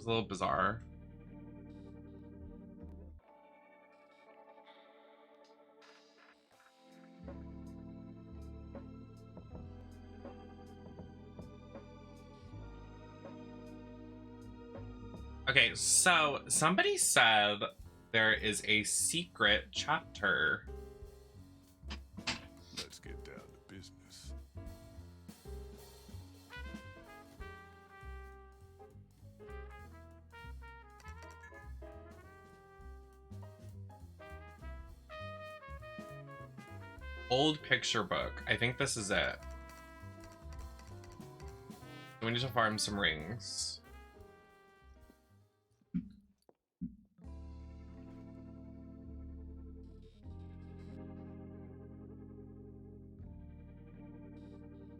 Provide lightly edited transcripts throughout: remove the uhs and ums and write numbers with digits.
a little bizarre. Okay, so somebody said there is a secret chapter. Let's get down to business. Old picture book. I think this is it. We need to farm some rings.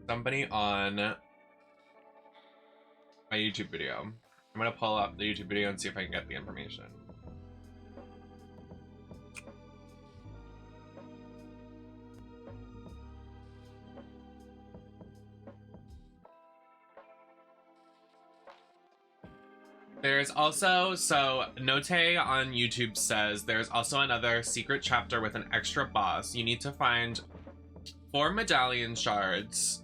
Somebody on my YouTube video. I'm gonna pull up the YouTube video and see if I can get the information. There's also, so Note on YouTube says there's also another secret chapter with an extra boss. You need to find 4 medallion shards,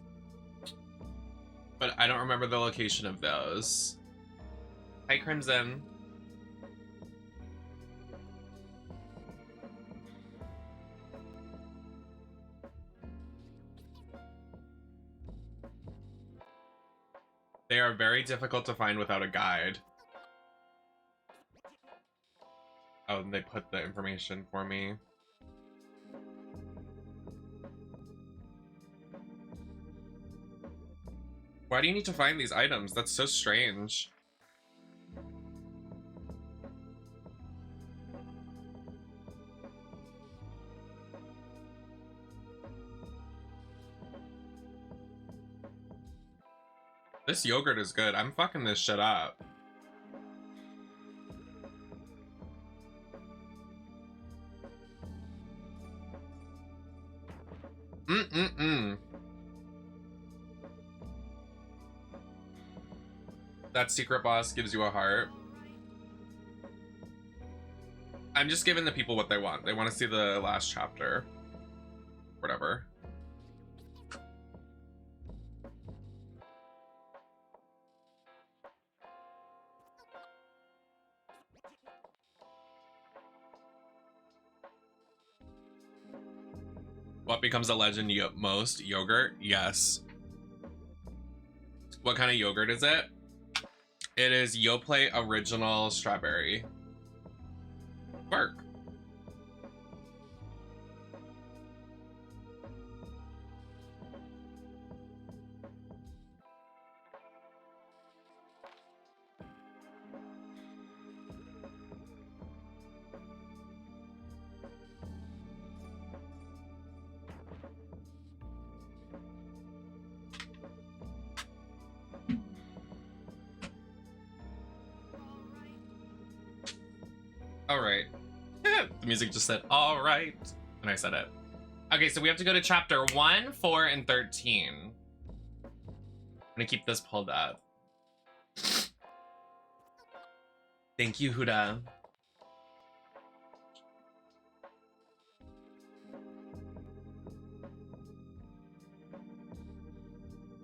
but I don't remember the location of those. Hi, Crimson. They are very difficult to find without a guide. Oh, and they put the information for me. Why do you need to find these items? That's so strange. This yogurt is good. I'm fucking this shit up. That secret boss gives you a heart. I'm just giving the people what they want. They want to see the last chapter. Whatever. What becomes a legend most? Yogurt? Yes. What kind of yogurt is it? It is Yoplait Original Strawberry. Work. All right. The music just said, all right. And I said it. Okay, so we have to go to chapter 1, 4, and 13. I'm gonna keep this pulled up. Thank you, Huda.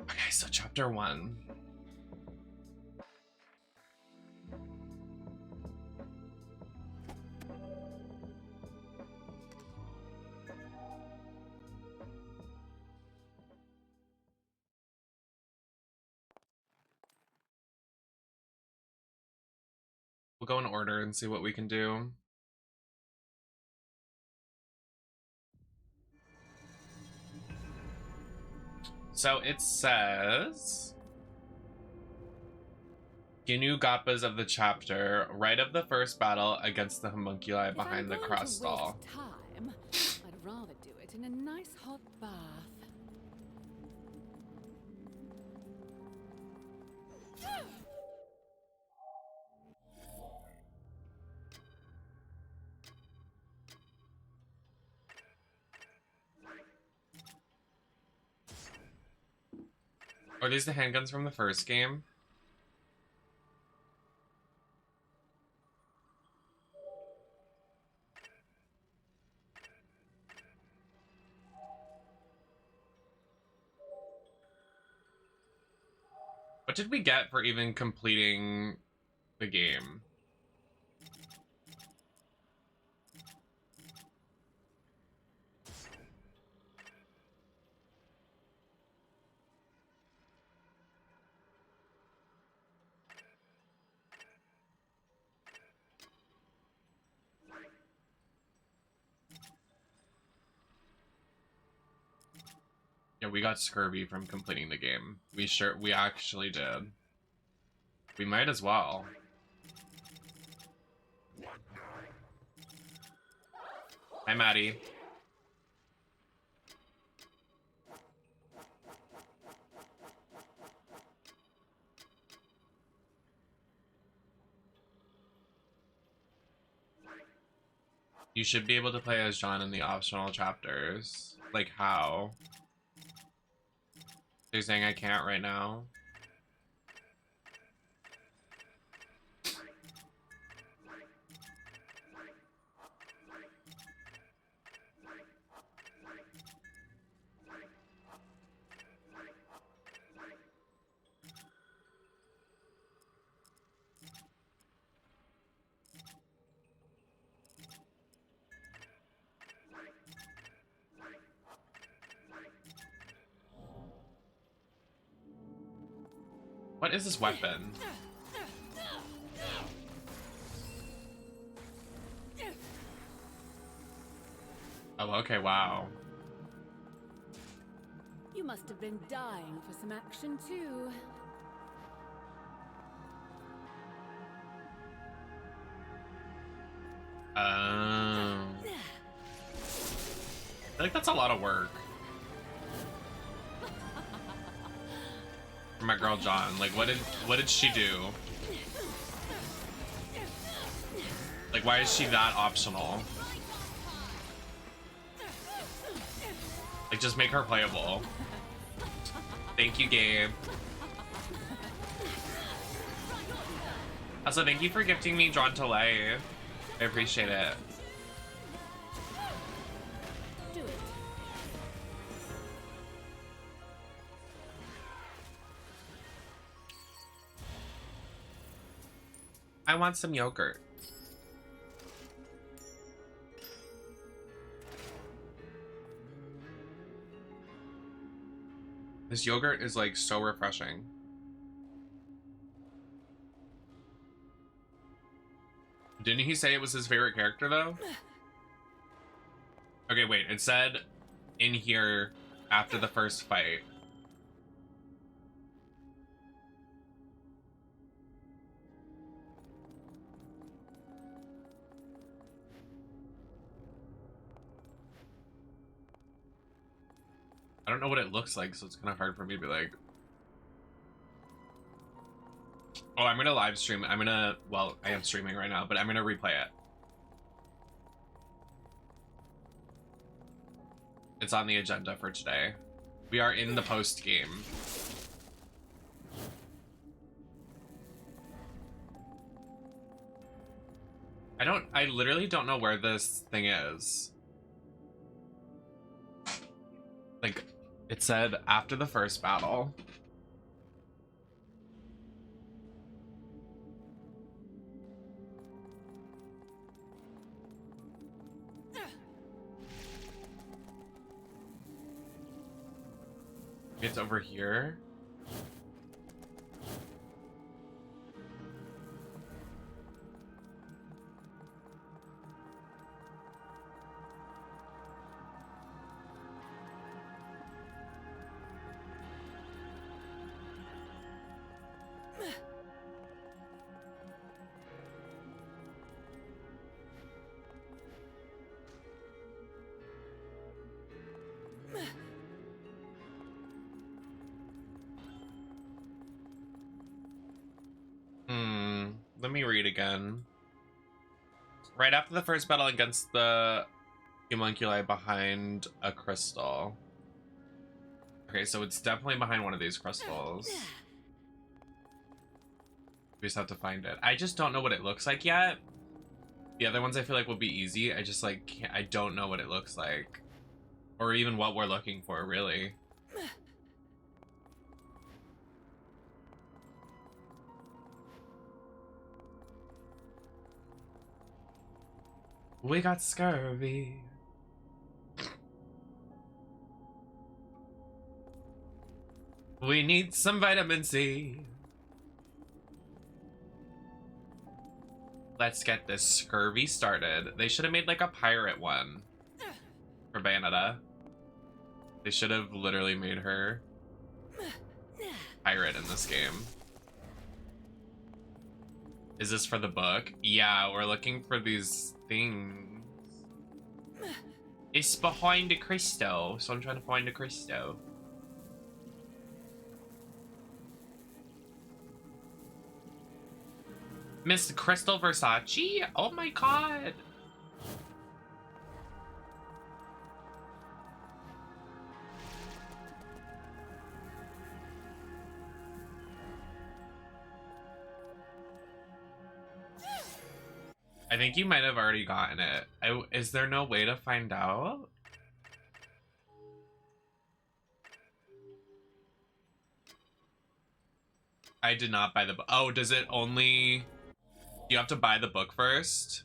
Okay, so chapter 1. We'll go in order and see what we can do. So it says, Ginu Gappas of the chapter, right of the first battle against the homunculi behind the cross stall. Time, I'd rather do it in a nice hot bath. Are these the handguns from the first game? What did we get for even completing the game? Yeah, we got scurvy from completing the game. We actually did. We might as well. Hi, Maddie. You should be able to play as John in the optional chapters. Like, how? They're saying I can't right now. What is this weapon? Oh, okay, wow. You must have been dying for some action too. I feel like that's a lot of work. For my girl John, like what did she do? Like why is she that optional? Like just make her playable. Thank you, Gabe. Also, thank you for gifting me Drawn to Life. I appreciate it. Do it. I want some yogurt. This yogurt is like so refreshing. Didn't he say it was his favorite character though? Okay, wait, it said in here after the first fight. I don't know what it looks like, so it's kind of hard for me to be like, oh, I'm gonna live stream. Well, I am streaming right now, but I'm gonna replay it. It's on the agenda for today. We are in the post game. I literally don't know where this thing is. Like, it said after the first battle. It's over here. Let me read again. Right after the first battle against the homunculi behind a crystal. Okay, so it's definitely behind one of these crystals. We just have to find it. I just don't know what it looks like yet. The other ones I feel like will be easy. I just like can't, I don't know what it looks like. Or even what we're looking for, really. We got scurvy. We need some vitamin C. Let's get this scurvy started. They should have made like a pirate one for Bayonetta. They should have literally made her pirate in this game. Is this for the book? Yeah, we're looking for these things. It's behind the crystal, so I'm trying to find the crystal. Miss Crystal Versace? Oh my god! I think you might have already gotten it. Is there no way to find out? I did not buy the book. Oh, does it only... You have to buy the book first?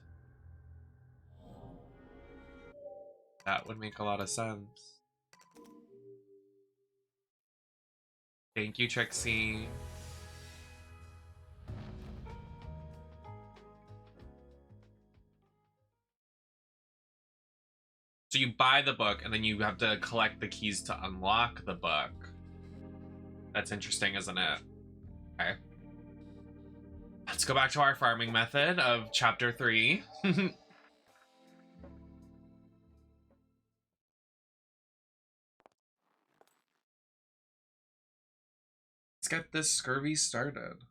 That would make a lot of sense. Thank you, Trixie. So you buy the book and then you have to collect the keys to unlock the book. That's interesting, isn't it? Okay. Let's go back to our farming method of chapter 3. Let's get this scurvy started.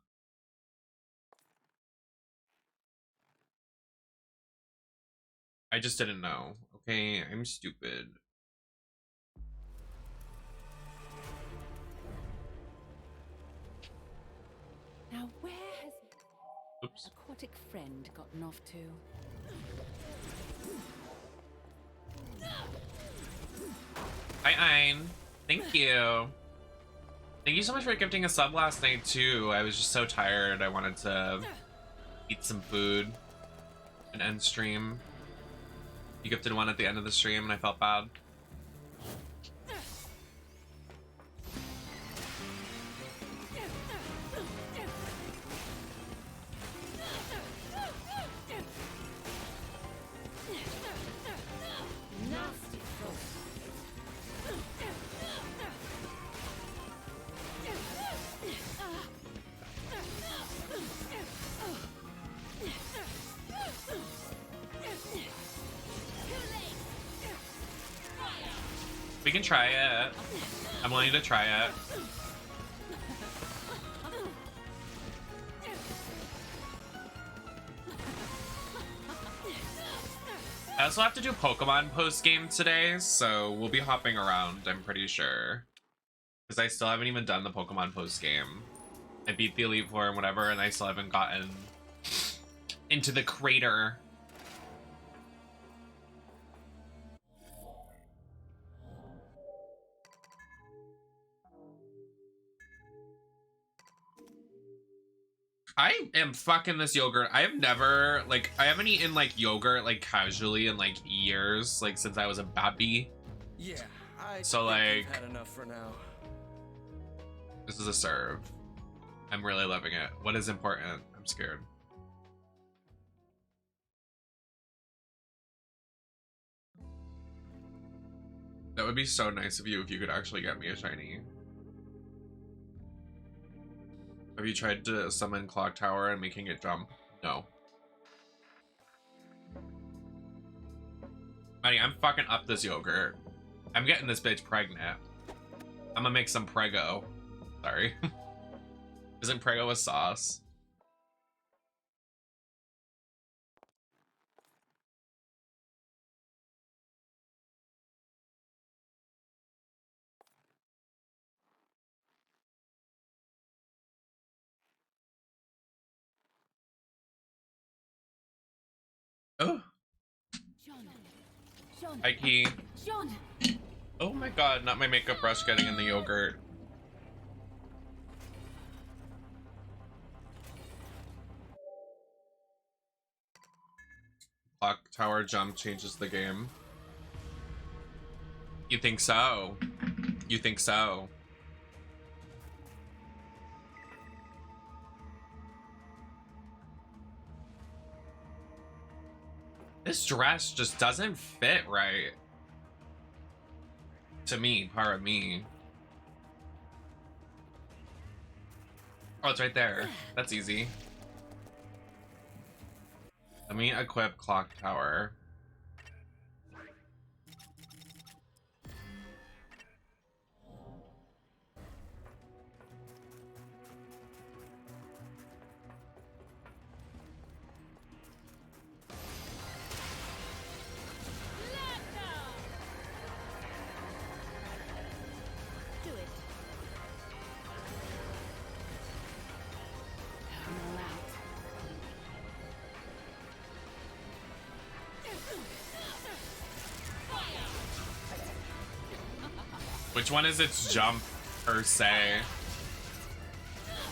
I just didn't know. Okay, I'm stupid. Now where has Oops. aquatic friend gotten off to? Hi, Ein. Thank you. Thank you so much for gifting a sub last night, too. I was just so tired. I wanted to eat some food and end stream. You gifted one at the end of the stream and I felt bad. We can try it. I'm willing to try it. I also have to do Pokemon post-game today, so we'll be hopping around, I'm pretty sure. Because I still haven't even done the Pokemon post-game. I beat the Elite Four and whatever, and I still haven't gotten into the crater. I am fucking this yogurt. I have never, like, I haven't eaten, like, yogurt, like, casually in, like, years, like, since I was a baby. Yeah, I So, think like, we've had enough for now. this is a serve. I'm really loving it. What is important? I'm scared. That would be so nice of you if you could actually get me a shiny. Have you tried to summon Clock Tower and making it jump? No. Buddy, I'm fucking up this yogurt. I'm getting this bitch pregnant. I'm gonna make some Prego. Sorry. Isn't Prego a sauce? Oh, John, hi Key. John. Oh my god, not my makeup brush getting in the yogurt. clock tower jump changes the game. You think so? You think so? This dress just doesn't fit right. To me, part of me. Oh, it's right there. That's easy. Let me equip clock tower. Which one is its jump, per se?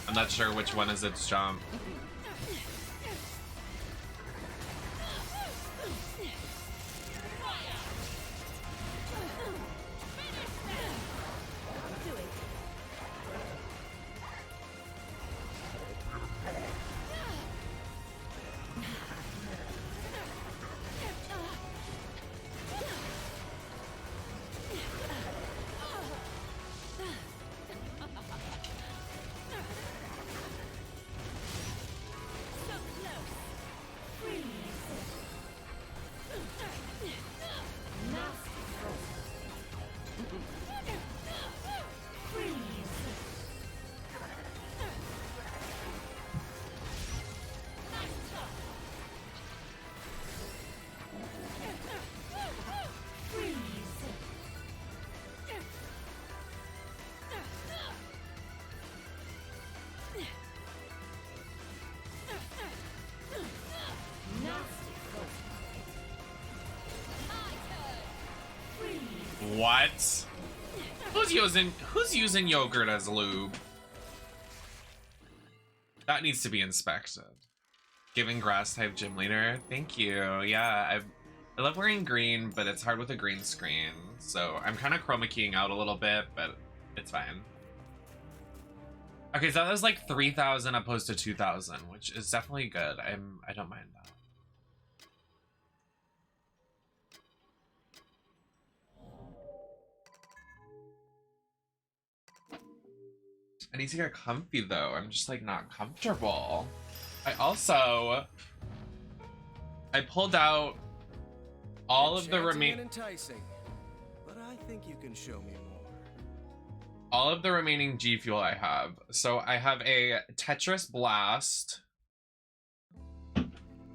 I'm not sure which one is its jump. What? Who's using yogurt as lube? That needs to be inspected. Giving grass type gym leader. Thank you. Yeah, I love wearing green, but it's hard with a green screen. So I'm kind of chroma keying out a little bit, but it's fine. Okay, so that was like 3,000 opposed to 2,000, which is definitely good. I don't mind that. I need to get comfy though. I'm just like not comfortable. I pulled out all of the remaining enticing, but I think you can show me more. All of the remaining G Fuel I have. So I have a Tetris Blast.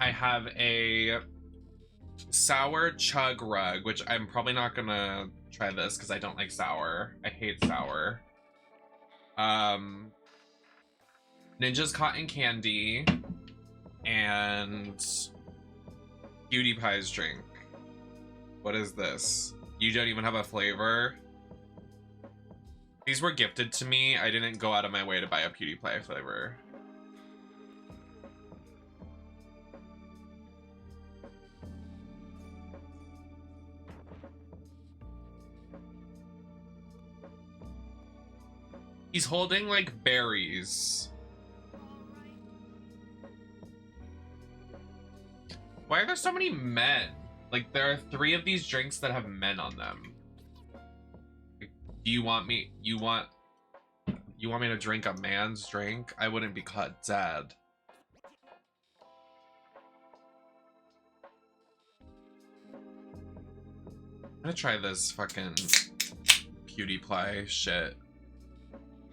I have a Sour Chug Rug, which I'm probably not gonna try this because I don't like sour. I hate sour. Ninja's Cotton Candy and Cutie Pie's drink. What is this? You don't even have a flavor? These were gifted to me. I didn't go out of my way to buy a Cutie Pie flavor. He's holding like berries. Why are there so many men? Like there are 3 of these drinks that have men on them. Like, do you want me to drink a man's drink? I wouldn't be caught dead. I'm gonna try this fucking PewDiePie shit.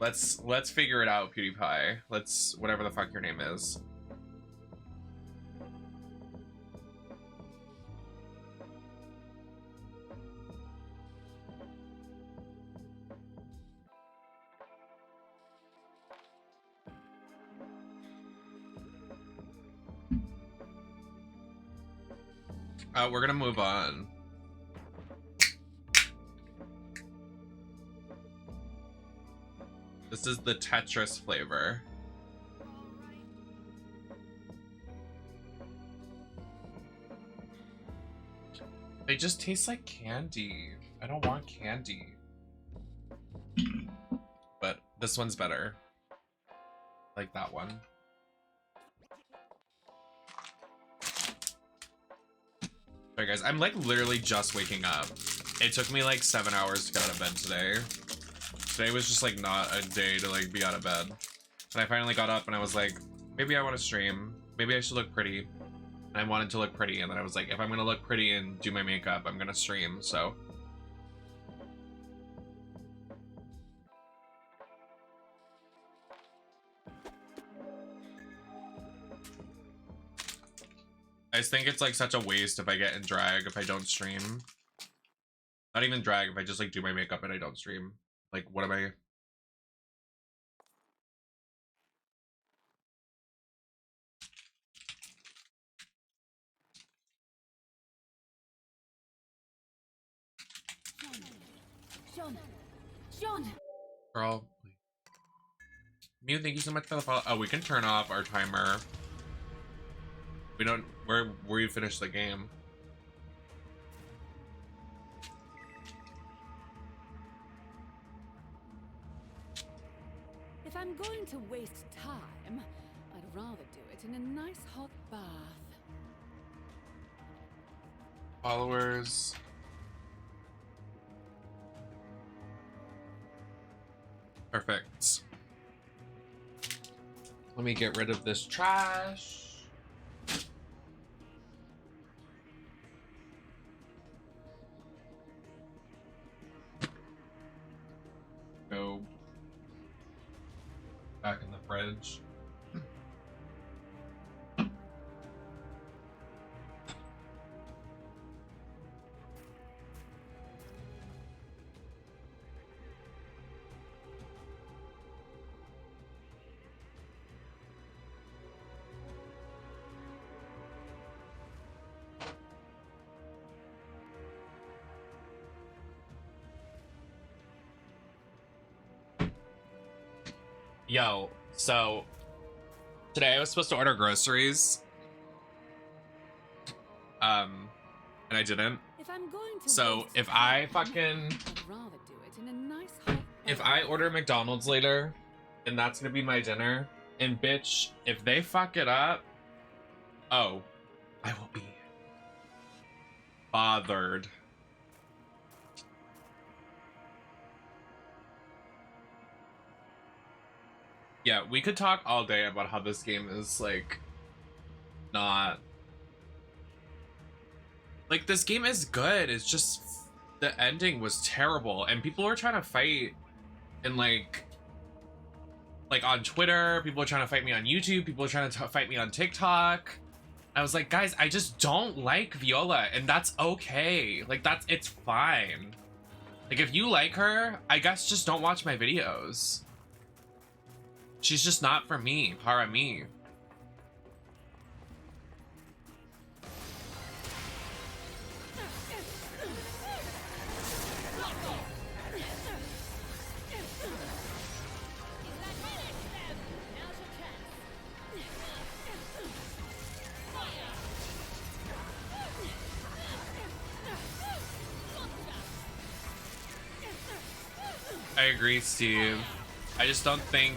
Let's figure it out, PewDiePie. Let's whatever the fuck your name is. We're gonna move on. This is the Tetris flavor. They just taste like candy. I don't want candy. But this one's better. Like that one. Alright guys, I'm like literally just waking up. It took me like 7 hours to get out of bed today. Today was just like not a day to like be out of bed. And I finally got up and I was like, maybe I want to stream. Maybe I should look pretty. And I wanted to look pretty, and then I was like, if I'm gonna look pretty and do my makeup, I'm gonna stream, so. I just think it's like such a waste if I get in drag if I don't stream. Not even drag, if I just like do my makeup and I don't stream. Like, what am I? Sean! Girl. Mew, thank you so much for the follow. Oh, we can turn off our timer. We don't, where you finish the game. If I'm going to waste time, I'd rather do it in a nice hot bath. Followers. Perfect. Let me get rid of this trash. Go back in the fridge. Yo, so today I was supposed to order groceries. And I didn't. If I'm going to So waste if time, I fucking I'd rather do it in a nice hot if bath. I order McDonald's later and that's gonna be my dinner, and bitch, if they fuck it up, oh, I will be bothered. Yeah, we could talk all day about how this game is like not like this game is good. It's just the ending was terrible, and people were trying to fight and like on Twitter, people were trying to fight me on YouTube, people were trying to fight me on TikTok. I was like, guys, I just don't like Viola, and that's okay. Like it's fine. Like if you like her, I guess just don't watch my videos. She's just not for me, para me. I agree, Steve. I just don't think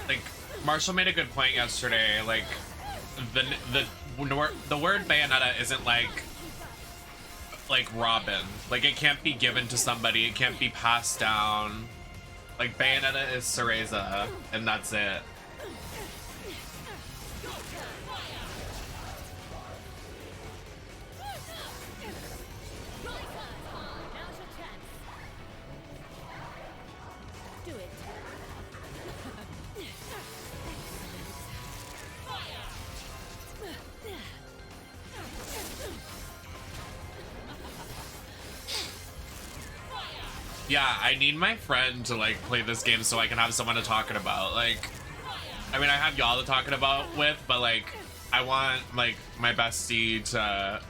like Marshall made a good point yesterday. Like the word Bayonetta isn't like Robin. Like it can't be given to somebody. It can't be passed down. Like Bayonetta is Cereza, and that's it. Yeah, I need my friend to like play this game so I can have someone to talk it about. Like, I mean, I have y'all to talk it about with, but like, I want like my bestie to,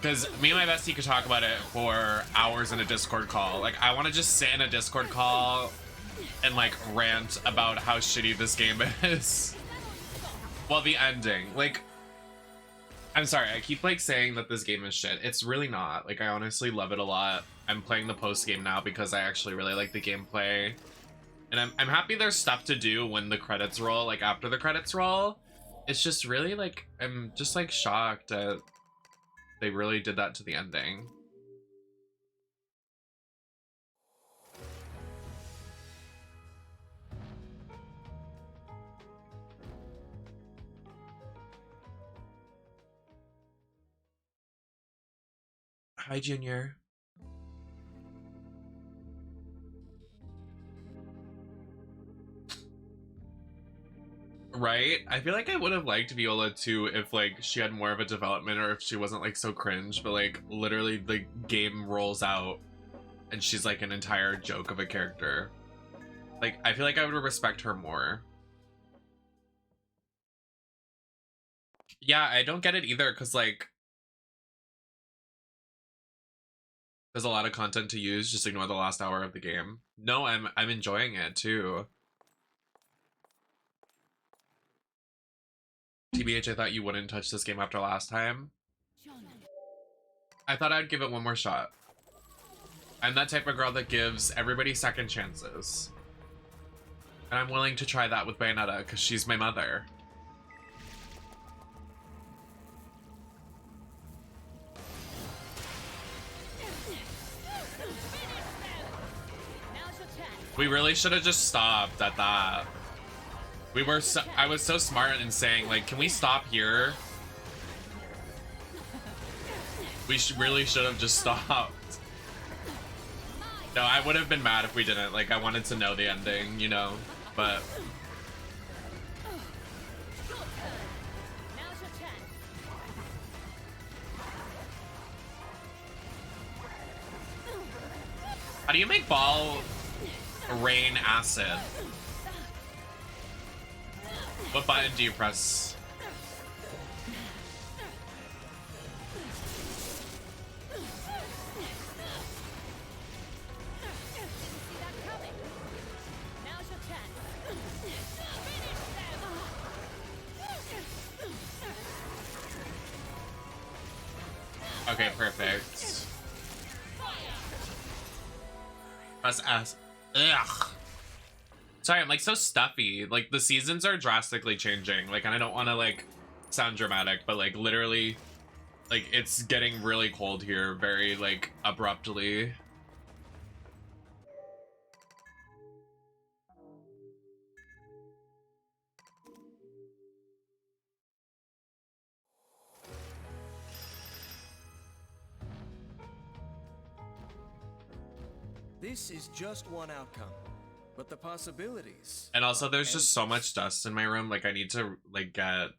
because me and my bestie could talk about it for hours in a Discord call. Like, I want to just sit in a Discord call and like rant about how shitty this game is. Well, the ending, like, I'm sorry, I keep like saying that this game is shit. It's really not. Like, I honestly love it a lot. I'm playing the post game now because I actually really like the gameplay. And I'm happy there's stuff to do when the credits roll, like after the credits roll. It's just really like, I'm just like shocked that they really did that to the ending. Hi, Junior. Right? I feel like I would have liked Viola too if like she had more of a development or if she wasn't like so cringe, but like literally the game rolls out and she's like an entire joke of a character. Like, I feel like I would respect her more. Yeah, I don't get it either because like there's a lot of content to use. Just ignore the last hour of the game. No, I'm enjoying it too. TBH, I thought you wouldn't touch this game after last time. I thought I'd give it one more shot. I'm that type of girl that gives everybody second chances. And I'm willing to try that with Bayonetta because she's my mother. We really should have just stopped at that. We were so, I was so smart in saying, like, can we stop here? We really should have just stopped. No, I would have been mad if we didn't. Like, I wanted to know the ending, you know, but... How do you make ball rain acid? What button do you press? Okay, perfect. Press S. Ugh. Sorry, I'm like so stuffy. Like the seasons are drastically changing. Like, and I don't want to like sound dramatic, but like literally, like it's getting really cold here, very like abruptly. This is just one outcome, but the possibilities. And also there's just so much dust in my room. Like I need to like I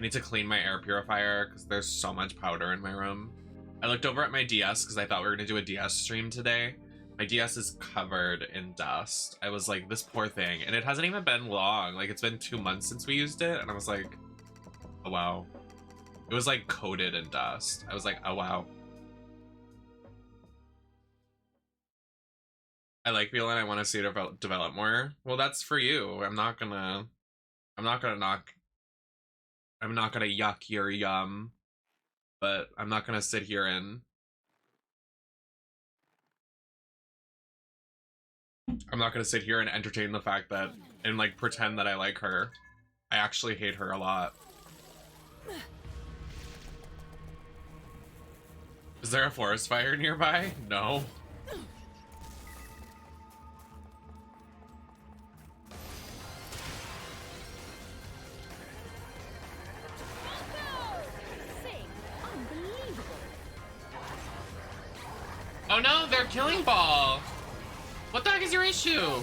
need to clean my air purifier because there's so much powder in my room. I looked over at my DS because I thought we were gonna do a DS stream today. My DS is covered in dust. I was like, this poor thing. And it hasn't even been long. Like it's been 2 months since we used it. And I was like, oh wow. It was like coated in dust. I was like, oh wow. I like Viola and I want to see it develop more. Well, that's for you. I'm not gonna yuck your yum, but I'm not gonna sit here and entertain the fact that and like pretend that I like her. I actually hate her a lot. Is there a forest fire nearby? No. Oh no, they're killing Ball! What the heck is your issue?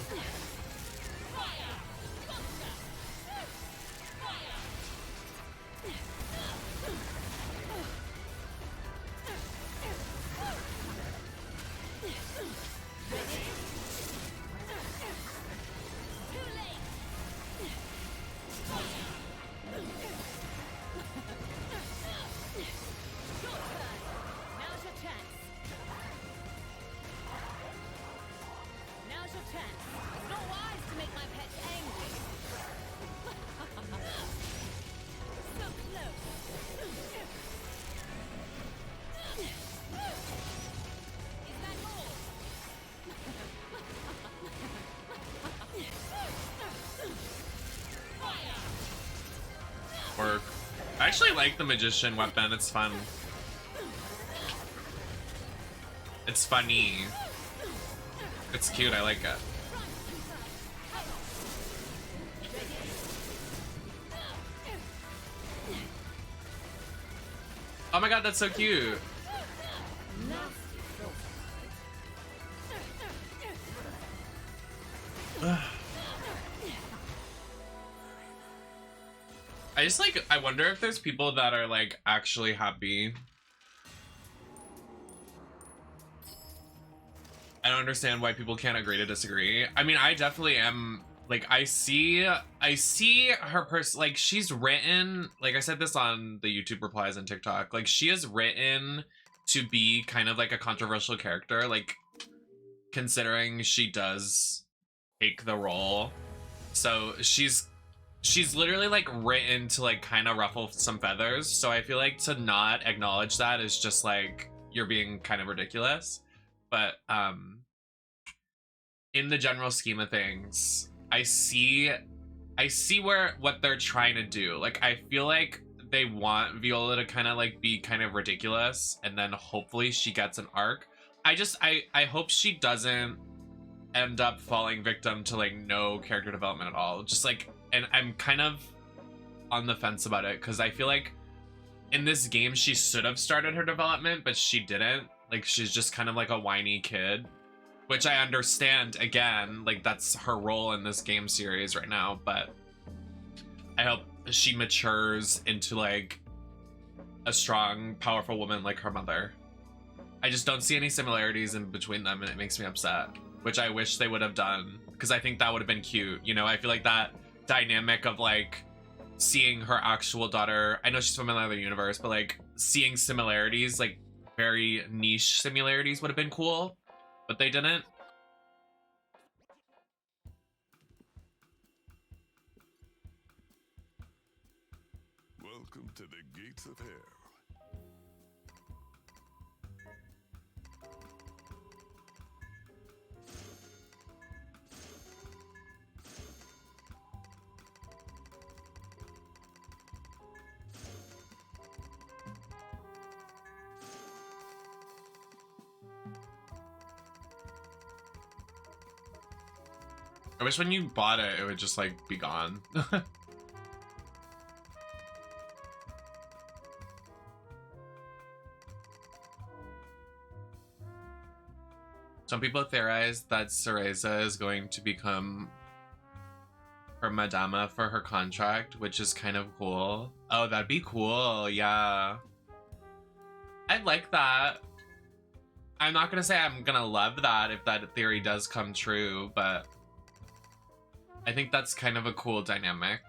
Or I actually like the magician weapon. It's fun. It's funny. It's cute. I like it. Oh my god, that's so cute. I just like, I wonder if there's people that are like actually happy. I don't understand why people can't agree to disagree. I mean, I definitely am. Like, I see her like, she's written, like I said this on the YouTube replies and TikTok, like, she is written to be kind of like a controversial character, like, considering she does take the role. So she's literally like written to like kind of ruffle some feathers. So I feel like to not acknowledge that is just like, you're being kind of ridiculous. But in the general scheme of things, I see what they're trying to do. Like, I feel like they want Viola to kind of like be kind of ridiculous, and then hopefully she gets an arc. I hope she doesn't end up falling victim to like no character development at all. Just like, and I'm kind of on the fence about it because I feel like in this game she should have started her development, but she didn't. Like, she's just kind of like a whiny kid. Which I understand, again, like, that's her role in this game series right now, but I hope she matures into, like, a strong, powerful woman like her mother. I just don't see any similarities in between them, and it makes me upset, which I wish they would have done, because I think that would have been cute, you know? I feel like that dynamic of, like, seeing her actual daughter, I know she's from another universe, but, like, seeing similarities, like, very niche similarities would have been cool. But they didn't. Welcome to the gates of hell. I wish when you bought it, it would just, like, be gone. Some people theorize that Cereza is going to become her madama for her contract, which is kind of cool. Oh, that'd be cool, yeah. I'd like that. I'm not gonna say I'm gonna love that if that theory does come true, but I think that's kind of a cool dynamic.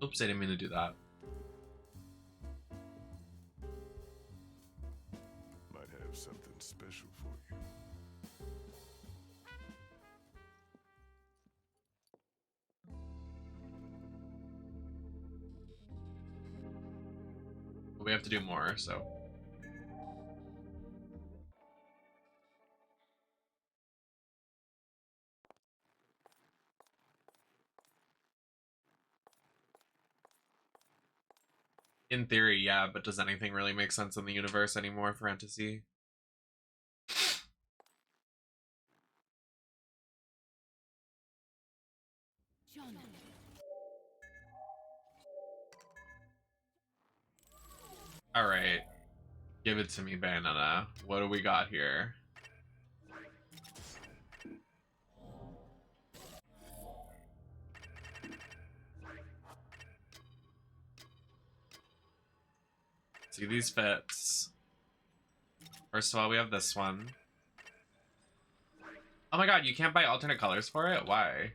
Oops, I didn't mean to do that. Might have something special for you. We have to do more, so. In theory, yeah, but does anything really make sense in the universe anymore for fantasy? John. Alright. Give it to me, Bayonetta. What do we got here? See these fits. First of all, we have this one. Oh my god, you can't buy alternate colors for it? Why?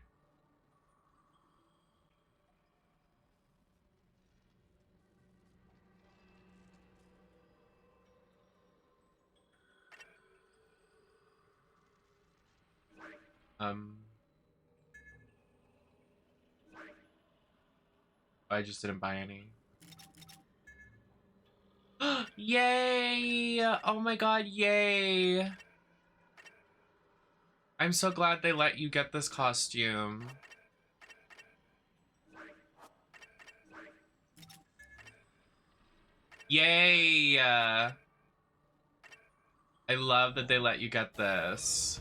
I just didn't buy any. Yay! Oh my god, yay! I'm so glad they let you get this costume. Yay! I love that they let you get this.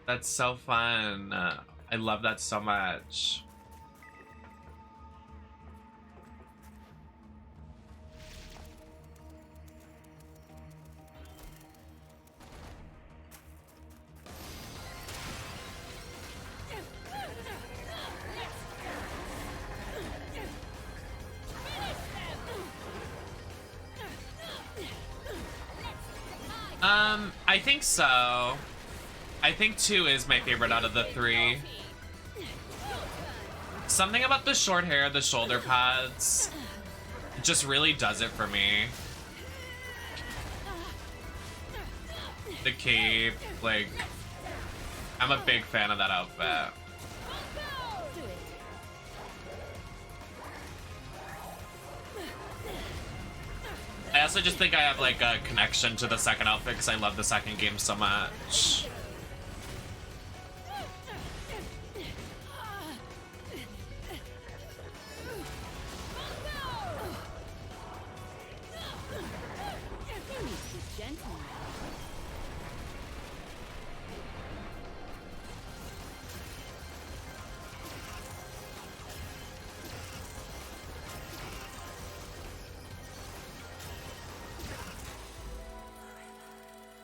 That's so fun. I love that so much. I think so. I think 2 is my favorite out of the 3. Something about the short hair, the shoulder pads, just really does it for me. The cape, like, I'm a big fan of that outfit. I also just think I have like a connection to the second outfit because I love the second game so much.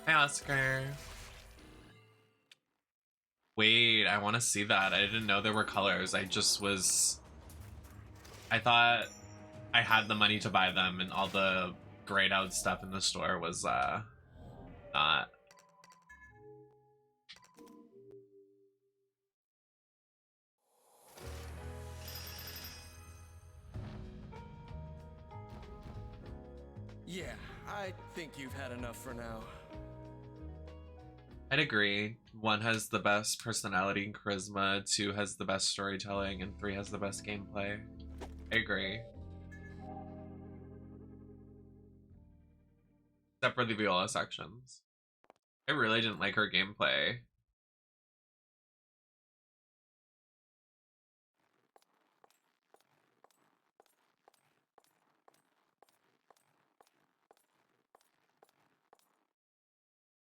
Hi, Oscar. Wait, I want to see that. I didn't know there were colors. I thought I had the money to buy them, and all the grayed out stuff in the store was not. Yeah, I think you've had enough for now. I'd agree. 1 has the best personality and charisma, 2 has the best storytelling, and 3 has the best gameplay. I agree. Except for the Viola sections. I really didn't like her gameplay.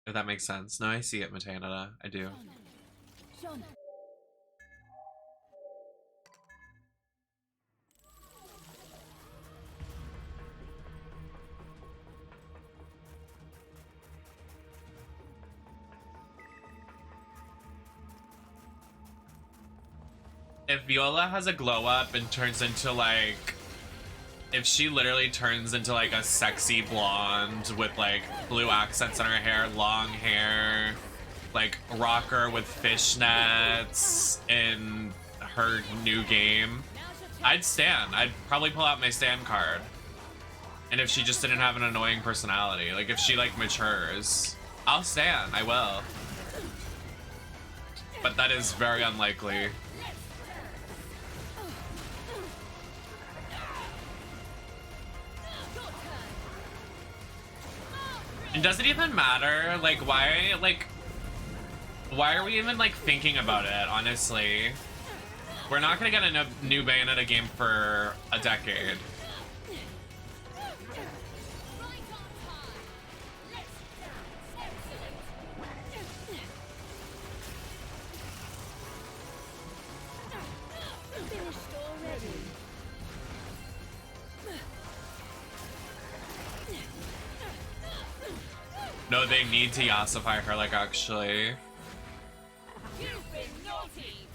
If that makes sense. No, I see it, Bayonetta. I do. If Viola has a glow up and turns into like, if she literally turns into like a sexy blonde with like blue accents on her hair, long hair, like rocker with fishnets in her new game, I'd stand. I'd probably pull out my stand card. And if she just didn't have an annoying personality, like if she like matures, I'll stand. I will. But that is very unlikely. And does it even matter? Like, why are we even, like, thinking about it, honestly? We're not gonna get a new Bayonetta game for a decade. No, they need to yassify her, like, actually. You've been naughty.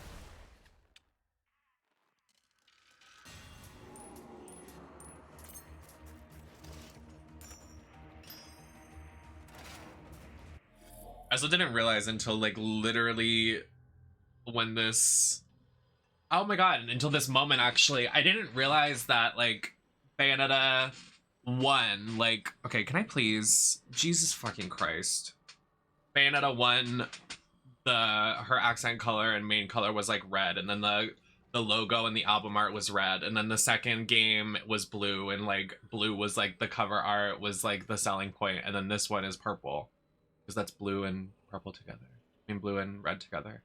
I also didn't realize until, like, literally when this... Oh my god, until this moment, actually. I didn't realize that, like, Bayonetta 1, like... Okay, can I please? Jesus fucking Christ. Bayonetta 1, her accent color and main color was, like, red, and then the logo and the album art was red, and then the second game was blue, and, like, blue was, like, the cover art was, like, the selling point, and then this one is purple. Because that's blue and purple together. I mean, blue and red together.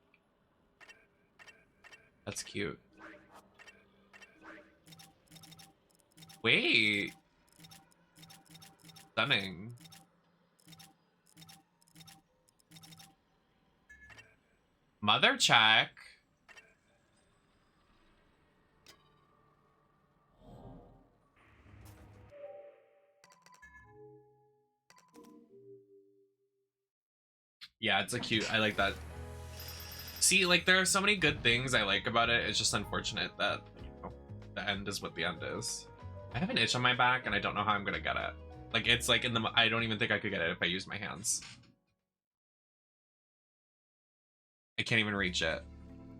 That's cute. Wait. Stunning. Mother check. Yeah, it's a cute. I like that. See, like, there are so many good things I like about it. It's just unfortunate that, you know, the end is what the end is. I have an itch on my back and I don't know how I'm gonna get it. Like, it's like in the, I don't even think I could get it if I use my hands. I can't even reach it.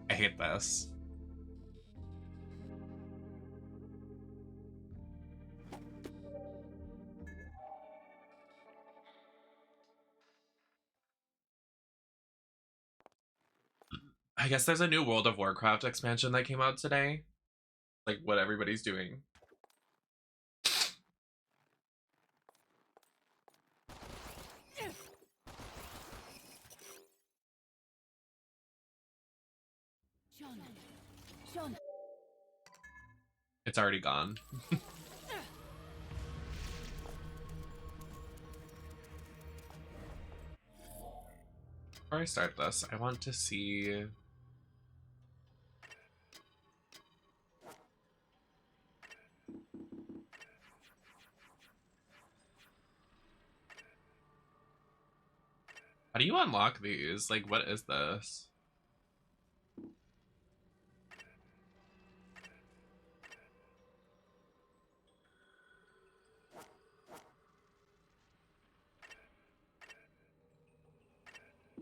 I hate this. I guess there's a new World of Warcraft expansion that came out today. Like what everybody's doing. John. It's already gone. Before I start this, I want to see... How do you unlock these? Like, what is this?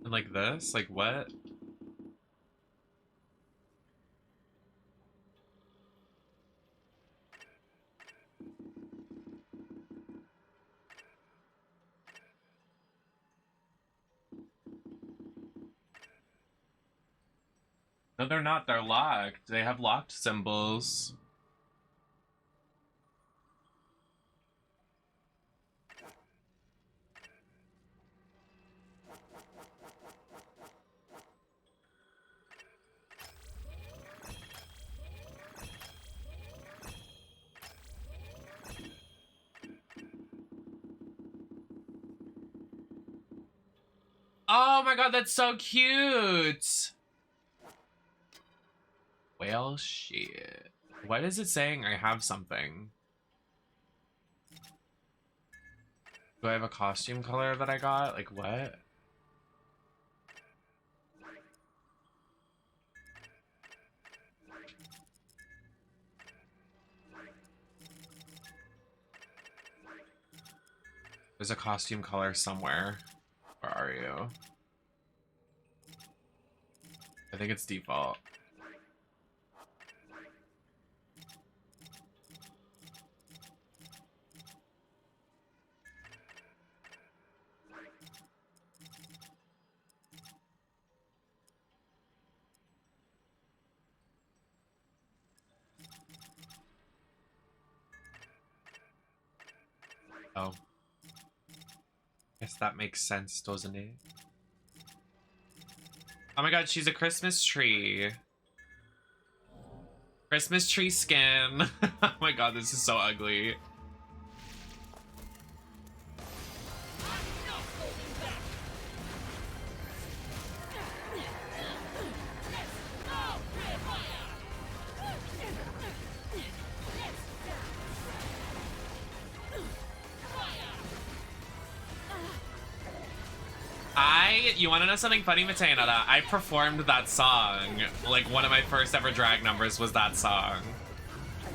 And like this? Like what? No, they're not. They're locked. They have locked symbols. Oh my god, that's so cute! Well, shit. What is it saying? I have something. Do I have a costume color that I got? Like, what? There's a costume color somewhere. Where are you? I think it's default. Oh. Guess that makes sense, doesn't it? Oh my god, she's a Christmas tree. Christmas tree skin. Oh my god, this is so ugly. You want to know something funny, Bayonetta? I performed that song. Like, one of my first ever drag numbers was that song.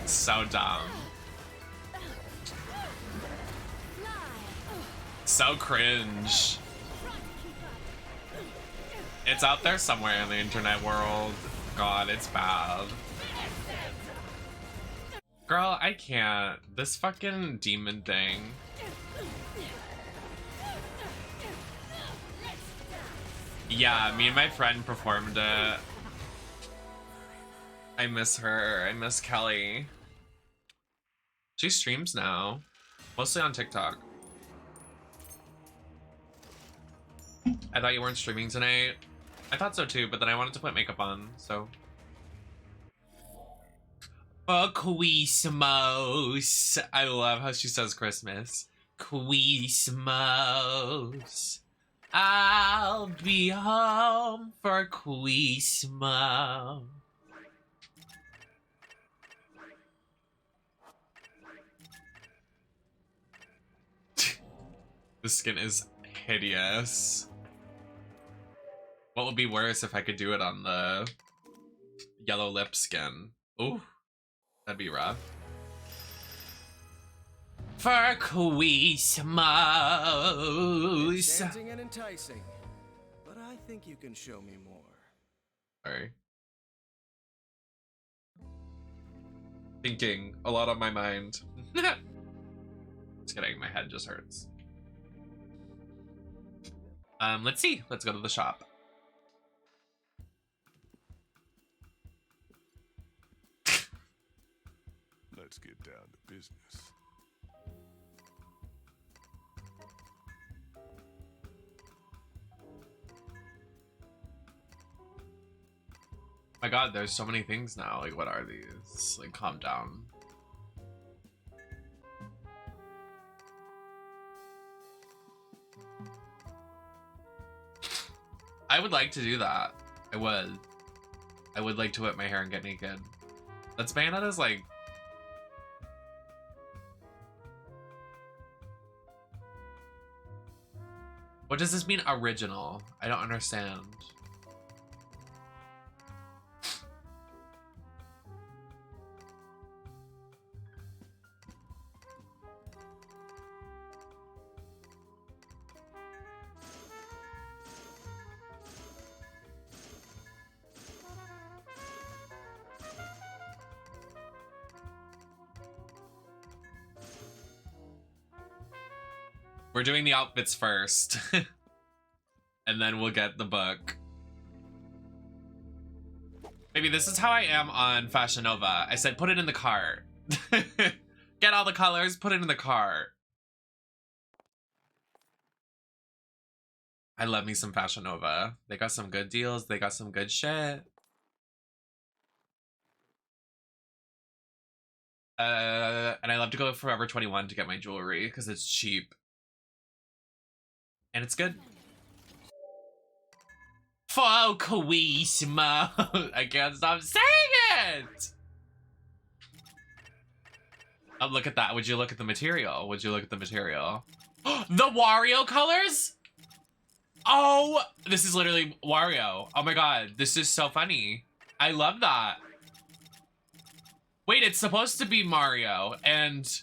So dumb. So cringe. It's out there somewhere in the internet world. God, it's bad. Girl, I can't. This fucking demon thing. Yeah, me and my friend performed it. I miss her. I miss Kelly. She streams now. Mostly on TikTok. I thought you weren't streaming tonight. I thought so too, but then I wanted to put makeup on, so. For Christmas. I love how she says Christmas. Christmas. I'll be home for Christmas. The skin is hideous. What would be worse if I could do it on the yellow lip skin? Ooh, that'd be rough. For Christmas. Enchanting and enticing, but I think you can show me more. Sorry. Thinking a lot on my mind. Just kidding, my head just hurts. Let's see. Let's go to the shop. Let's get down to business. My god, there's so many things now. Like, what are these? Like, calm down. I would like to do that. I would. I would like to whip my hair and get naked. That's Bayonetta's, like... What does this mean, original? I don't understand. We're doing the outfits first. And then we'll get the book. Maybe this is how I am on Fashion Nova. I said, put it in the cart. Get all the colors, put it in the cart. I love me some Fashion Nova. They got some good deals. They got some good shit. And I love to go to Forever 21 to get my jewelry because it's cheap. And it's good. For Christmas. I can't stop saying it. Oh, look at that. Would you look at the material? Would you look at the material? The Wario colors? Oh, this is literally Wario. Oh my god, this is so funny. I love that. Wait, it's supposed to be Mario, and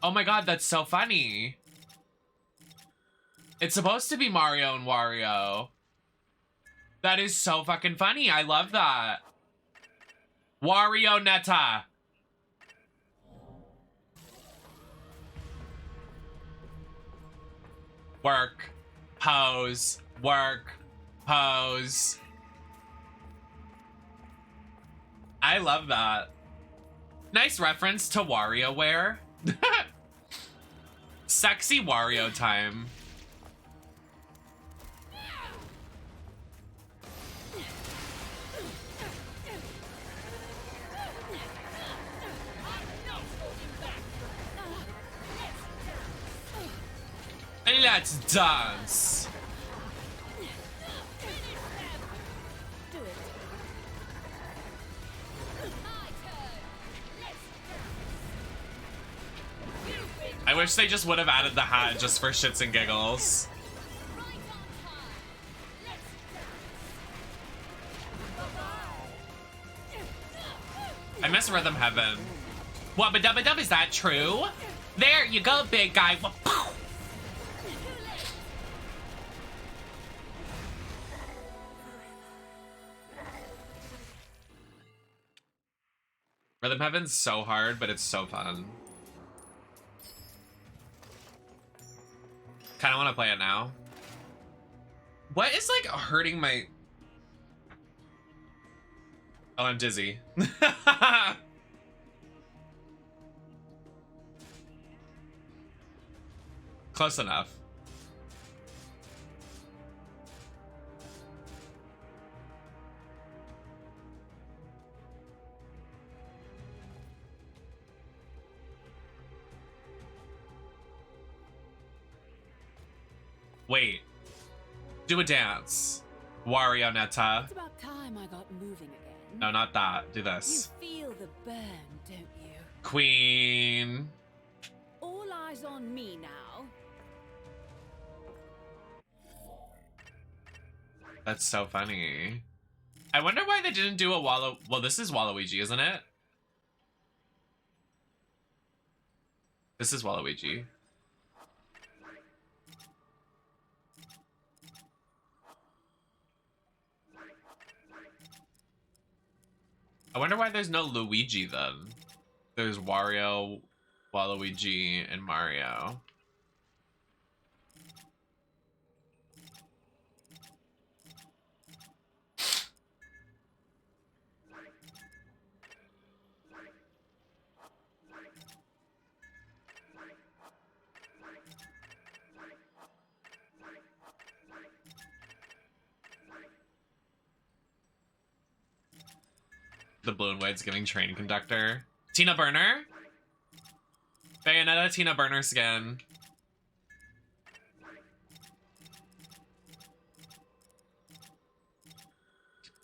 oh my god, that's so funny. It's supposed to be Mario and Wario. That is so fucking funny. I love that. Bayonetta. Work. Pose. Work. Pose. I love that. Nice reference to WarioWare. Sexy Wario time. Let's dance. I wish they just would have added the hat just for shits and giggles. I miss Rhythm Heaven. Wubba dubba dub, is that true? There you go, big guy. Rhythm Heaven's so hard, but it's so fun. Kinda wanna play it now. What is like hurting my... Oh, I'm dizzy. Close enough. Wait. Do a dance. Warionetta. It's about time I got moving again. No, not that. Do You this. feel the burn, don't you? Queen. All eyes on me now. That's so funny. I wonder why they didn't do a Well, this is Waluigi, isn't it? This is Waluigi. I wonder why there's no Luigi then. There's Wario, Waluigi, and Mario. The blue and white's giving train conductor. Tina Burner? Bayonetta Tina Burner skin.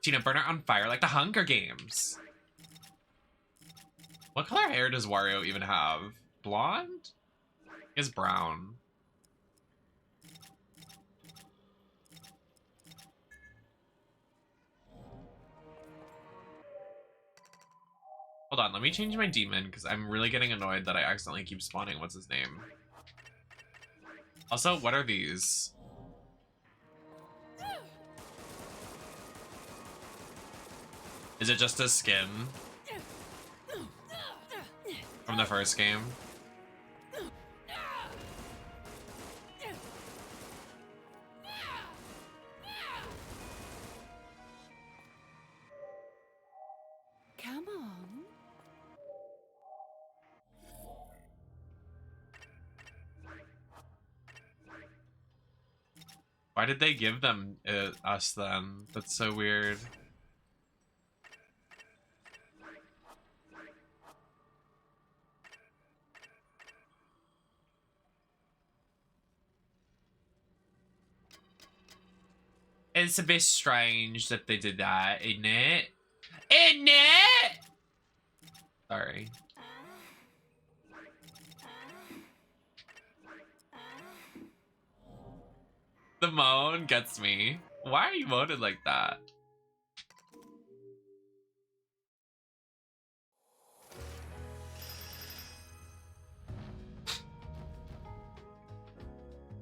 Tina Burner on fire like the Hunger Games. What color hair does Wario even have? Blonde? He has brown. Hold on, let me change my demon because I'm really getting annoyed that I accidentally keep spawning. What's his name? Also, what are these? Is it just a skin from the first game? Come on. Why did they give them us then? That's so weird. It's a bit strange that they did that, isn't it? Isn't it? Sorry. The moan gets me. Why are you moaning like that?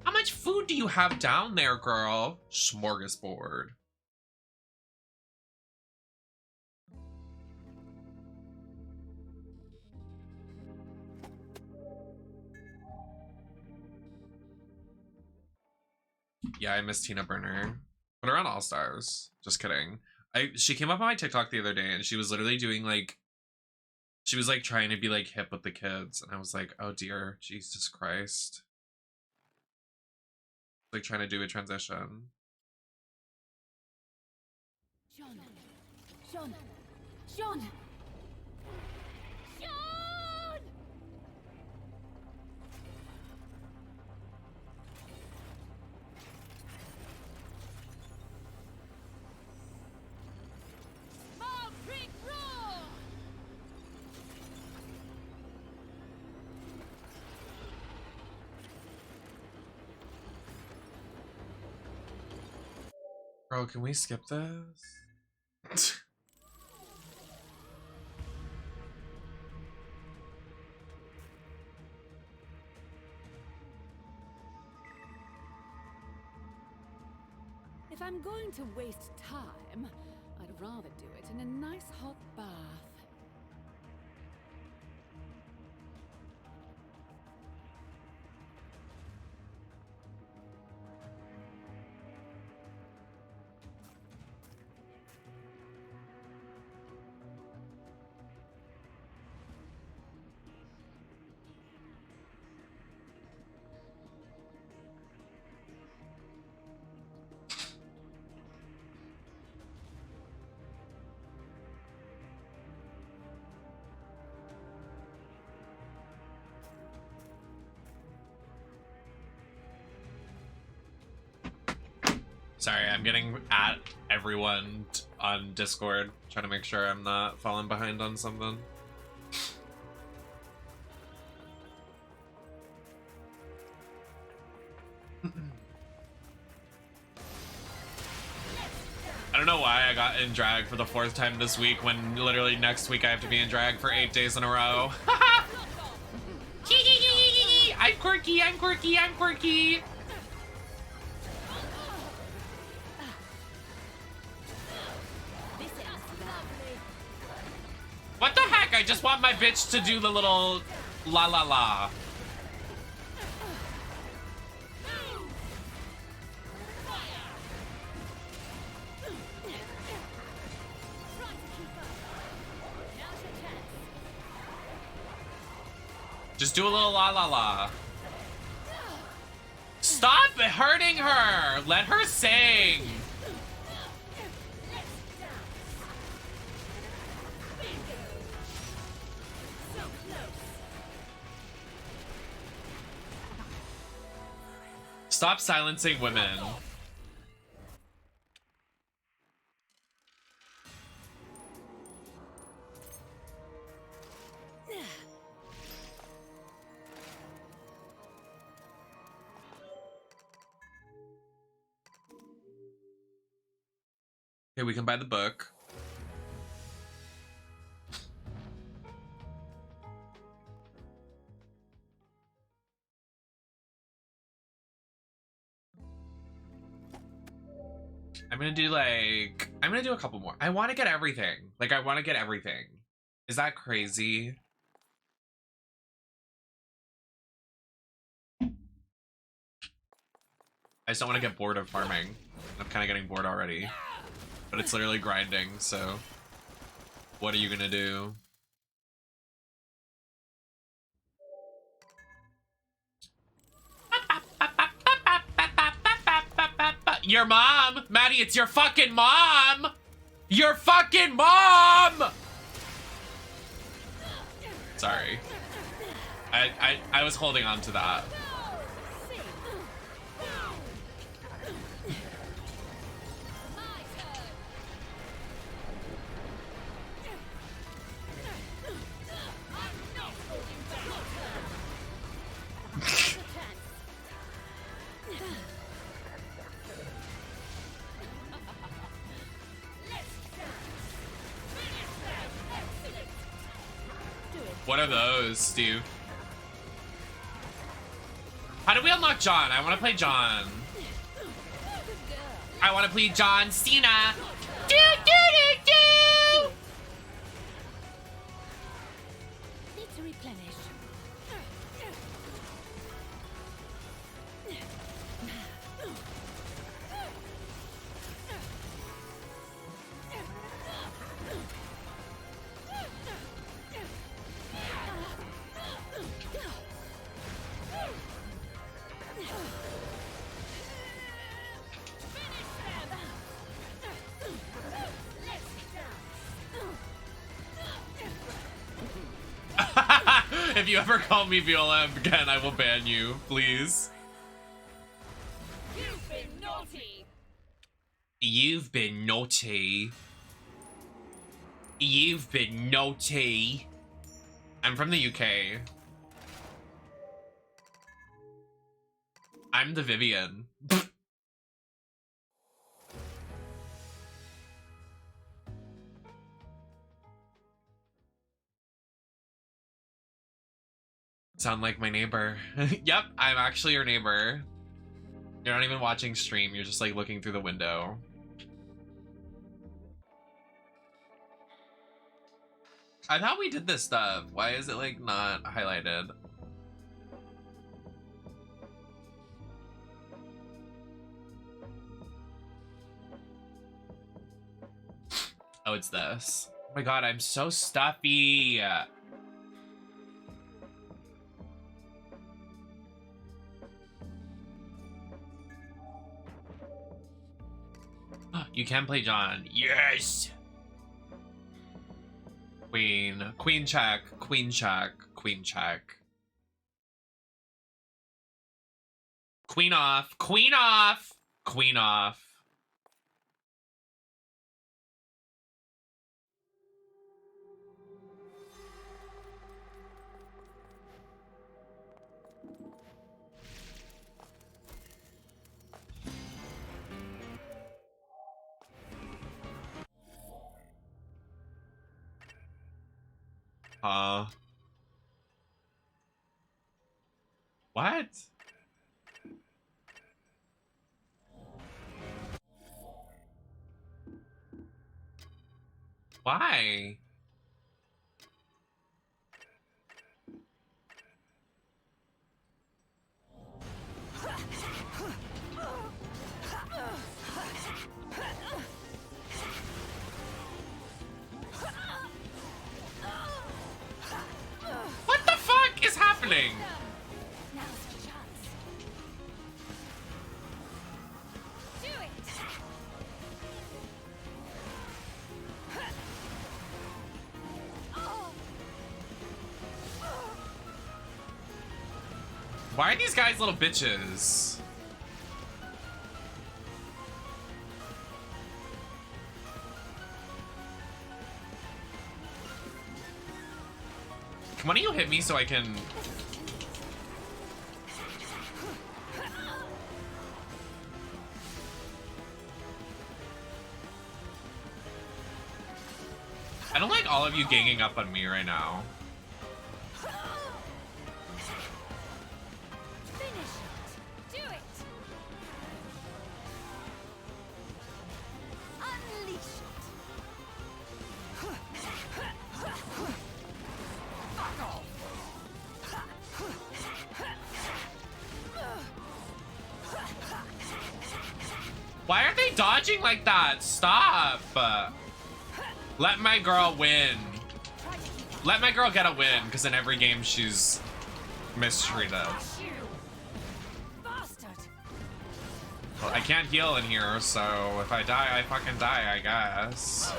How much food do you have down there, girl? Smorgasbord. Yeah, I miss Tina Burner. Put her on All Stars. Just kidding. She came up on my TikTok the other day and she was literally doing like, she was like trying to be like hip with the kids. And I was like, oh dear, Jesus Christ. Like trying to do a transition. Sean! Sean! Sean! Sean! Mom, Creek, roar! Bro, can we skip this? If I'm going to waste time, I'd rather do it in a nice hot bath. Sorry, I'm getting at everyone on Discord, trying to make sure I'm not falling behind on something. I don't know why I got in drag for the 4th time this week when literally next week I have to be in drag for 8 days in a row. I'm quirky, I'm quirky, I'm quirky. What the heck? I just want my bitch to do the little la la la. Just do a little la la la. Stop hurting her! Let her sing! Stop silencing women. Okay, we can buy the book. I'm gonna do a couple more. I want to get everything. Like, I want to get everything. Is that crazy? I just don't want to get bored of farming. I'm kind of getting bored already. But it's literally grinding, so what are you gonna do? Your mom! Maddie, it's your fucking mom! Your fucking mom! Sorry. I was holding on to that. What are those, Steve? How do we unlock John? I want to play John. I want to play John Cena. Do, do, do, do. Need to replenish. If you ever call me Viola again, I will ban you, please. You've been naughty. You've been naughty. You've been naughty. I'm from the UK. I'm the Vivian. Sound like my neighbor. Yep, I'm actually your neighbor. You're not even watching stream, you're just like looking through the window. I thought we did this stuff. Why is it like not highlighted? Oh, it's this. Oh my god, I'm so stuffy. You can play John. Yes! Queen. Queen check. Queen check. Queen check. Queen off. Queen off. Queen off. What? Why? What the fuck is happening? Now's your chance. Do it. Why are these guys little bitches? Why don't you hit me so I can... I don't like all of you ganging up on me right now. Finish it. Do it. Unleash it. Fuck off. Why are they dodging like that? Stop! Let my girl win. Let my girl get a win, because in every game she's mistreated. Bastard. Well, I can't heal in here, so if I die, I fucking die, I guess.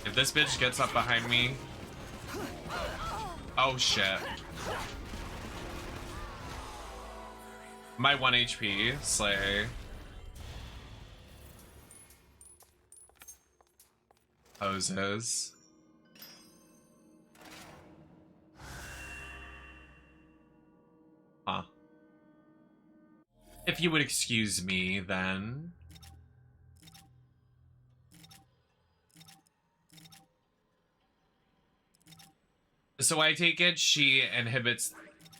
If this bitch gets up behind me... Oh shit. My 1 HP, slay. Hoses. Huh. If you would excuse me, then. So I take it she inhibits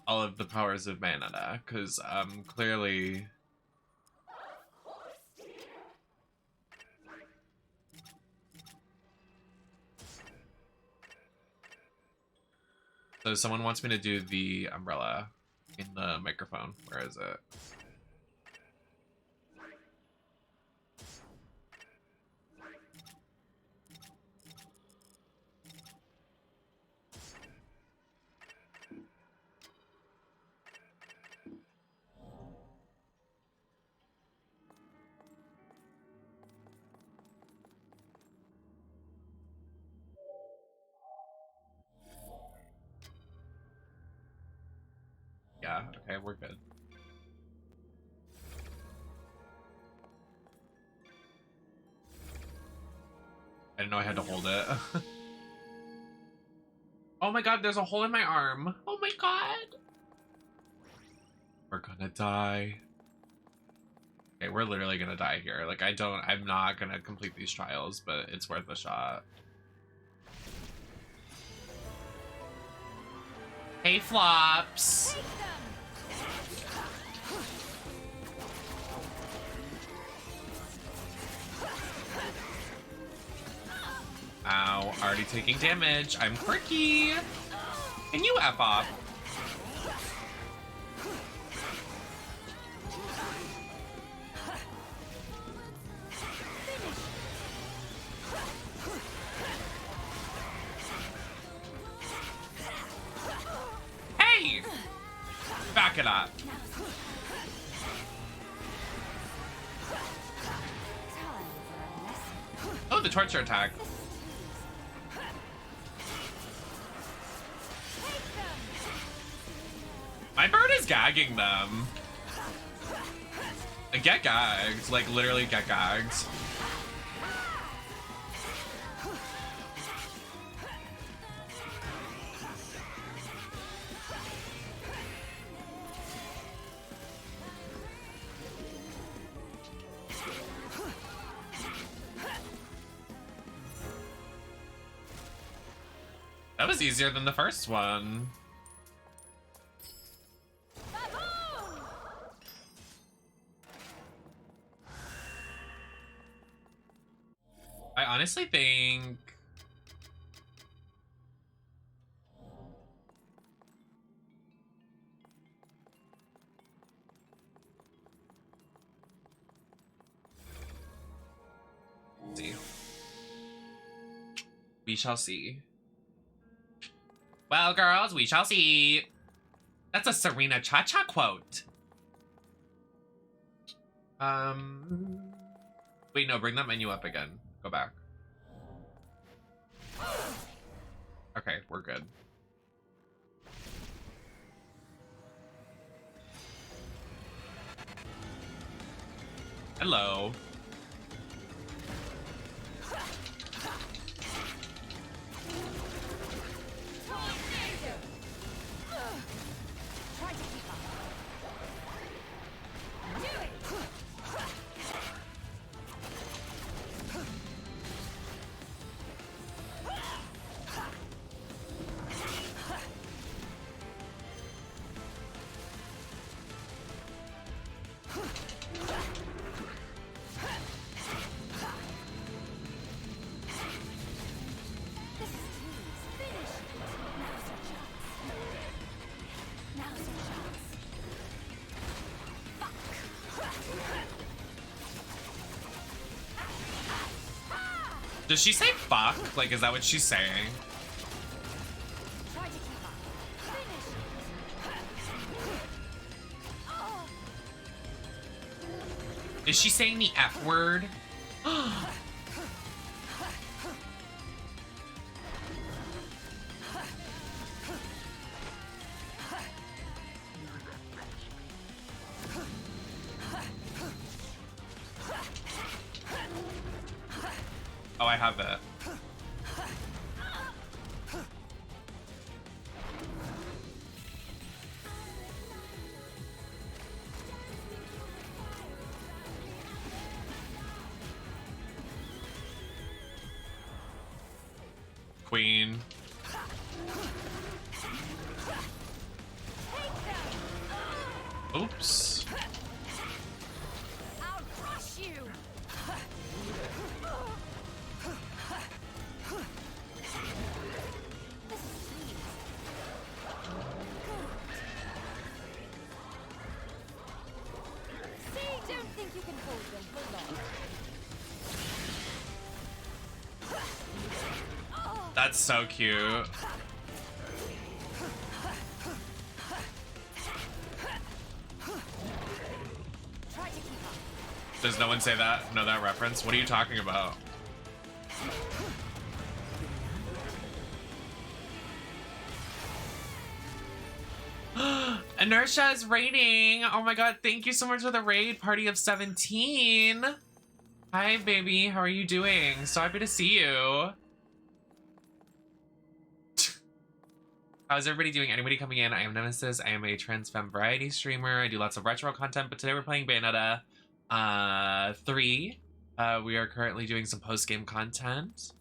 all of the powers of Bayonetta, because clearly... So someone wants me to do the umbrella in the microphone. Where is it? Yeah, okay, we're good. I didn't know I had to hold it. Oh my god, there's a hole in my arm. Oh my god. We're gonna die. Okay, we're literally gonna die here. Like, I'm not gonna complete these trials, but it's worth a shot. Hey, Flops. Ow, already taking damage. I'm quirky. Can you F off? Hey! Back it up. Oh, the torture attack. My bird is gagging them. Get gagged. Like, literally get gagged. That was easier than the first one. I honestly think see. We shall see. Well, girls, we shall see. That's a Serena Cha-Cha quote. Wait, no, bring that menu up again. Go back. Okay, we're good. Hello. Does she say fuck? Like, is that what she's saying? Is she saying the F word? Oh, I have it. Queen. Oops. I'll crush you. See, don't think you can hold them for long. That's so cute. Does no one say that? Know that reference? What are you talking about? Inertia is raiding. Oh my god, thank you so much for the raid. Party of 17. Hi, baby. How are you doing? So happy to see you. How's everybody doing? Anybody coming in? I am Nemesis. I am a trans femme variety streamer. I do lots of retro content, but today we're playing Bayonetta 3. We are currently doing some post-game content.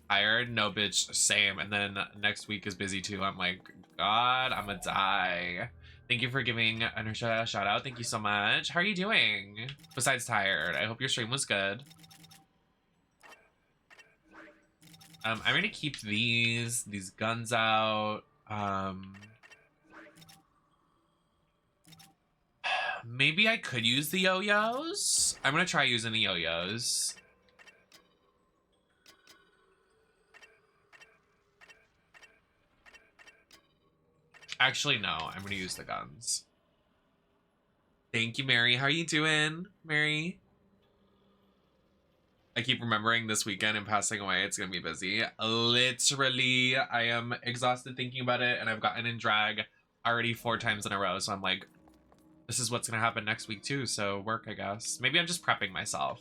Tired? No, bitch. Same. And then next week is busy too. I'm like, God, I'm gonna die. Thank you for giving Inertia a shout out. Thank you so much. How are you doing? Besides tired. I hope your stream was good. I'm gonna keep these guns out. Maybe I could use the yo-yos. I'm gonna try using the yo-yos. Actually, no. I'm gonna use the guns. Thank you, Mary. How are you doing, Mary? I keep remembering this weekend and passing away. It's gonna be busy. Literally, I am exhausted thinking about it, and I've gotten in drag already 4 times in a row. So I'm like, this is what's gonna happen next week too. So work, I guess. Maybe I'm just prepping myself.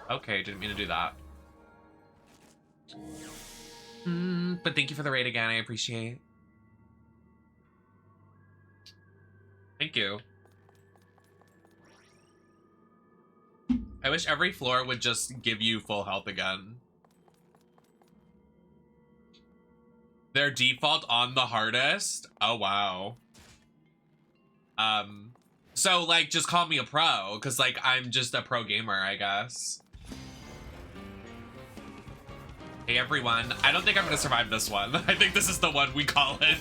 Okay, didn't mean to do that. But thank you for the raid again. I appreciate. Thank you. I wish every floor would just give you full health again. Their default on the hardest? Oh, wow. So, like, just call me a pro, because, like, I'm just a pro gamer, I guess. Hey, everyone. I don't think I'm going to survive this one. I think this is the one we call it.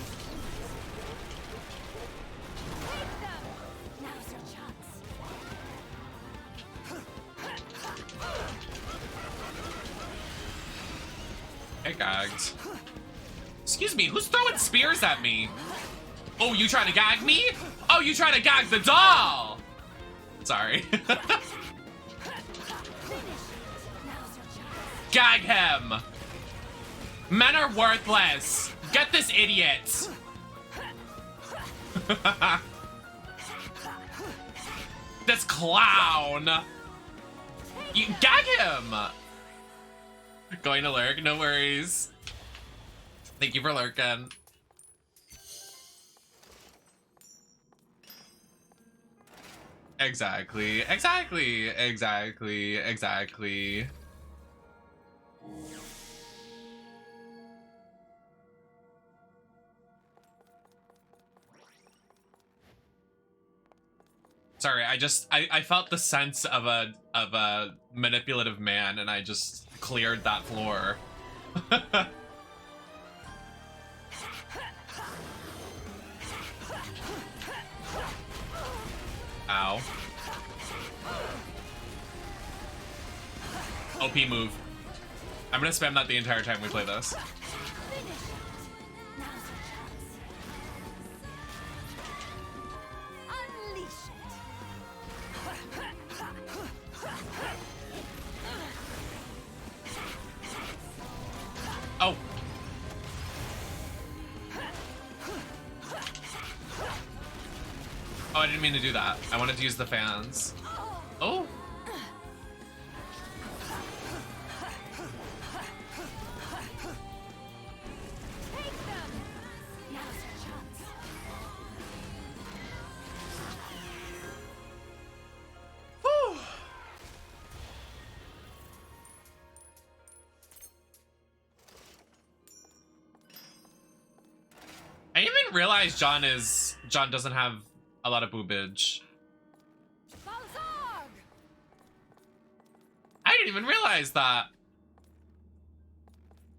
Hey, gagged. Excuse me, who's throwing spears at me? Oh, you trying to gag me? Oh, you trying to gag the doll? Sorry. Gag him. Men are worthless. Get this idiot. This clown. You gag him. Going to lurk, no worries. Thank you for lurking. Exactly, exactly, exactly, exactly. Sorry, I felt the sense of a manipulative man and I just cleared that floor. Ow. OP move. I'm gonna spam that the entire time we play this. Oh. Oh, I didn't mean to do that. I wanted to use the fans. Oh. Whew. I didn't even realize John doesn't have a lot of boobage. I didn't even realize that.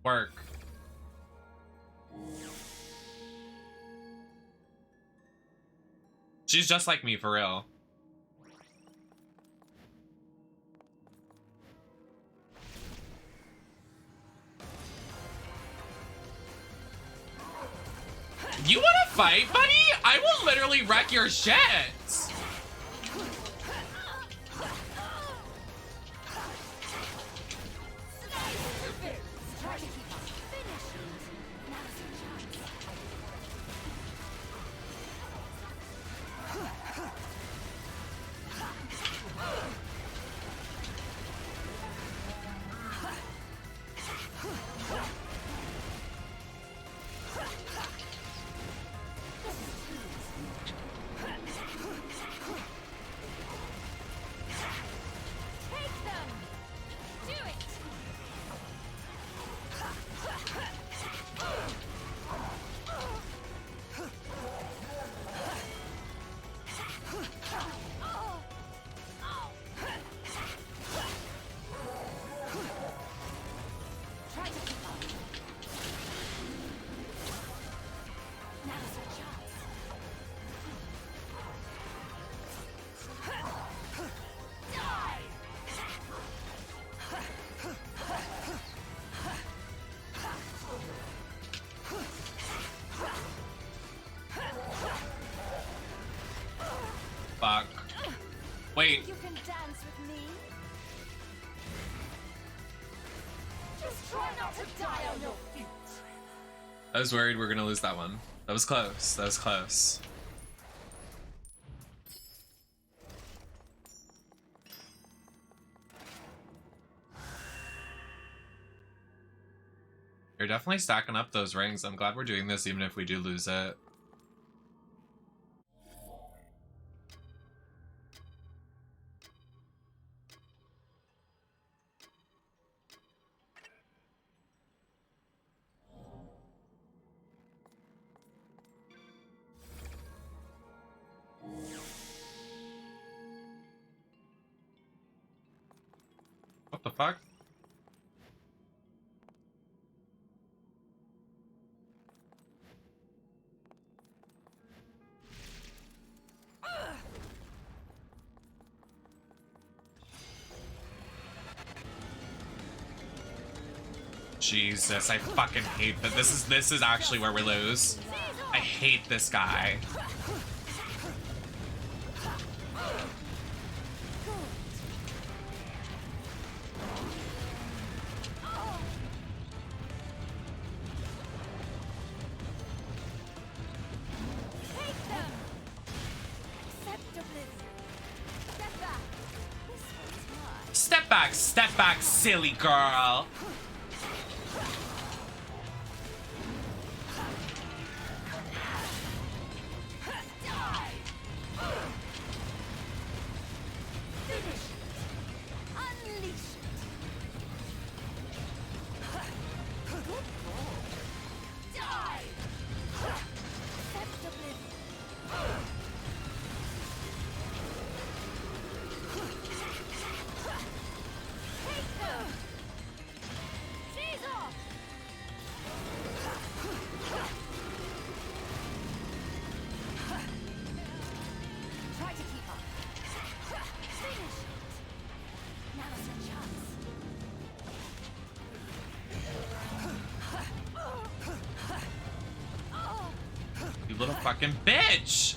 Work. She's just like me, for real. You wanna fight, buddy? I will literally wreck your shit. Fuck. Wait. You can dance with me. Just try not to die on your feet. I was worried we're gonna lose that one. That was close. That was close. You're definitely stacking up those rings. I'm glad we're doing this even if we do lose it. fuck? Jesus, I fucking hate that. This is actually where we lose. I hate this guy. Step back, silly girl. You little fucking bitch!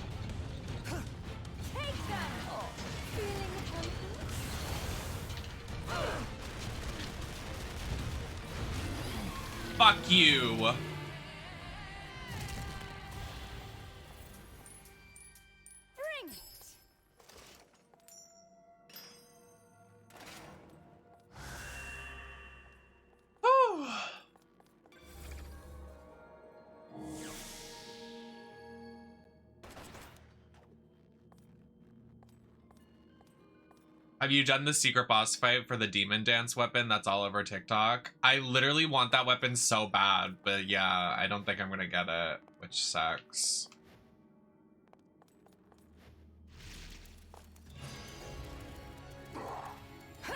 Fuck you! Bring it. Whew. Have you done the secret boss fight for the demon dance weapon that's all over TikTok? I literally want that weapon so bad, but yeah, I don't think I'm gonna get it, which sucks.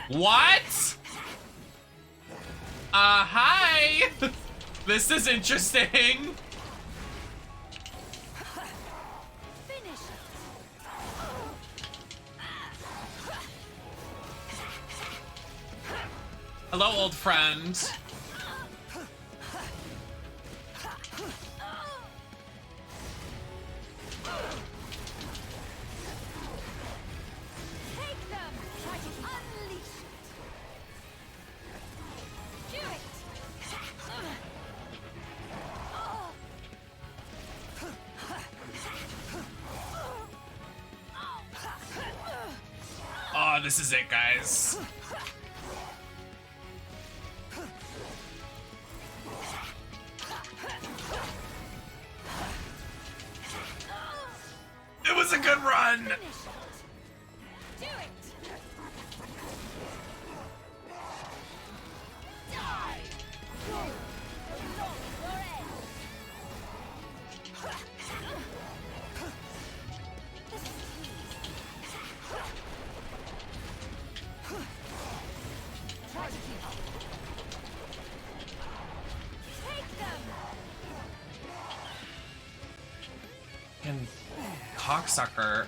What? Hi! This is interesting. Hello, old friend. Take them. Try to unleash it. Do it. Oh, this is it, guys. It was a good run. Do it. Die. Along your end. This is try to keep up. Take them. And cocksucker.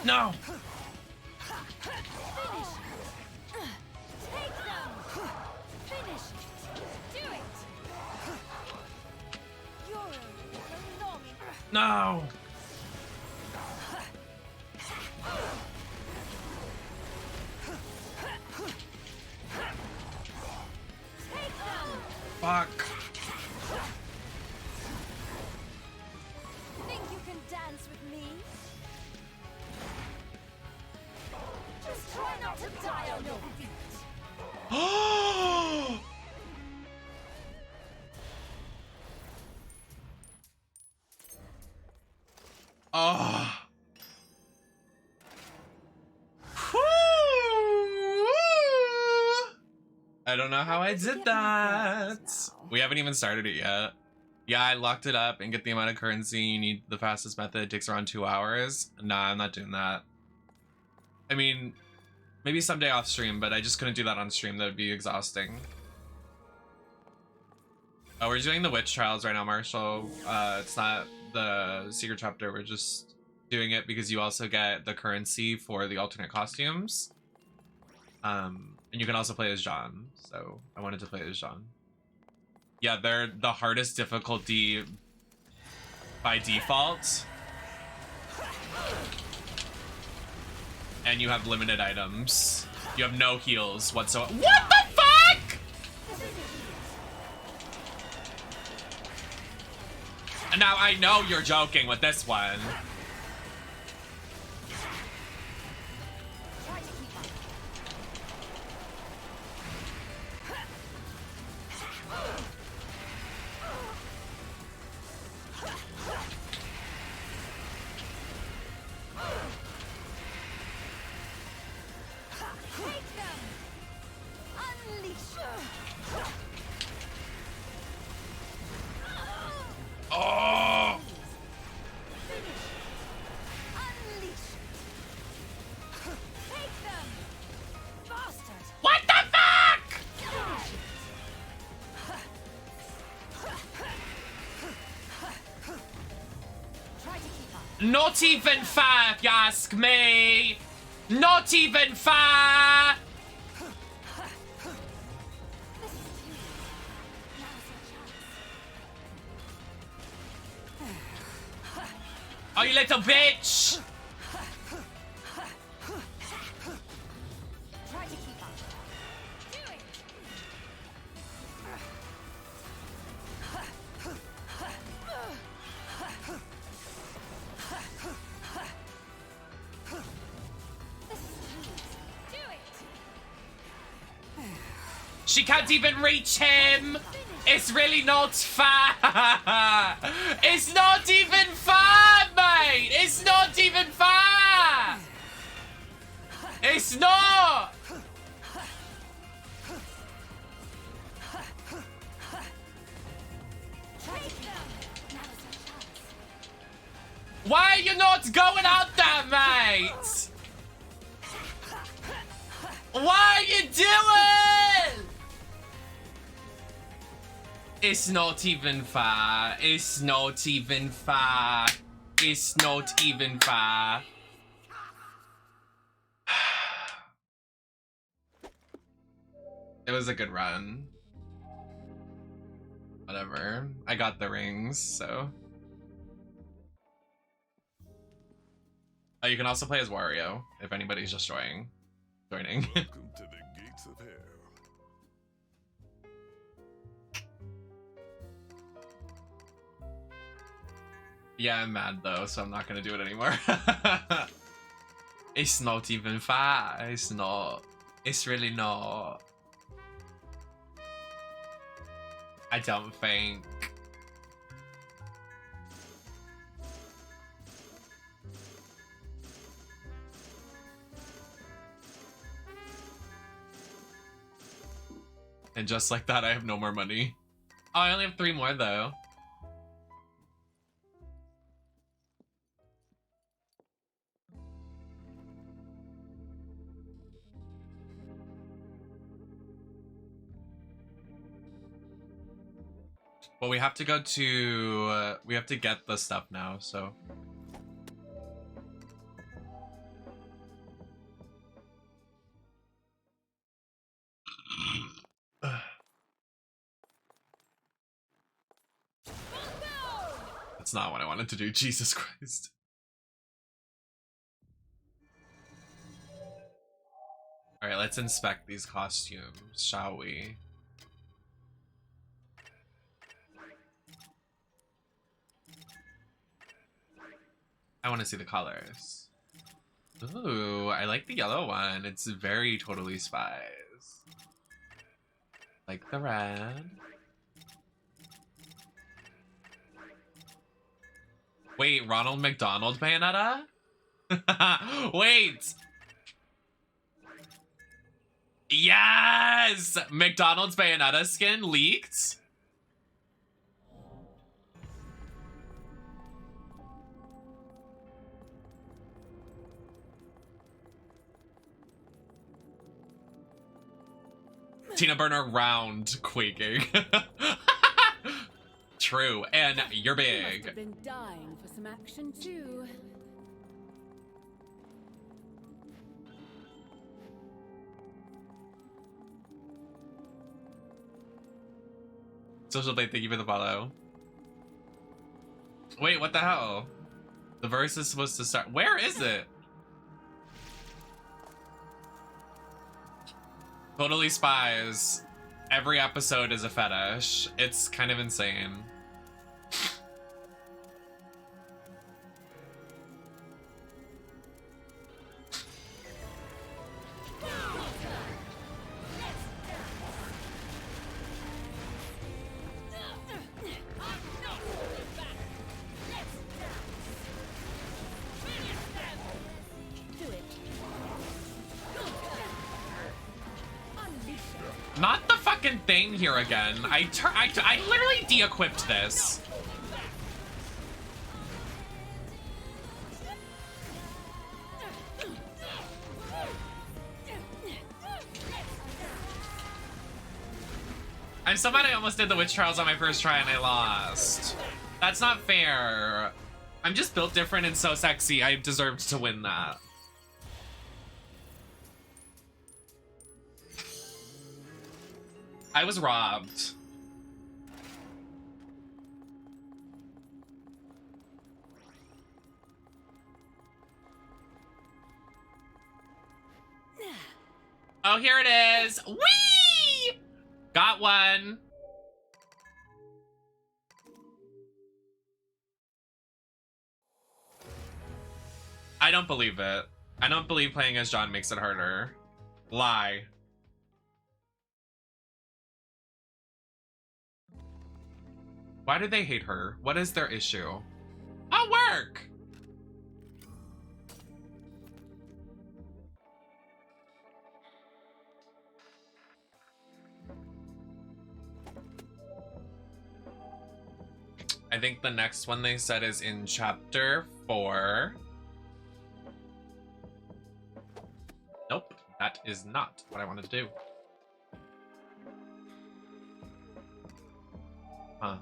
No. Take them. Finish it. Do it. You're belonging. No. Take them. Fuck. Think you can dance with me? Just try not to die on your feet. Oh. Oh. I don't know how I did that. We haven't even started it yet. Yeah, I locked it up and get the amount of currency you need. The fastest method. It takes around 2 hours. Nah, I'm not doing that. I mean, maybe someday off stream, but I just couldn't do that on stream. That would be exhausting. Oh, we're doing the witch trials right now, Marshall. It's not the secret chapter. We're just doing it because you also get the currency for the alternate costumes. And you can also play as John. So I wanted to play as John. Yeah, they're the hardest difficulty by default. And you have limited items. You have no heals whatsoever. What the fuck? Now I know you're joking with this one. Oh! What the fuck? Not even fair, if you ask me. Not even fair. Oh, you little bitch! Try to keep up. Do it. Do it. She can't even reach him! It's really not fair! It's not even fair, mate! It's not even fair! It's not! Why are you not going out there, mate? What are you doing? It's not even fair. It's not even fair. It's not even fair. It was a good run. Whatever. I got the rings, so. Oh, you can also play as Wario if anybody's just joining. Welcome to the gates of hell. Yeah, I'm mad though, so I'm not gonna do it anymore. It's not even fair. It's not. It's really not. I don't think. And just like that, I have no more money. Oh, I only have 3 more though. Well, we have to go to, we have to get the stuff now, so. That's not what I wanted to do, Jesus Christ. All right, let's inspect these costumes, shall we? I want to see the colors. Ooh, I like the yellow one. It's very totally Spies. Like the red. Wait, Ronald McDonald Bayonetta? Wait! Yes! McDonald's Bayonetta skin leaked. Tina Burner round quaking. True, and you're You must big. have been dying for some action too. Social Blade, thank you for the follow. Wait, what the hell? The verse is supposed to start. Where is it? Totally Spies. Every episode is a fetish. It's kind of insane. Not the fucking thing here again. I literally de-equipped this. I'm so mad I almost did the witch trials on my first try and I lost. That's not fair. I'm just built different and so sexy. I deserved to win that. I was robbed. Oh, here it is. Whee! Got one. I don't believe it. I don't believe playing as John makes it harder. Lie. Why do they hate her? What is their issue? Oh, work! I think the next one they said is in chapter 4. Nope, that is not what I wanted to do. Huh.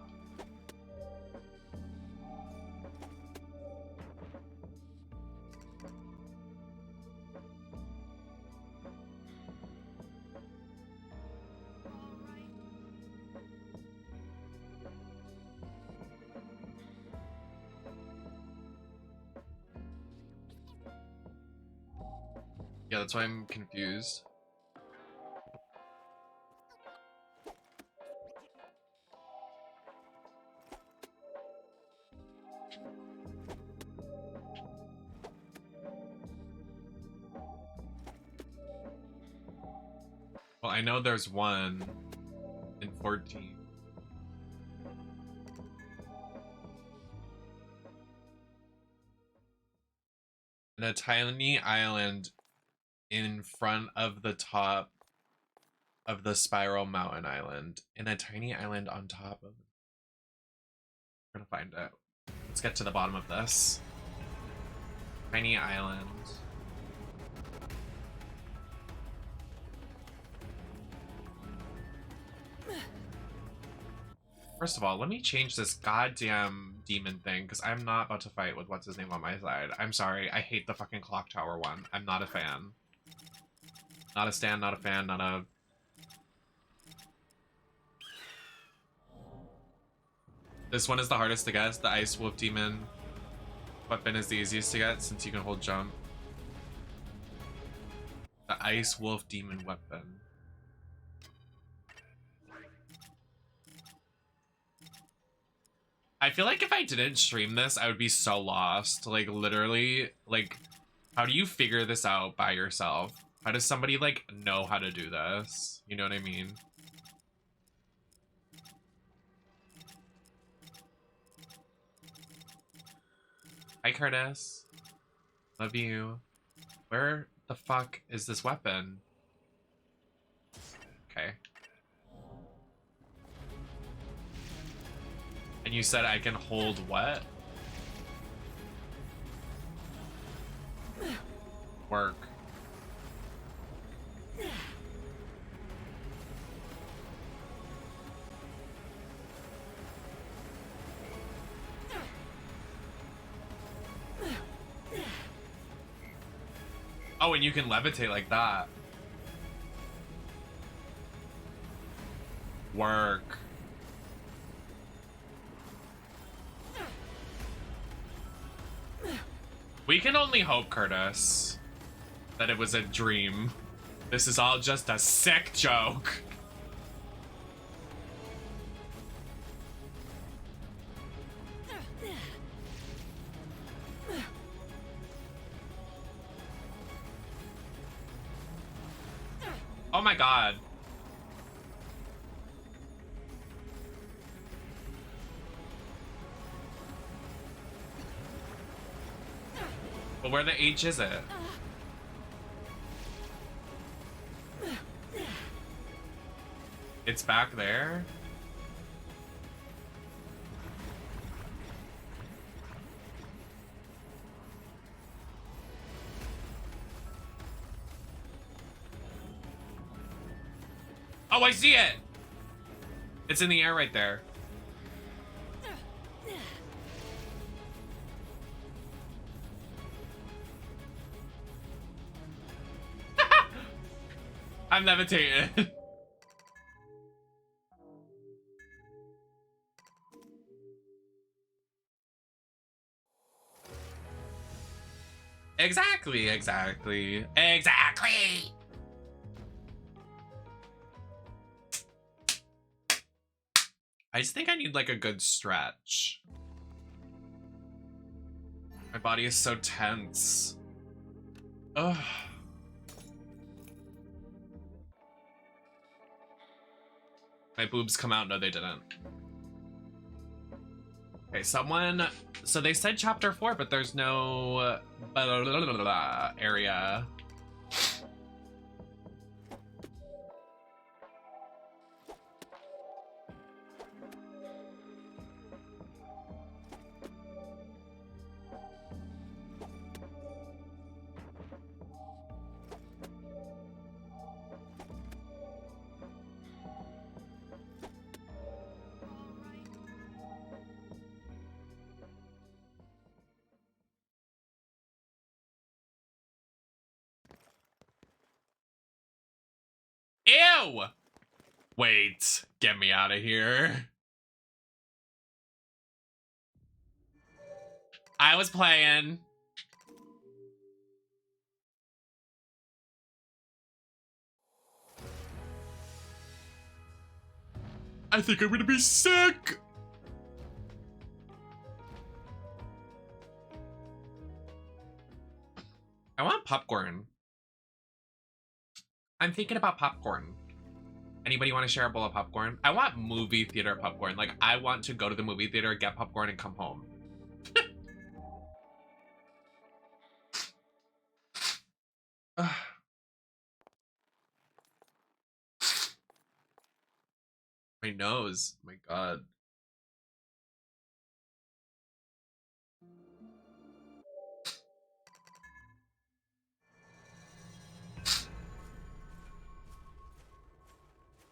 Yeah, that's why I'm confused. Well, I know there's one in 14. In a tiny island in front of the top of the spiral mountain island. In a tiny island on top of... We're gonna find out. Let's get to the bottom of this. Tiny island. First of all, let me change this goddamn demon thing, because I'm not about to fight with what's his name on my side. I'm sorry, I hate the fucking clock tower one. I'm not a fan. Not a stan, not a fan, not a... This one is the hardest to get. The Ice Wolf Demon weapon is the easiest to get since you can hold jump. The Ice Wolf Demon weapon. I feel like if I didn't stream this, I would be so lost. Like, literally, like, how do you figure this out by yourself? How does somebody, like, know how to do this? You know what I mean? Hi, Curtis. Love you. Where the fuck is this weapon? Okay. And you said I can hold what? Work. Oh, and you can levitate like that. Work. We can only hope, Curtis, that it was a dream. This is all just a sick joke. Oh my god. But where the H is it? It's back there? Oh, I see it! It's in the air right there. I'm levitating. Exactly. I just think I need like a good stretch. My body is so tense. Ugh. My boobs come out. No, they didn't. Okay, someone. So they said chapter 4, but there's no area. Ew! Wait, get me out of here. I was playing. I think I'm gonna be sick. I want popcorn. I'm thinking about popcorn. Anybody want to share a bowl of popcorn? I want movie theater popcorn. Like, I want to go to the movie theater, get popcorn, and come home. My nose. Oh my god.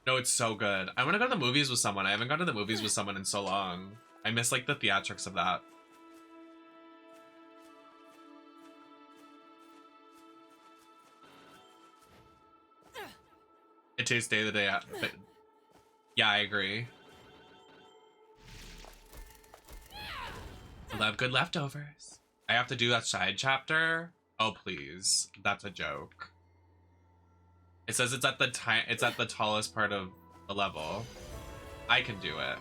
No, it's so good. I want to go to the movies with someone. I haven't gone to the movies with someone in so long. I miss like the theatrics of that. It tastes day to day. But yeah, I agree. I love good leftovers. I have to do that side chapter. Oh please, that's a joke. It says it's at the tallest part of the level. I can do it.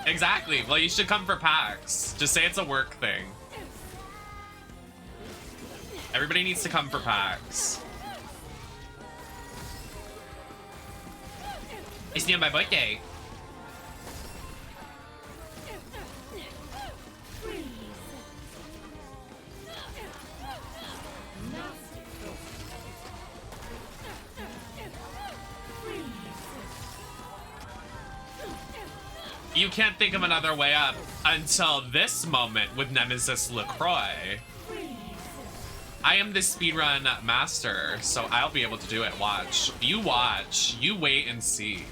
Exactly. Well, you should come for PAX. Just say it's a work thing. Everybody needs to come for PAX. It's near my birthday. You can't think of another way up until this moment with NemesisLacroix. I am the speedrun master, so I'll be able to do it. Watch. You watch. You wait and see.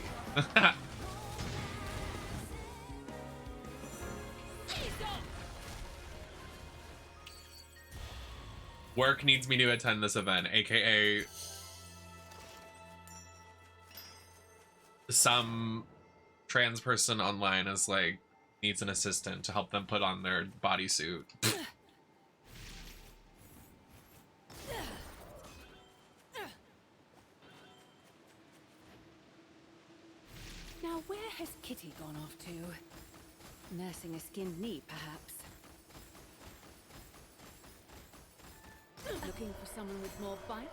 Work needs me to attend this event, aka some trans person online is like needs an assistant to help them put on their bodysuit. Now, where has Kitty gone off to? Nursing a skinned knee, perhaps. Looking for someone with more bite?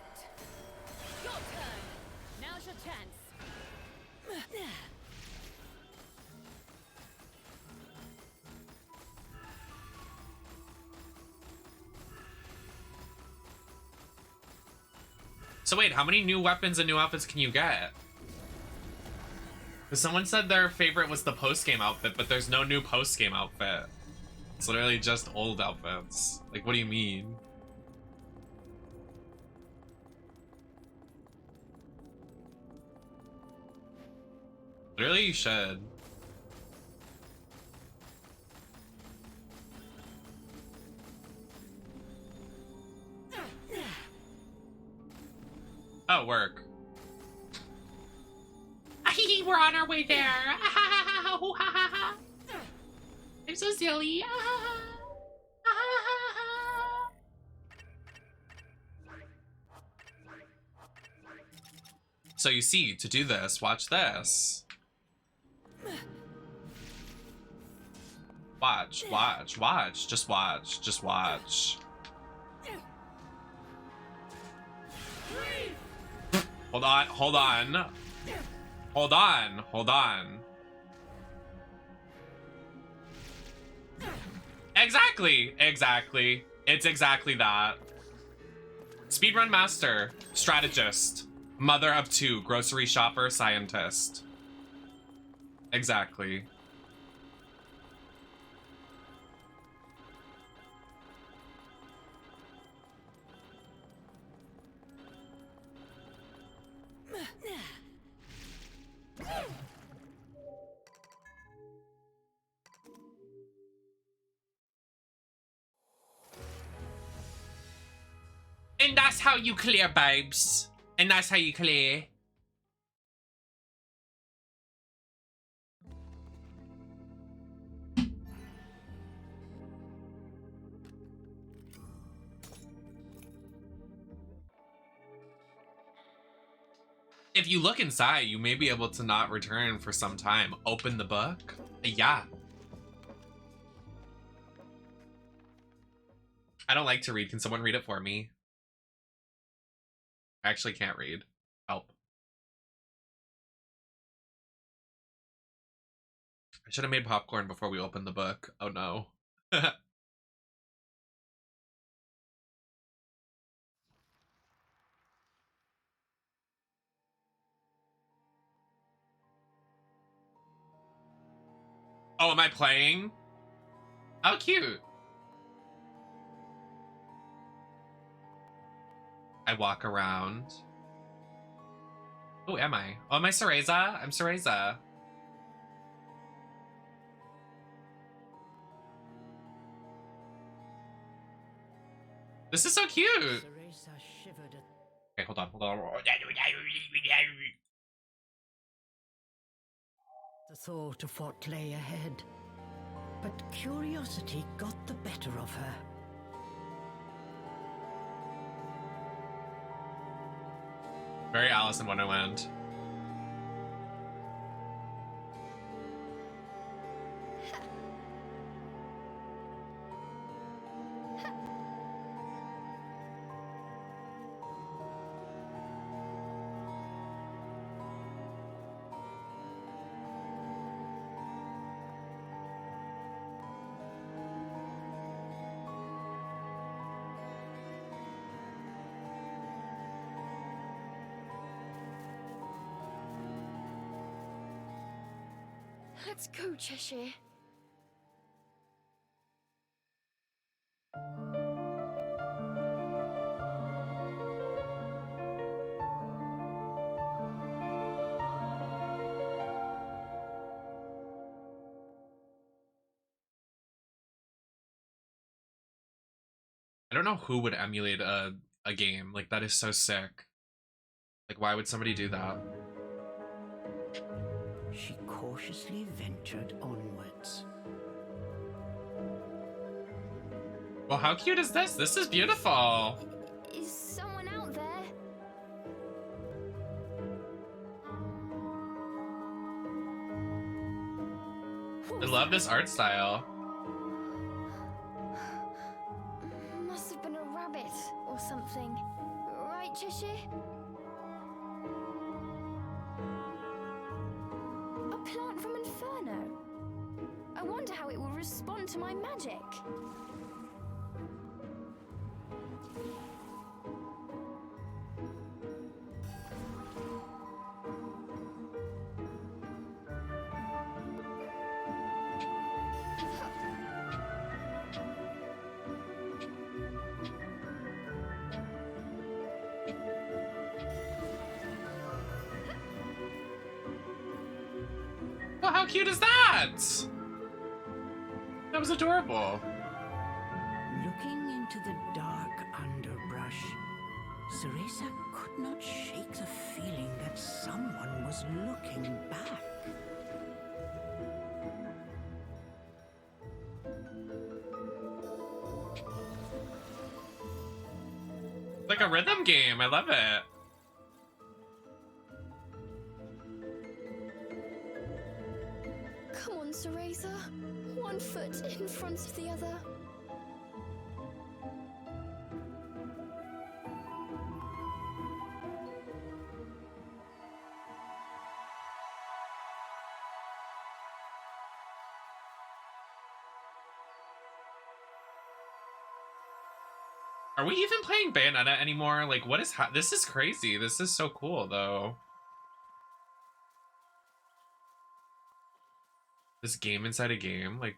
Your turn! Now's your chance! So wait, how many new weapons and new outfits can you get? Because someone said their favorite was the post-game outfit, but there's no new post-game outfit. It's literally just old outfits. Like, what do you mean? Literally, you should. Oh, work. We're on our way there. I'm so silly. So you see, to do this, watch this. Watch, watch, watch. Just watch, just watch. Hold on, hold on. Hold on, hold on. Exactly, exactly. It's exactly that. Speedrun master, strategist, mother of two, grocery shopper, scientist. Exactly. And that's how you clear, babes. And that's how you clear. If you look inside, you may be able to not return for some time. Open the book. Yeah. I don't like to read. Can someone read it for me? I actually can't read. Help. I should have made popcorn before we opened the book. Oh no. Oh, am I playing? Oh, cute. I walk around. Oh, am I? Oh, am I Cereza? I'm Cereza. This is so cute. Okay, hold on, hold on. The thought of what lay ahead, but curiosity got the better of her. Very Alice in Wonderland. Let's go, Cheshire. I don't know who would emulate a game. Like, that is so sick. Like, why would somebody do that? She cautiously ventured onwards. Well, how cute is this? This is beautiful. Is someone out there? I love this art style. Must have been a rabbit or something. Right, Cheshire? A plant from Inferno. I wonder how it will respond to my magic. Well, how cute is that? That was adorable. Looking into the dark underbrush, Cereza could not shake the feeling that someone was looking back. Like a rhythm game. I love it. Come on, Cereza. One foot in front of the other. Are we even playing Bayonetta anymore? Like, what is this is crazy. This is so cool, though. This game inside a game, like...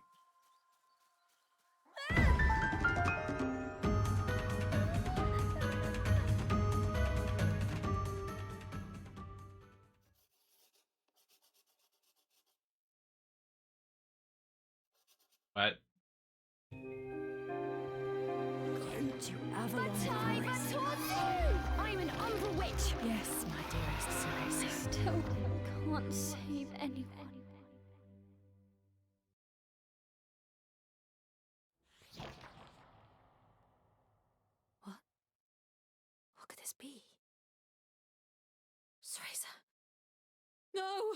What? To Avalon Time Forest. towards you! I'm an Umbra witch. Yes, my dearest I Cereza. still can't save anyone. What could this be? Cereza. No!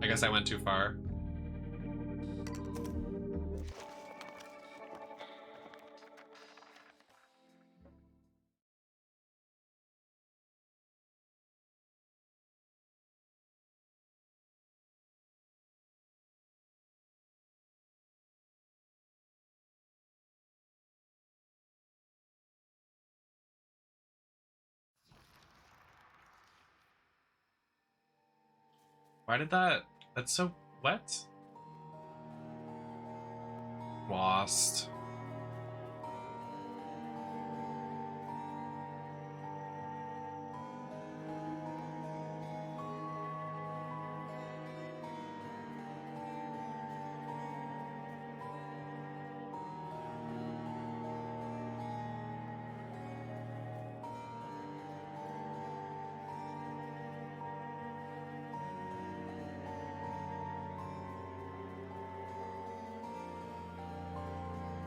I guess I went too far. Why did that... That's so wet. Lost.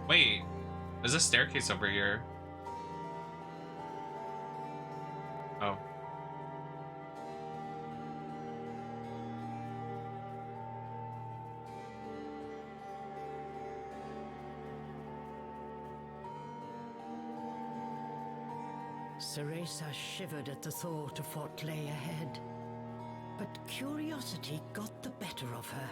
Wait, there's a staircase over here. Oh. Ceresa shivered at the thought of what lay ahead, but curiosity got the better of her.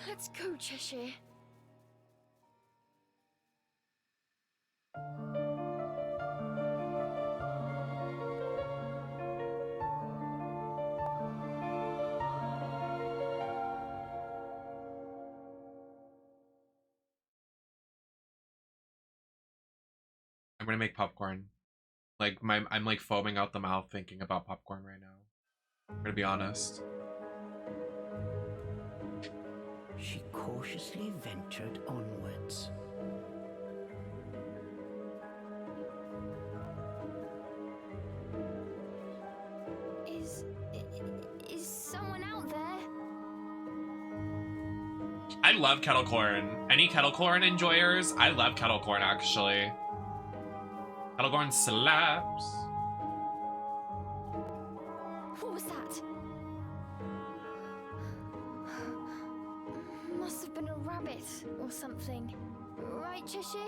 Let's go, Cheshire. I'm gonna make popcorn. Like I'm like foaming out the mouth thinking about popcorn right now. I'm gonna be honest. She cautiously ventured onwards. Is someone out there? I love kettle corn. Any kettle corn enjoyers? I love kettle corn actually. Kettle corn slaps. What was that? Must have been a rabbit or something. Right, Cheshire?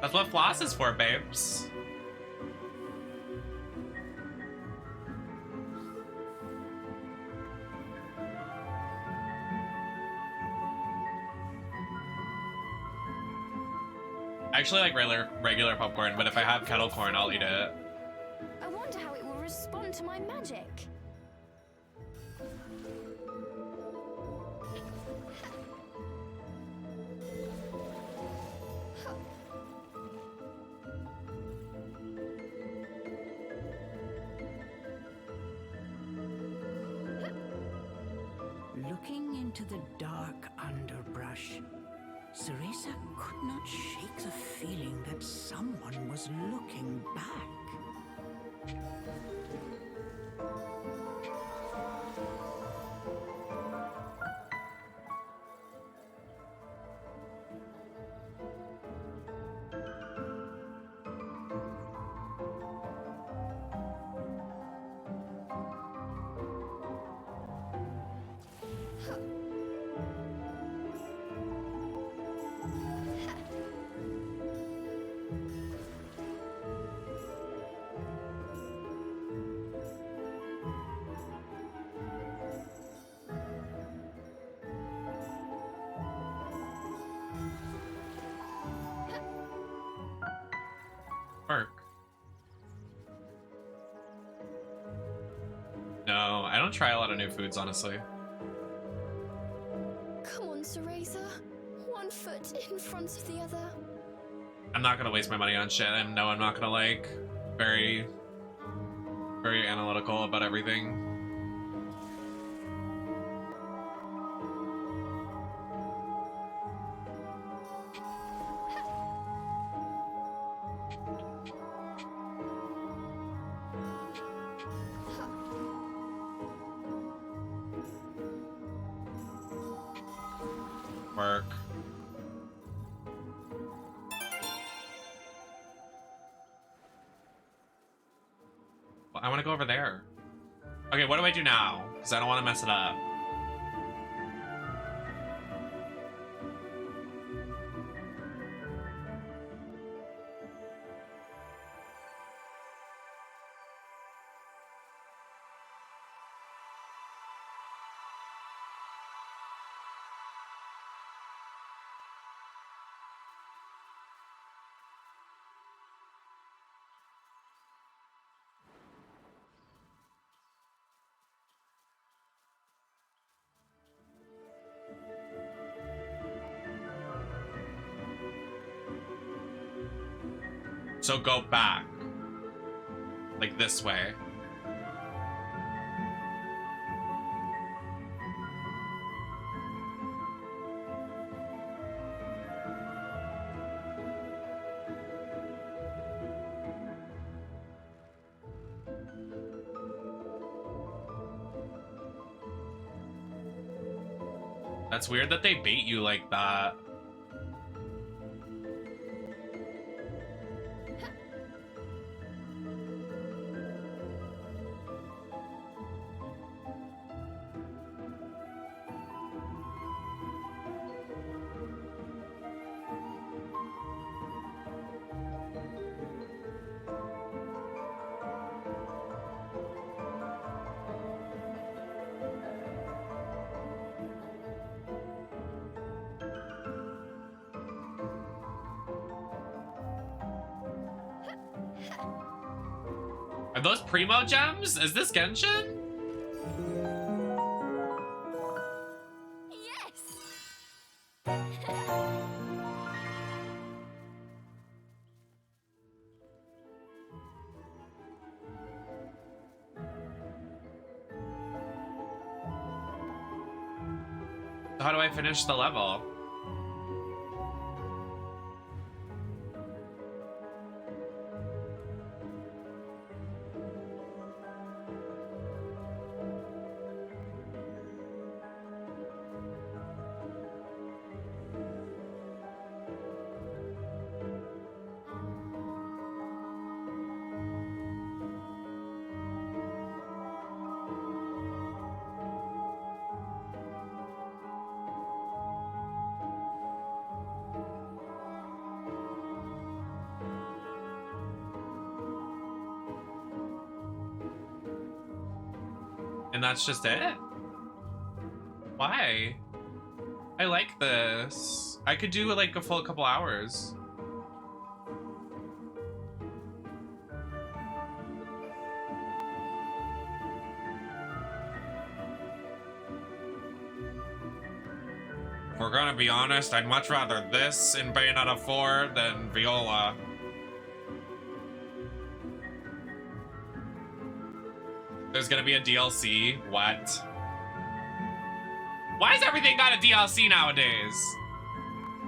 That's what floss is for, babes. I actually like regular popcorn, but if I have kettle corn, I'll eat it. I wonder how it will respond to my magic. Looking into the dark underbrush, Ceresa could not shake the feeling that someone was looking back. Work. No, I don't try a lot of new foods, honestly. Come on, Ceresa. One foot in front of the other. I'm not gonna waste my money on shit, and no, I'm not gonna like very analytical about everything. Work. Well, I want to go over there. Okay, what do I do now? Because I don't want to mess it up. So go back. Like this way. That's weird that they bait you like that. Are those Primo gems? Is this Genshin? Yes! How do I finish the level? And that's just it? Why? I like this. I could do like a full couple hours. If we're gonna be honest, I'd much rather this in Bayonetta 4 than Viola. There's gonna be a DLC? What? Why has everything got a DLC nowadays?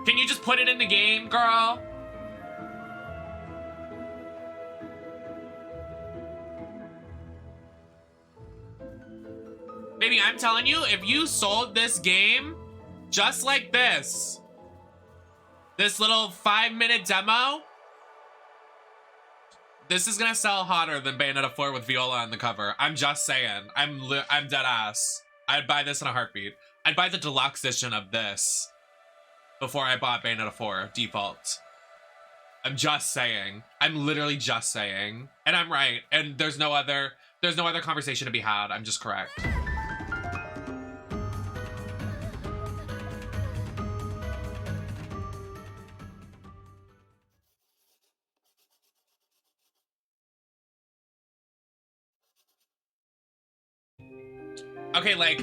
Can you just put it in the game, girl? Baby, I'm telling you, if you sold this game just like this little 5-minute demo, this is gonna sell hotter than Bayonetta 4 with Viola on the cover. I'm just saying. I'm dead ass. I'd buy this in a heartbeat. I'd buy the deluxe edition of this before I bought Bayonetta 4 default. I'm just saying. I'm literally just saying. And I'm right. And there's no other conversation to be had. I'm just correct.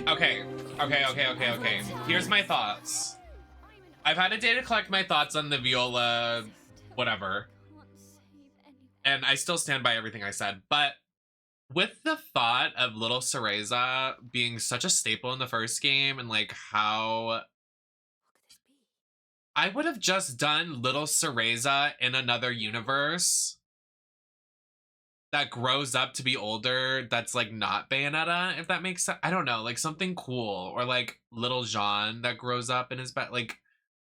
Okay. Here's my thoughts. I've had a day to collect my thoughts on the Viola whatever. And I still stand by everything I said. But with the thought of little Cereza being such a staple in the first game and like how I would have just done little Cereza in another universe that grows up to be older, that's like not Bayonetta, if that makes sense. I don't know, like something cool, or like little Jean that grows up and is like,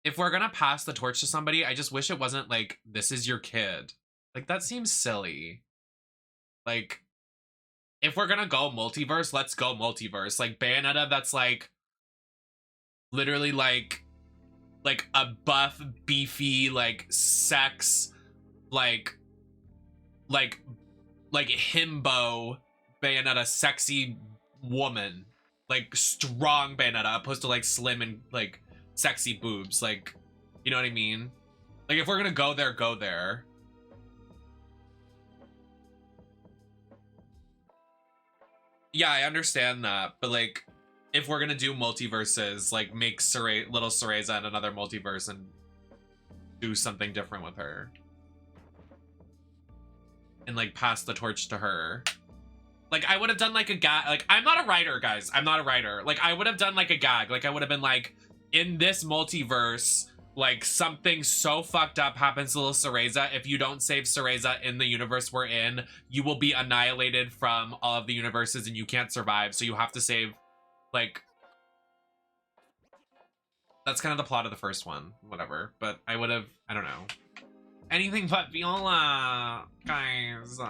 if we're gonna pass the torch to somebody, I just wish it wasn't like, this is your kid. Like that seems silly. Like, if we're gonna go multiverse, let's go multiverse. Like Bayonetta, that's like literally like a buff, beefy, like sex, like himbo Bayonetta, sexy woman, like strong Bayonetta, opposed to like slim and like sexy boobs, like, you know what I mean? Like if we're gonna go there, go there. Yeah, I understand that, but like if we're gonna do multiverses, like make little Cereza in another multiverse and do something different with her. and like pass the torch to her. Like I would have done like a gag. Like I'm not a writer, guys. I'm not a writer. Like I would have done like a gag. Like I would have been like, in this multiverse, like something so fucked up happens to little Cereza. If you don't save Cereza in the universe we're in, you will be annihilated from all of the universes and you can't survive. So you have to save, like, that's kind of the plot of the first one, whatever. But I would have, I don't know. Anything but Viola, guys.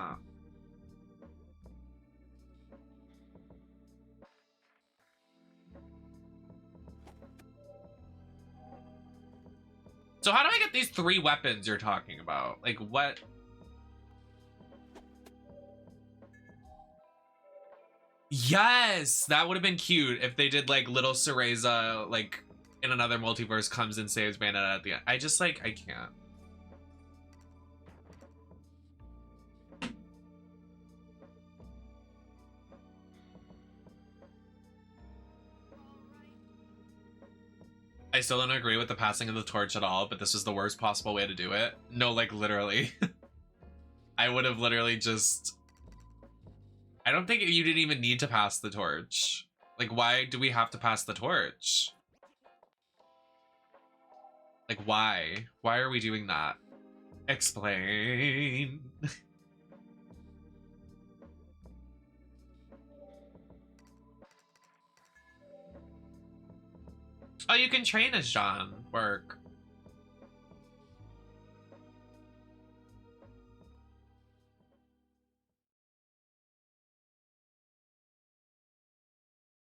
So how do I get these 3 weapons you're talking about? Like, what? Yes! That would have been cute if they did, like, little Cereza, like, in another multiverse comes and saves Bayonetta at the end. I just, like, I can't. I still don't agree with the passing of the torch at all, but this is the worst possible way to do it. No, like, literally. I would have literally just... I don't think you didn't even need to pass the torch. Like, why do we have to pass the torch? Like, why? Why are we doing that? Explain. Oh, you can train as Jean. Work.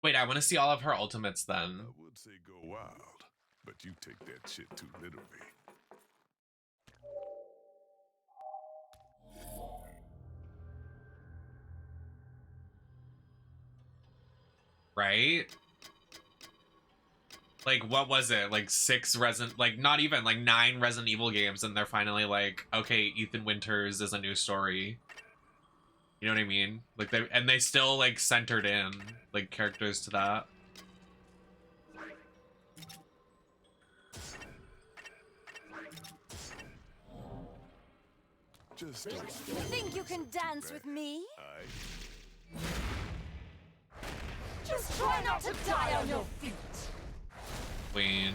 Wait, I want to see all of her ultimates then. I would say go wild, but you take that shit too literally. Right? Like, what was it? Like 6 Resident, like not even, like 9 Resident Evil games, and they're finally like, okay, Ethan Winters is a new story. You know what I mean? Like they still like centered in like characters to that. Just You think you can dance with me? Just try not to die on your feet. Queen.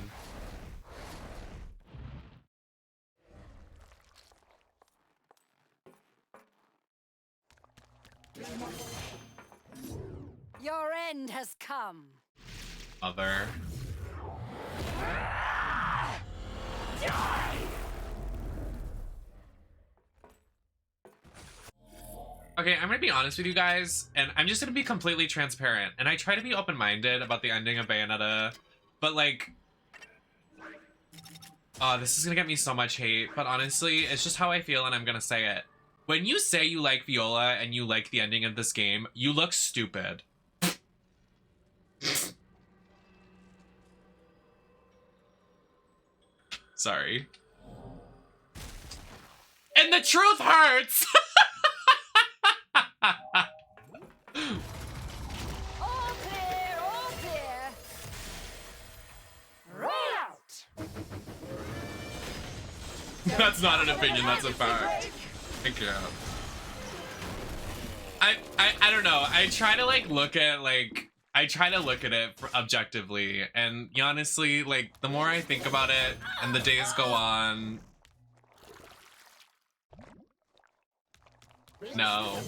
Your end has come. Mother. Okay, I'm gonna be honest with you guys, and I'm just gonna be completely transparent. And I try to be open-minded about the ending of Bayonetta, but like, oh, this is gonna get me so much hate. But honestly, it's just how I feel, and I'm gonna say it. When you say you like Viola and you like the ending of this game, you look stupid. Sorry. And the truth hurts! All clear, all clear. Right out. That's not an opinion, that's a fact. Thank you. I don't know. I try to like look at it objectively, and honestly, like the more I think about it and the days go on, no.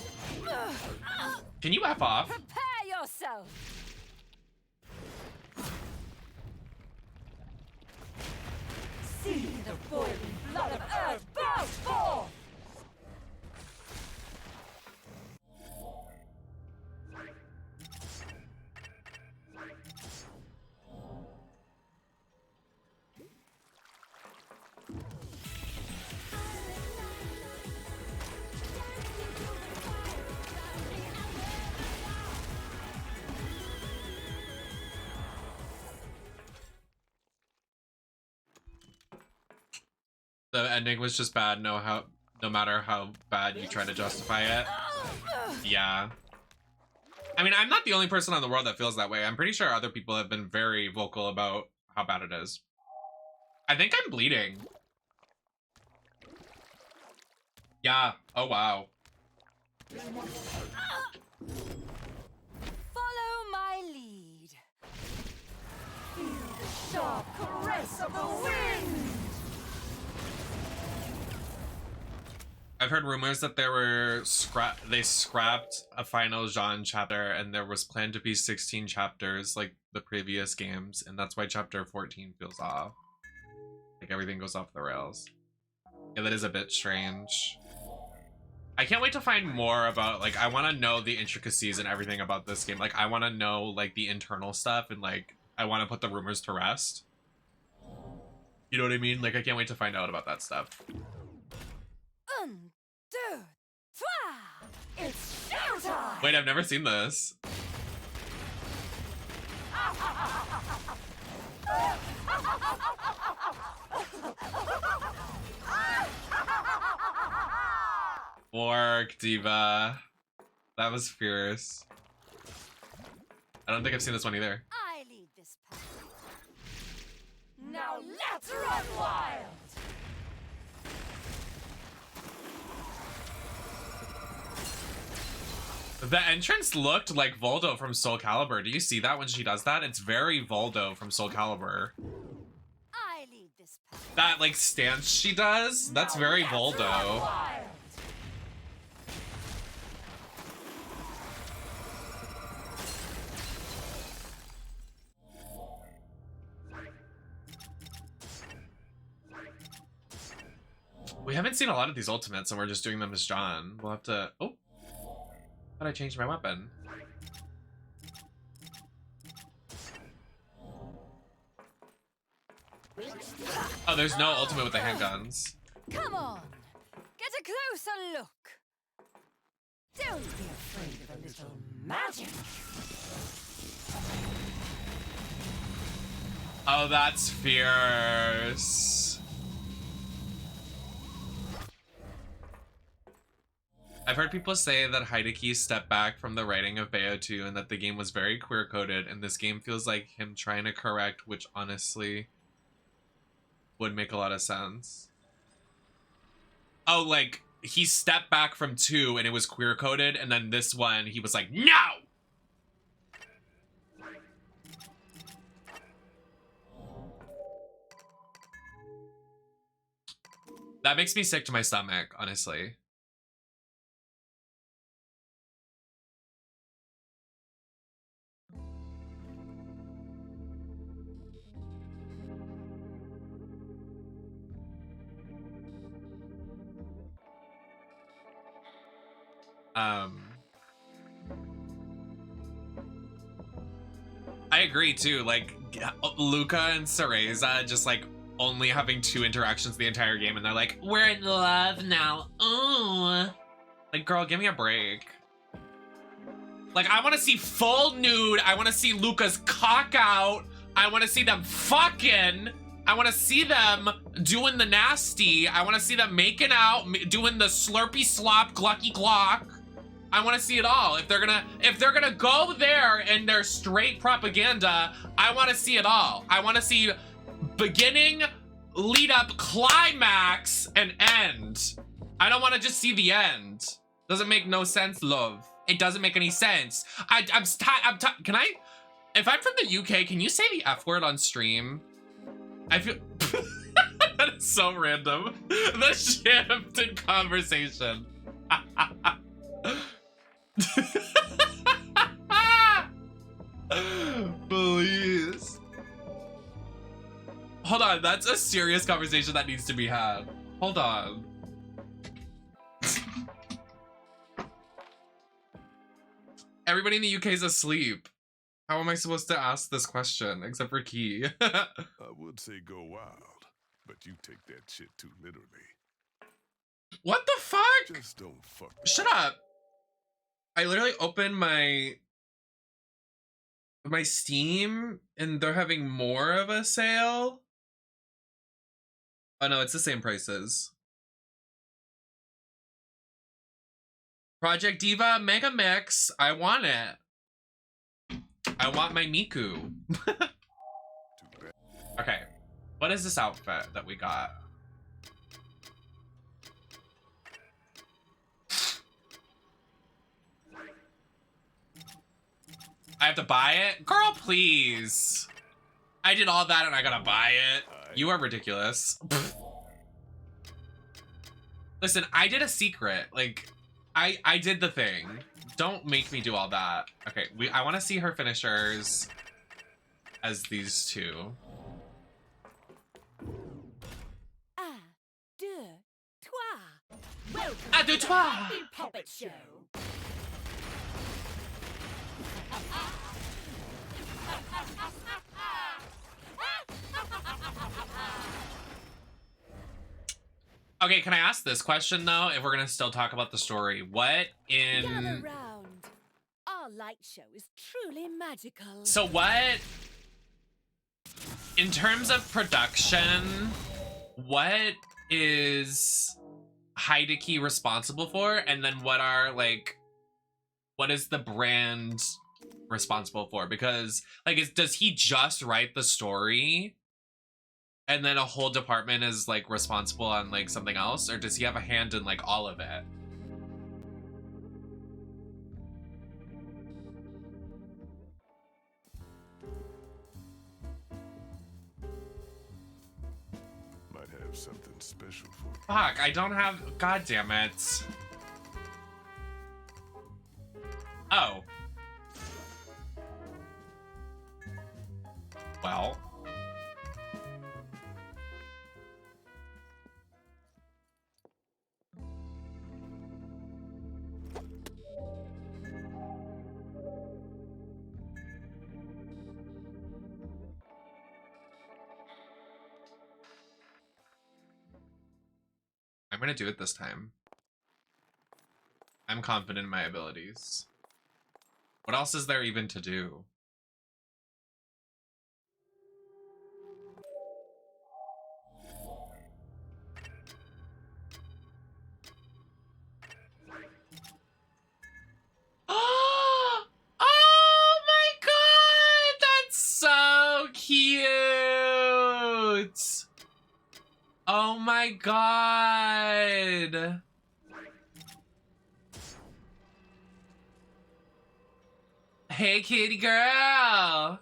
Can you F off? Prepare yourself. See the boiling blood of earth burst forth. The ending was just bad, no matter how bad you try to justify it. Yeah. I mean, I'm not the only person in the world that feels that way. I'm pretty sure other people have been very vocal about how bad it is. I think I'm bleeding. Yeah. Oh, wow. Follow my lead. Feel the sharp caress of the wind. I've heard rumors that there were they scrapped a final Jean chapter and there was planned to be 16 chapters like the previous games, and that's why chapter 14 feels off. Like everything goes off the rails. Yeah, that is a bit strange. I can't wait to find more about, like, I want to know the intricacies and everything about this game. Like, I want to know, like, the internal stuff, and, like, I want to put the rumors to rest. You know what I mean? Like, I can't wait to find out about that stuff. 1, 2, 3. It's showtime! Wait, I've never seen this. Work, Diva. That was fierce. I don't think I've seen this one either. I lead this pack. Now let's run wild! The entrance looked like Voldo from Soul Calibur. Do you see that when she does that? It's very Voldo from Soul Calibur. I lead this pack. That, like, stance she does, that's very Voldo. We haven't seen a lot of these ultimates, and we're just doing them as John. We'll have to... Oh! Thought I changed my weapon. Oh, there's no ultimate with the handguns. Come on, get a closer look. Don't be afraid of a little magic. Oh, that's fierce. I've heard people say that Hideki stepped back from the writing of Bayo 2 and that the game was very queer-coded, and this game feels like him trying to correct, which honestly would make a lot of sense. Oh, like, he stepped back from 2 and it was queer-coded, and then this one, he was like, no! That makes me sick to my stomach, honestly. I agree too, like, Luca and Cereza just like only having 2 interactions the entire game and they're like, we're in love now, ooh. Like, girl, give me a break. Like, I want to see full nude, I want to see Luca's cock out, I want to see them fucking, I want to see them doing the nasty, I want to see them making out, doing the slurpy slop, glucky glock. I want to see it all. If they're gonna go there and their straight propaganda, I want to see it all. I want to see beginning, lead up, climax, and end. I don't want to just see the end. Doesn't make no sense, love. It doesn't make any sense. Can I? If I'm from the UK, can you say the F word on stream? I feel that is so random. The shift in conversation. Please. Hold on, that's a serious conversation that needs to be had. Hold on. Everybody in the UK is asleep. How am I supposed to ask this question, except for Key? I would say go wild, but you take that shit too literally. What the fuck? Just don't fuck. Shut up. I literally opened my Steam and they're having more of a sale. Oh no, it's the same prices. Project Diva Mega Mix. I want it. I want my Miku. Okay. What is this outfit that we got? I have to buy it? Girl, please. I did all that and I gotta buy it. You are ridiculous. Listen, I did a secret. Like, I did the thing. Don't make me do all that. Okay, I want to see her finishers as these two. À deux, trois. Welcome À deux, trois. to the Puppet Show. Okay, can I ask this question though, if we're gonna still talk about the story? What Gather in... round. Our light show is truly magical. So what, in terms of production, what is Heideki responsible for? And then what are, like, what is the brand responsible for? Because, like, does he just write the story? And then a whole department is, like, responsible on, like, something else? Or does he have a hand in, like, all of it? Might have something special for you. Fuck, I don't have... God damn it. Oh. Well... I'm gonna do it this time. I'm confident in my abilities. What else is there even to do? Oh my god! That's so cute! Oh my god! Hey kitty girl!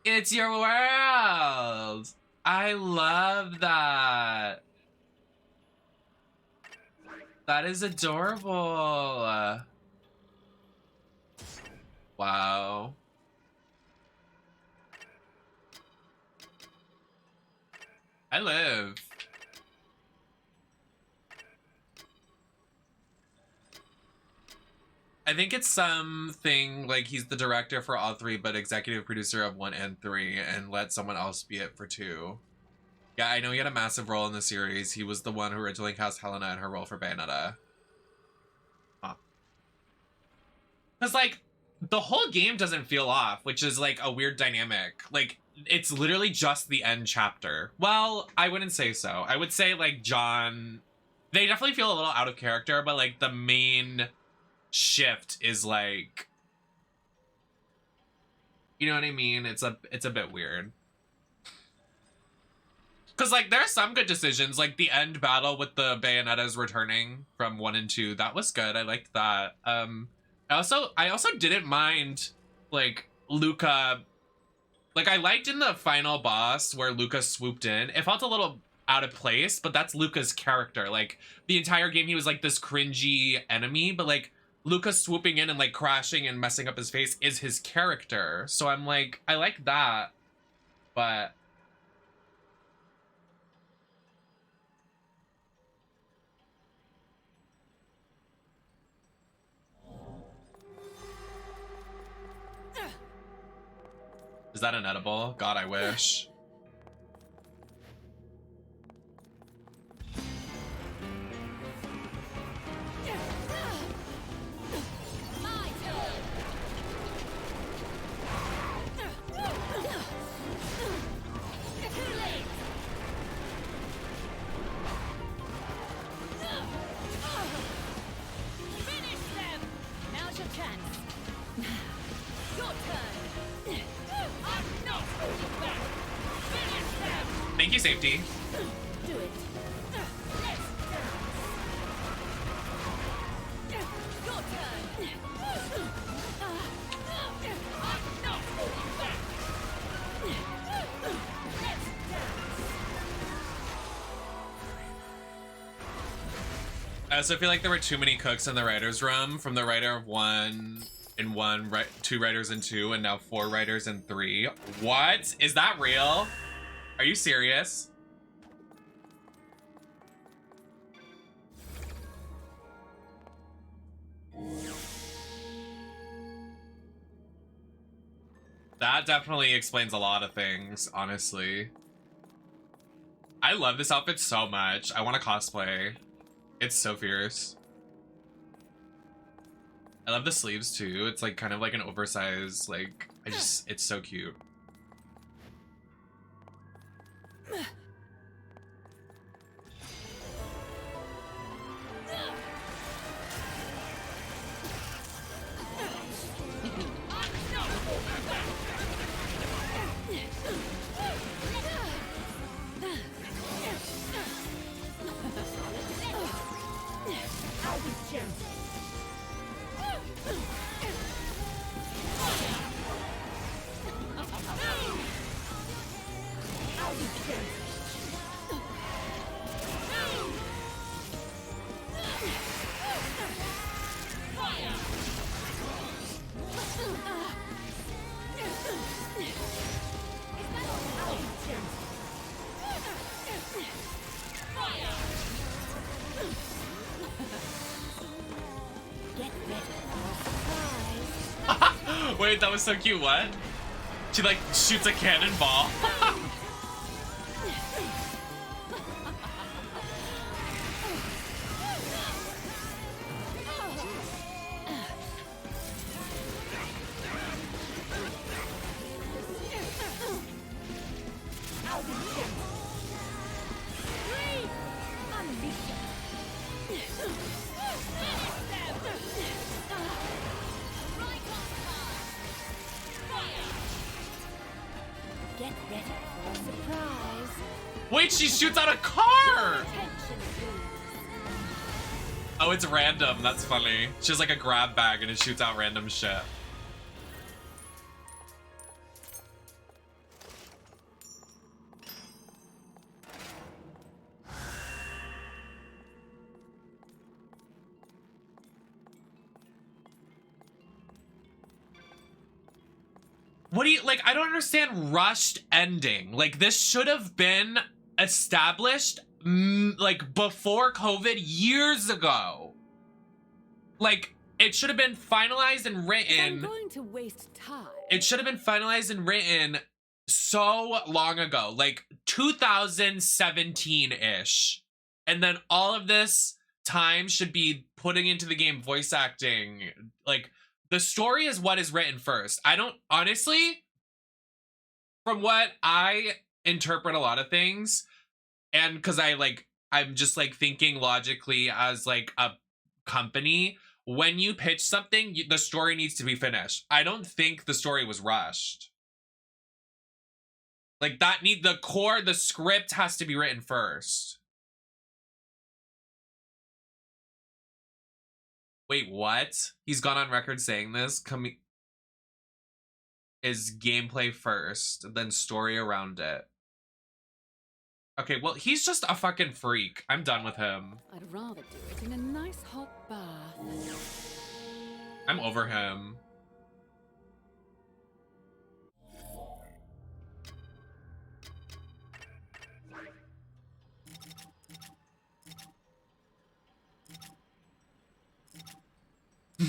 It's your world! I love that! That is adorable! Wow. I live. I think it's something like he's the director for all three, but executive producer of 1 and 3, and let someone else be it for 2. Yeah, I know he had a massive role in the series. He was the one who originally cast Helena in her role for Bayonetta. Huh. Because, like, the whole game doesn't feel off, which is, like, a weird dynamic. Like, it's literally just the end chapter. Well, I wouldn't say so. I would say, like, John... They definitely feel a little out of character, but, like, the main shift is, like... You know what I mean? It's a bit weird. Because, like, there are some good decisions, like the end battle with the Bayonettas returning from 1 and 2. That was good. I liked that. I also didn't mind, like, Luca. Like, I liked in the final boss where Luca swooped in. It felt a little out of place, but that's Luca's character. Like, the entire game, he was, like, this cringy enemy, but, like, Luca swooping in and, like, crashing and messing up his face is his character. So I'm like, I like that, but... Is that an edible? God, I wish. Thank you, safety. Do it. Your turn. I also feel like there were too many cooks in the writer's room, from the writer of 1 in 1, 2 writers in 2, and now 4 writers in 3. What? Is that real? Are you serious? That definitely explains a lot of things, honestly. I love this outfit so much. I want to cosplay. It's so fierce. I love the sleeves too. It's like kind of like an oversized, like, it's so cute. Wait, that was so cute. What? She like shoots a cannonball. Wait, she shoots out a car! Oh, it's random. That's funny. She has like a grab bag and it shoots out random shit. What do you, like, I don't understand rushed ending. Like, this should have been established, like, before COVID years ago. Like, it should have been finalized and written. I'm going to waste time. It should have been finalized and written so long ago, like 2017-ish. And then all of this time should be putting into the game voice acting. Like, the story is what is written first. I don't, honestly, from what I interpret a lot of things, and because I'm just like thinking logically as like a company, when you pitch something, the story needs to be finished. I don't think the story was rushed. Like the script has to be written first. Wait, what? He's gone on record saying this? Is gameplay first, then story around it. Okay, well, he's just a fucking freak. I'm done with him. I'd rather do it in a nice hot bath. I'm over him.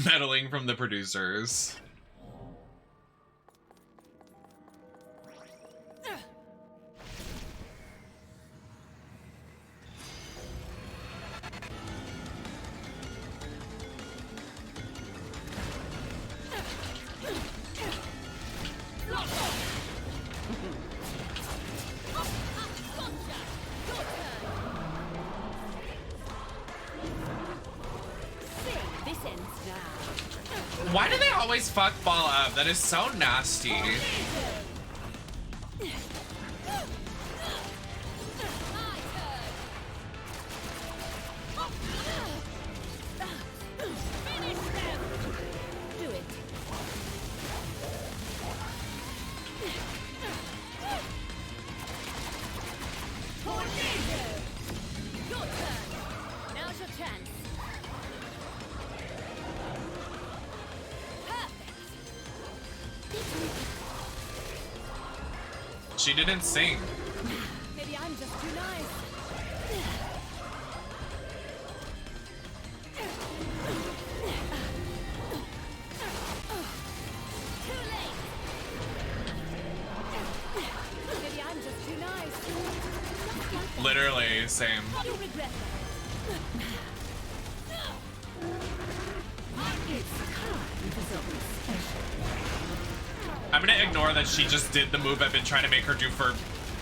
Meddling from the producers. Why do they always fuck ball up? That is so nasty. She didn't sing. Maybe I'm just too nice. Too late. Maybe I'm just too nice. Literally, same. You'll regret that. It's time for something special. I'm gonna ignore that she just did the move I've been trying to make her do for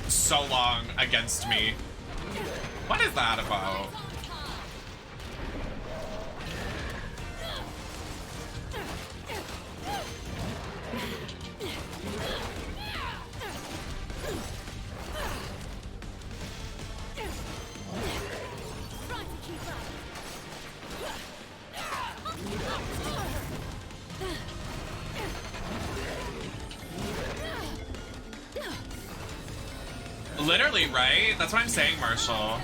so long against me. What is that about? Try to keep up. Literally, right? That's what I'm saying, Marshall.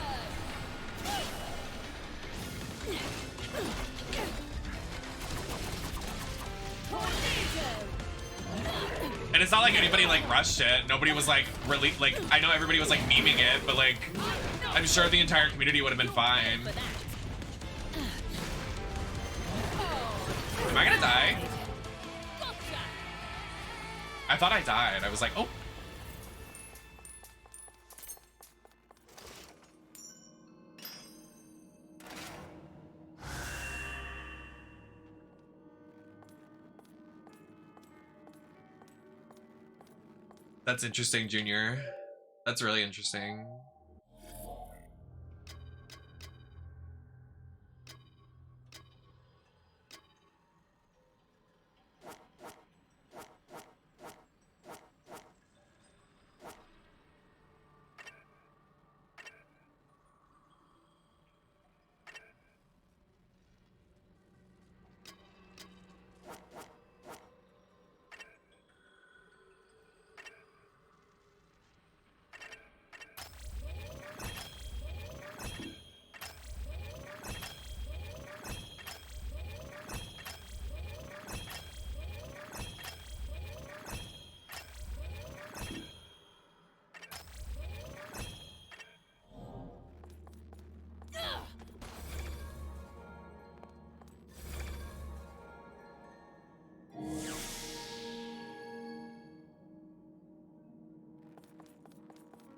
And it's not like anybody like rushed it. Nobody was like really like, I know everybody was like memeing it, but like I'm sure the entire community would have been fine. Am I gonna die? I thought I died. I was like, oh. That's interesting, Junior. That's really interesting.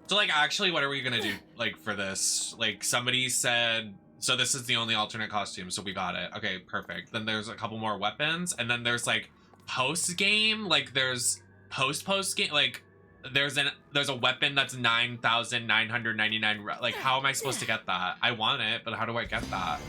So like actually what are we gonna do like for this? Like somebody said, so this is the only alternate costume, so we got it. Okay, perfect. Then there's a couple more weapons, and then there's like post game, like there's post game, like there's a weapon that's 9,999. Like how am I supposed to get that? I want it, but how do I get that?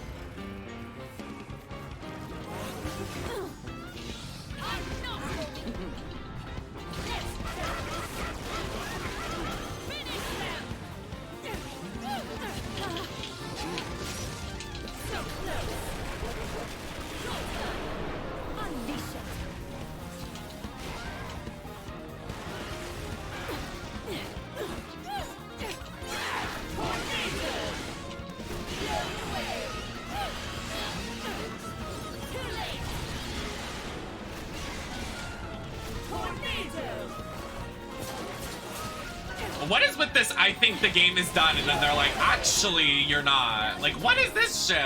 What is with this? I think the game is done, and then they're like, actually, you're not. Like, what is this shit?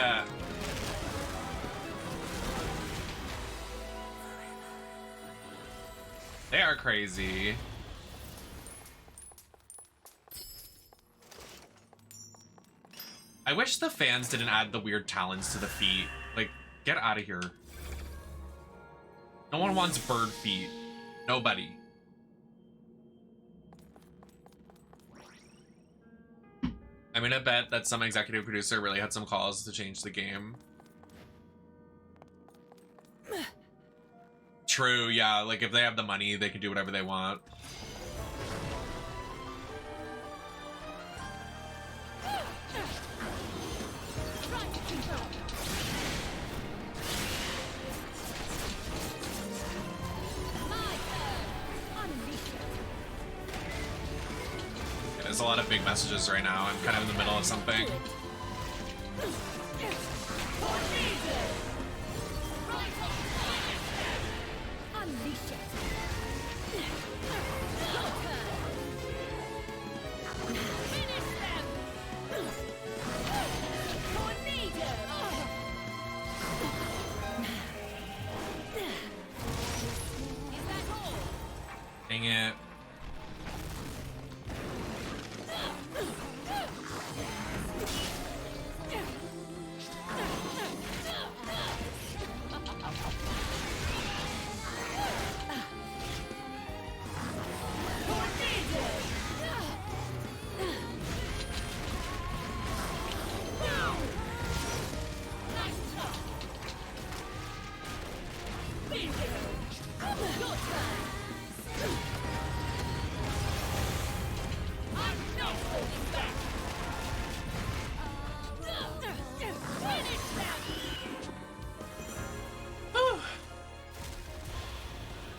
They are crazy. I wish the fans didn't add the weird talons to the feet. Like, get out of here. No one wants bird feet. Nobody. I'm gonna bet that some executive producer really had some calls to change the game. True, yeah, like if they have the money, they can do whatever they want. There's a lot of big messages right now. I'm kind of in the middle of something.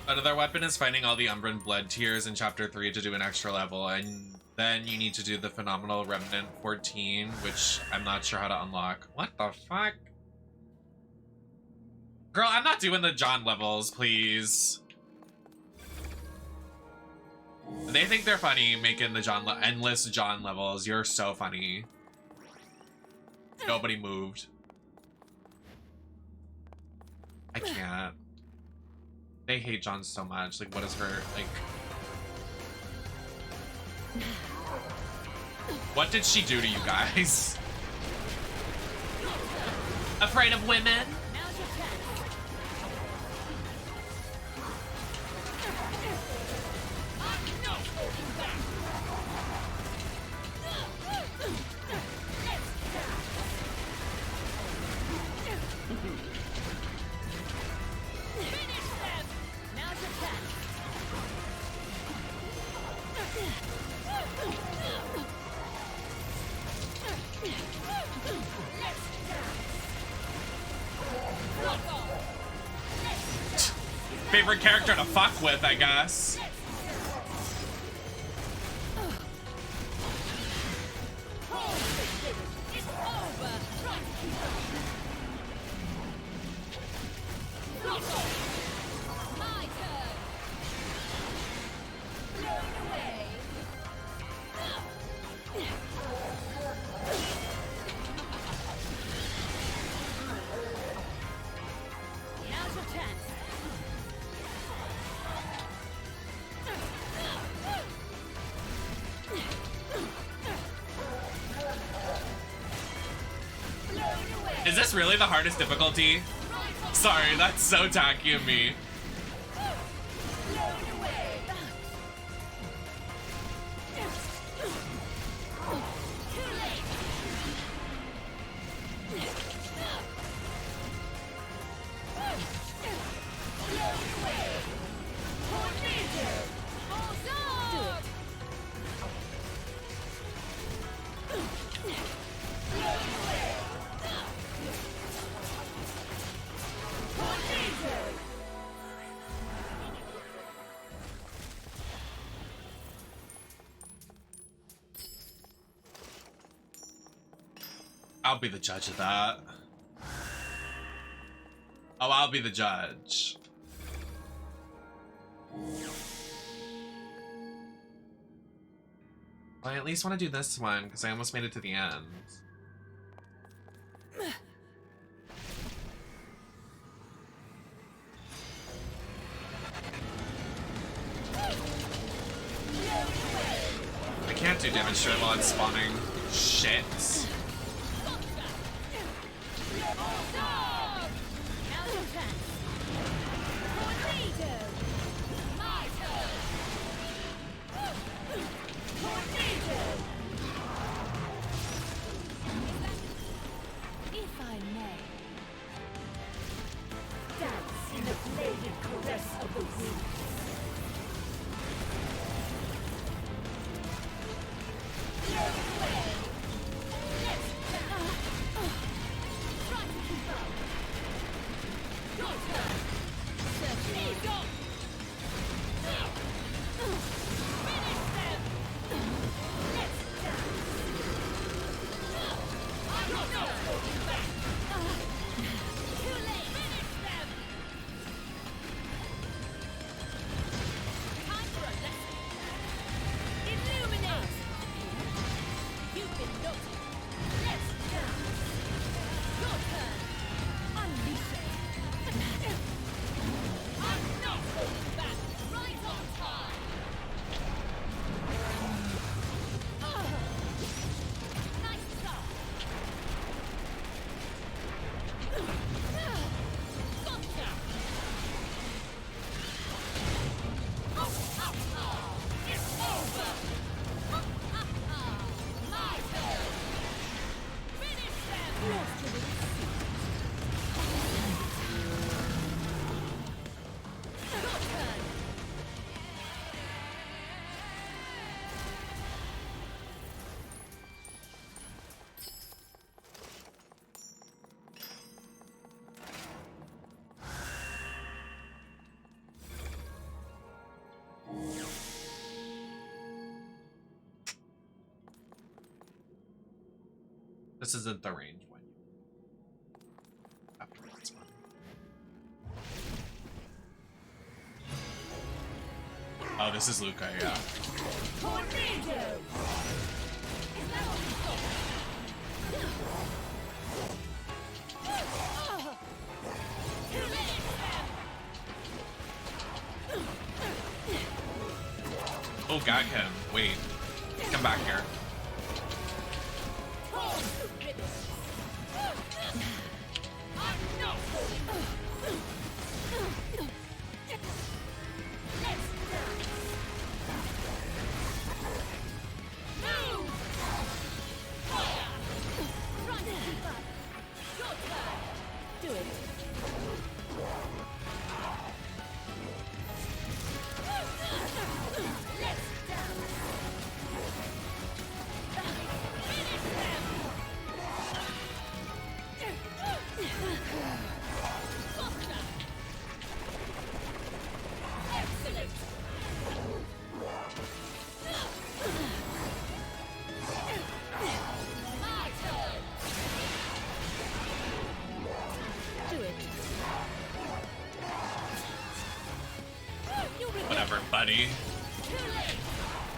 Another weapon is finding all the Umbran blood tiers in chapter 3 to do an extra level, and then you need to do the phenomenal remnant 14, which I'm not sure how to unlock. What the fuck? Girl, I'm not doing the John levels, please. They think they're funny making the endless John levels. You're so funny. Nobody moved. I can't. They hate John so much. Like, what is her, like... What did she do to you guys? Afraid of women? Favorite character to fuck with, I guess. Is this really the hardest difficulty? Sorry, that's so tacky of me. I'll be the judge of that. Oh, I'll be the judge. I at least want to do this one because I almost made it to the end. I can't do demonstrate while it's spawning. Shit. If I may, dance in the bladed caress of the wind. Try to keep up. This isn't the range one. Afterwards one. Oh, this is Luca, yeah. Oh, gag him. Wait. Come back here. Whatever, buddy.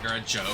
You're a joke.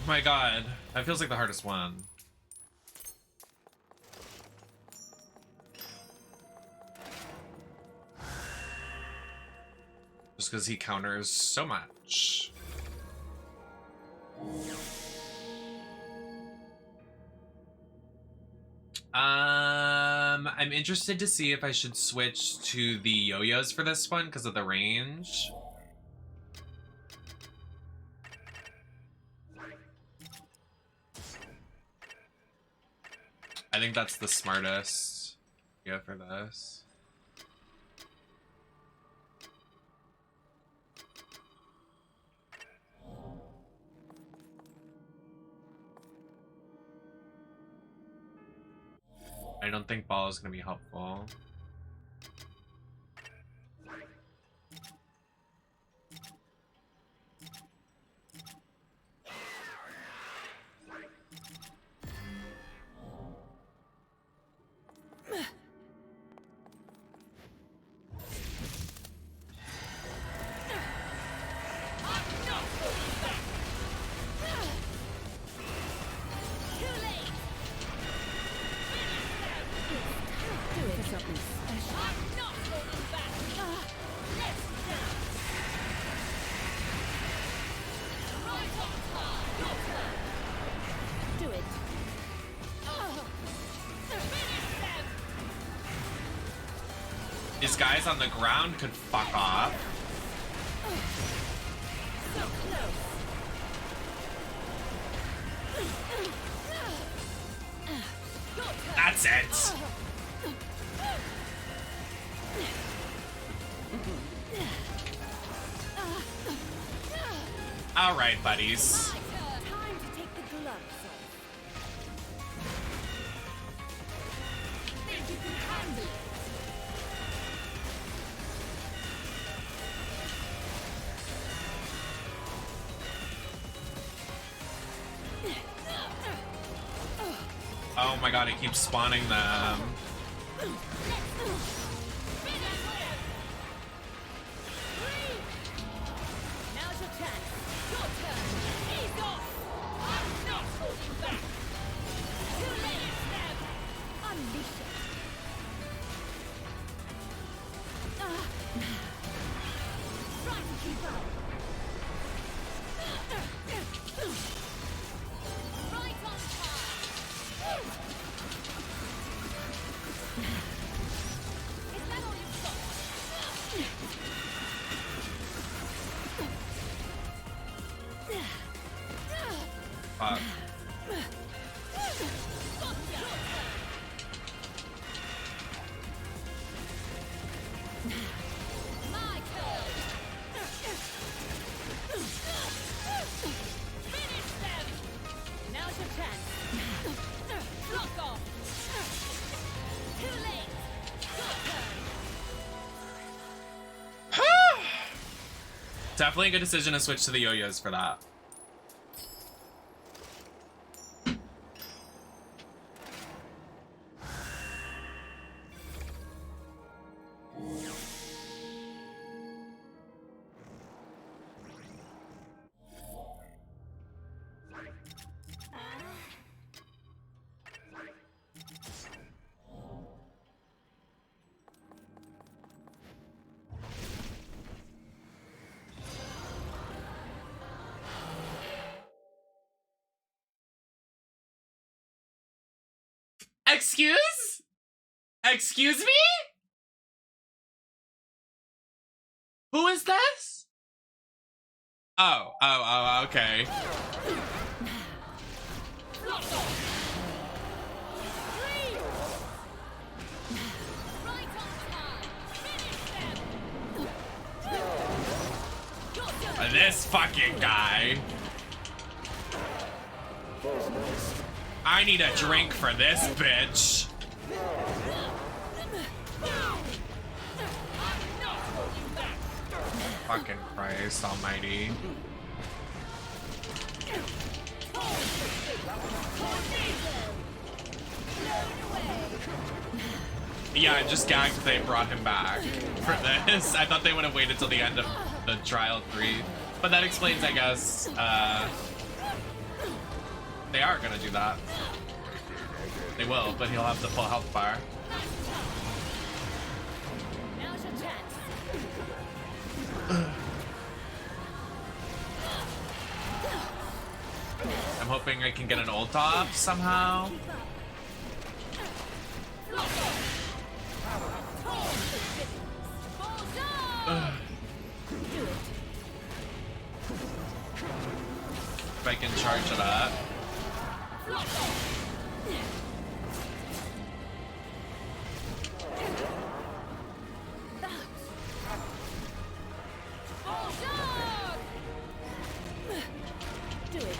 My god, that feels like the hardest one. Just because he counters so much. I'm interested to see if I should switch to the yo-yos for this one because of the range. I think that's the smartest idea for this. I don't think ball is going to be helpful. These guys on the ground could fuck off. That's it. All right, buddies. Time to take the gloves off. Think you can handle it? Oh my god, it keeps spawning them. Now's your chance. Your turn. Ease off. I'm not holding back. Fuck. My turn. Finish them. Now's your chance. Block off. Too late. Your turn. Definitely a good decision to switch to the yo-yos for that. Excuse? Excuse me? Who is this? Oh, okay. This fucking guy. I need a drink for this bitch. Fucking Christ almighty. Yeah, I'm just gagged they brought him back for this. I thought they would have waited till the end of the trial 3. But that explains, I guess, they are gonna do that. They will, but he'll have the full health bar. Now's your chance. I'm hoping I can get an ult off somehow. If I can charge it up. Do it.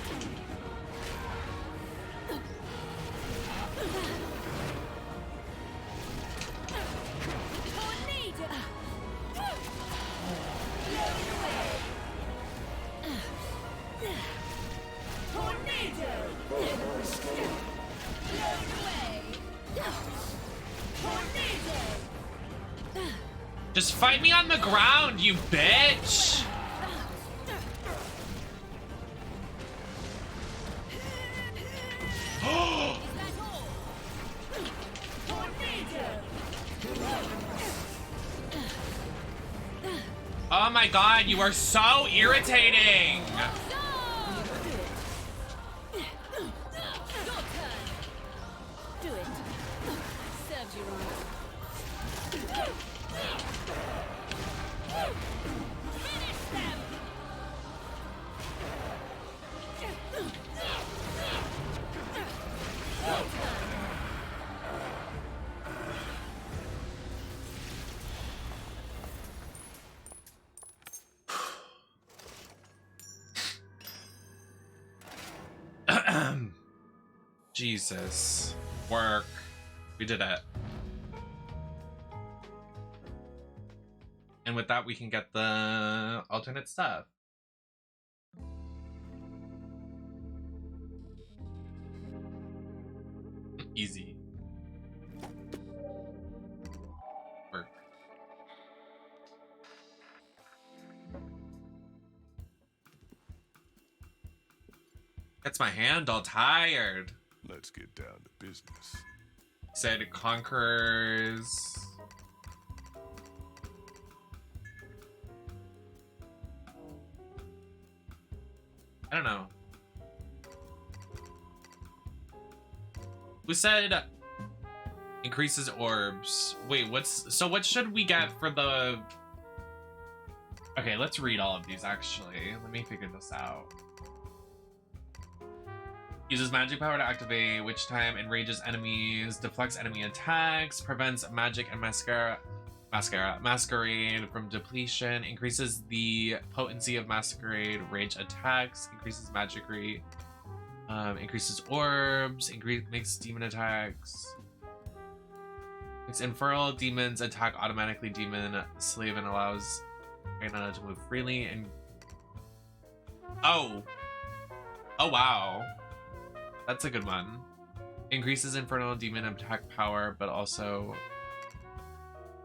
Just fight me on the ground, you bitch! Oh my god, you are so irritating! Do it. Serves you right. Finish them. Jesus. Work. We did it. And with that, we can get the alternate stuff. Easy. Work. Gets my hand all tired. Let's get down to business. Said conquerors. I don't know. Who said increases orbs? Wait, so what should we get for the... Okay, let's read all of these actually. Let me figure this out. Uses magic power to activate, which time enrages enemies, deflects enemy attacks, prevents magic and masquerade from depletion, increases the potency of masquerade range attacks, increases magic rate, increases orbs, makes demon attacks. Makes infernal demons attack automatically demon slave and allows Bayonetta to move freely and oh wow. That's a good one. Increases infernal demon attack power, but also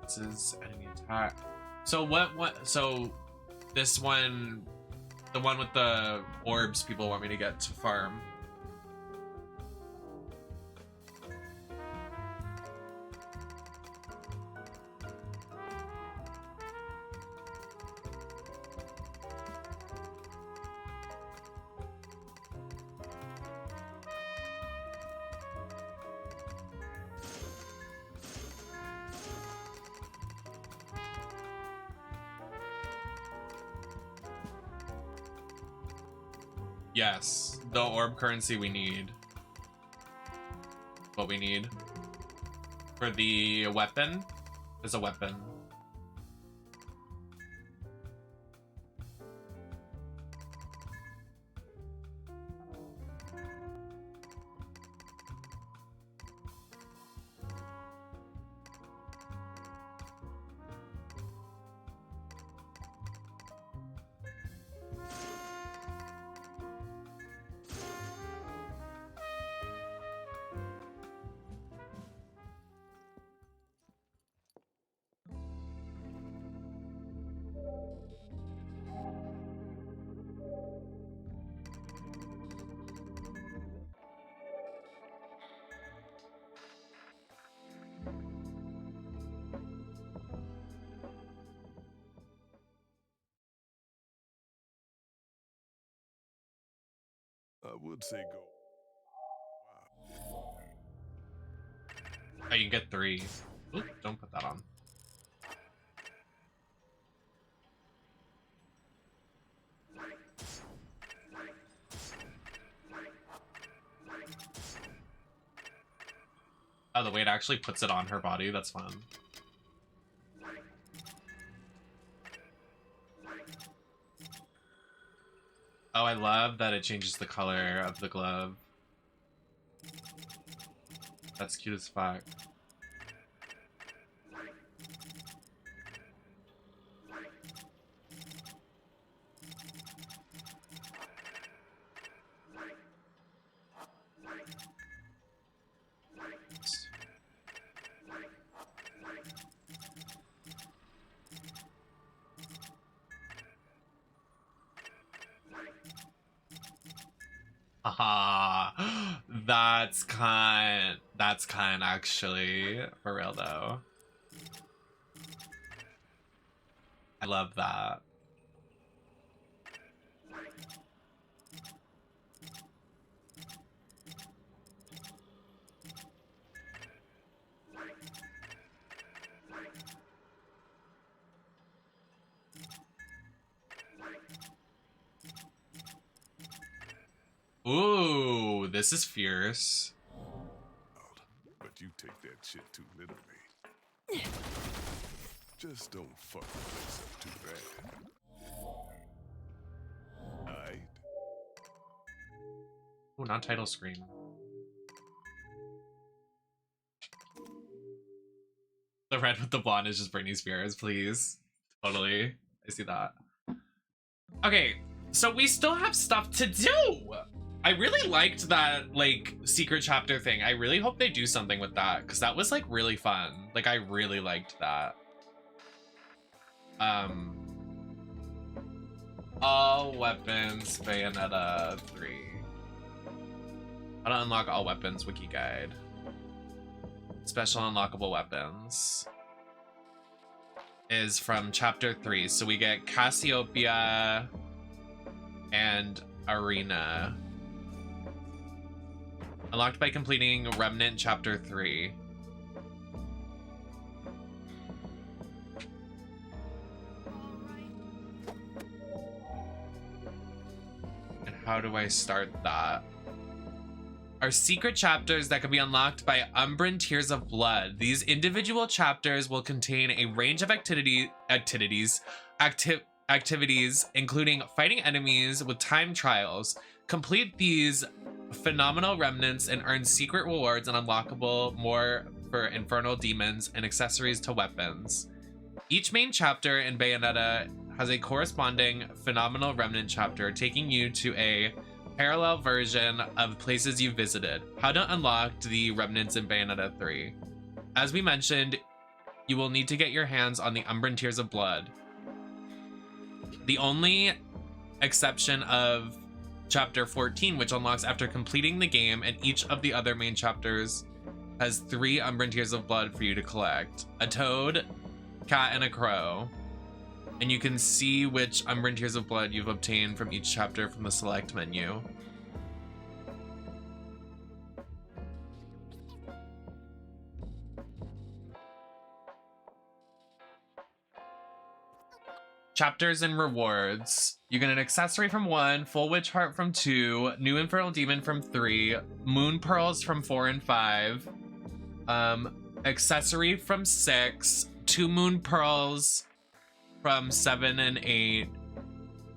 this is enemy attack. So so this one, the one with the orbs people want me to get to farm. Yes, the orb currency we need. What we need for the weapon is a weapon. I would say go. Wow. Oh, you can get 3. Oop, don't put that on. Oh, the way it actually puts it on her body, that's fun. Oh, I love that it changes the color of the glove. That's cute as fuck. Haha, that's kind actually, for real though. I love that. Ooh, this is fierce. But you take that shit too literally. Just don't fuck the place up too bad. Aight? Ooh, not title screen. The red with the blonde is just Britney Spears, please. Totally. I see that. Okay, so we still have stuff to do. I really liked that, like, secret chapter thing. I really hope they do something with that, because that was, like, really fun. Like, I really liked that. All weapons, Bayonetta 3. How to unlock all weapons, wiki guide. Special unlockable weapons is from chapter 3. So we get Cassiopeia and Arena. Unlocked by completing Remnant chapter 3. And how do I start that? are secret chapters that can be unlocked by Umbran Tears of Blood. These individual chapters will contain a range of activities, including fighting enemies with time trials. Complete these phenomenal remnants and earn secret rewards and unlockable more for infernal demons and accessories to weapons. Each main chapter in Bayonetta has a corresponding phenomenal remnant chapter, taking you to a parallel version of places you visited. How to unlock the remnants in Bayonetta 3. As we mentioned, you will need to get your hands on the Umbran Tears of Blood. The only exception of chapter 14, which unlocks after completing the game, and each of the other main chapters has 3 Umbran Tears of Blood for you to collect. A toad, cat, and a crow. And you can see which Umbran Tears of Blood you've obtained from each chapter from the select menu. Chapters and rewards. You get an accessory from 1, full witch heart from 2, new infernal demon from 3, moon pearls from 4 and 5, accessory from 6, 2 moon pearls from 7 and 8,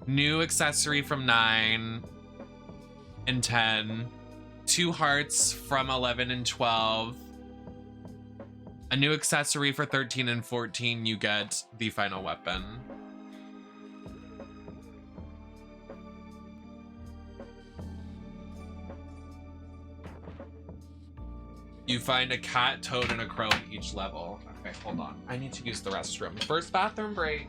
new accessory from 9 and 10, 2 hearts from 11 and 12, a new accessory for 13 and 14. You get the final weapon. You find a cat, toad, and a crow at each level. Okay, hold on. I need to use the restroom. First bathroom break.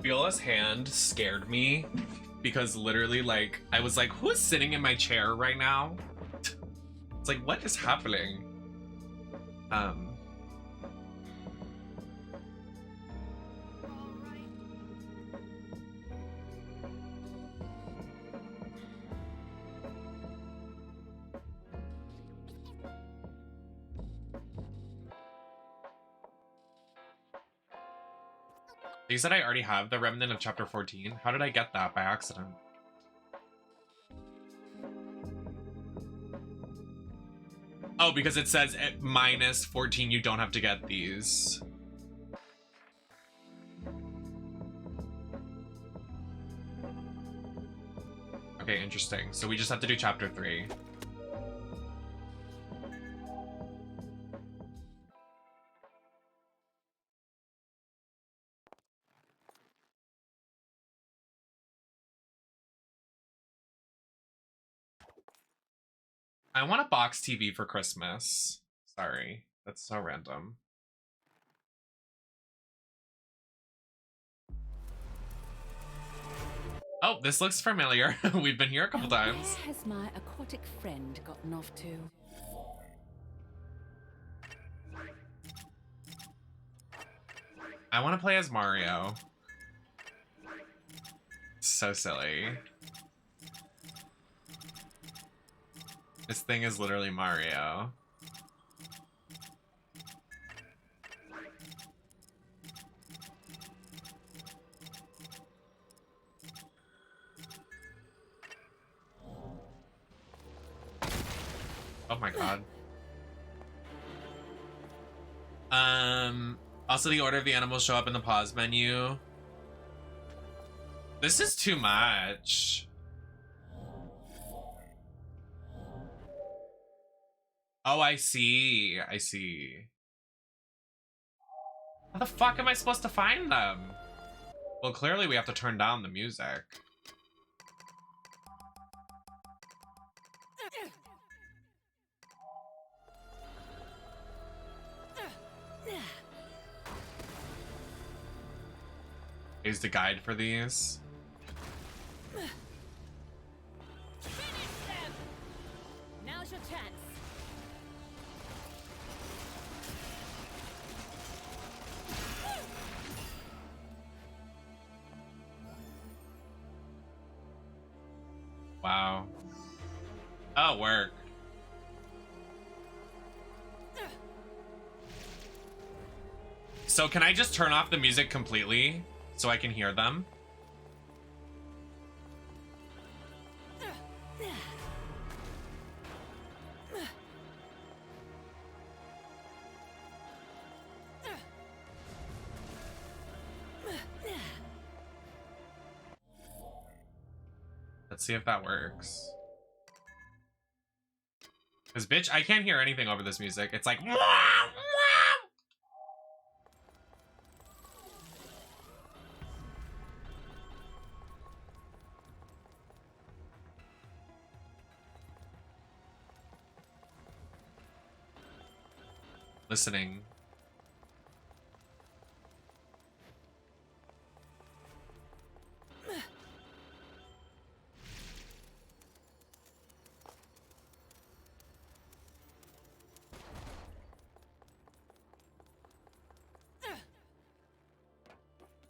Viola's hand scared me because literally, like, I was like, who's sitting in my chair right now? It's like, what is happening? You said I already have the remnant of chapter 14. How did I get that by accident? Oh, because it says at minus 14, you don't have to get these. Okay, interesting. So we just have to do chapter 3. I want a box TV for Christmas. Sorry, that's so random. Oh, this looks familiar. We've been here a couple times. Where has my aquatic friend gotten off to? I want to play as Mario. So silly. This thing is literally Mario. Oh my god. Also the order of the animals show up in the pause menu. This is too much. Oh, I see. I see. How the fuck am I supposed to find them? Well, clearly we have to turn down the music. Here's the guide for these. Now's your chance. Wow. Oh, work. So can I just turn off the music completely so I can hear them? Let's see if that works. Because, bitch, I can't hear anything over this music. It's like... Listening.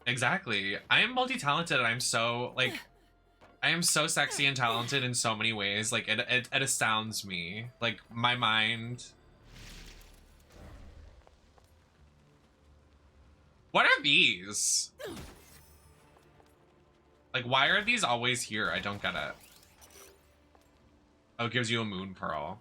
Exactly. I am multi-talented and I'm so, like, I am so sexy and talented in so many ways. Like, it astounds me. Like, my mind. What are these? Like, why are these always here? I don't get it. Oh, it gives you a moon pearl.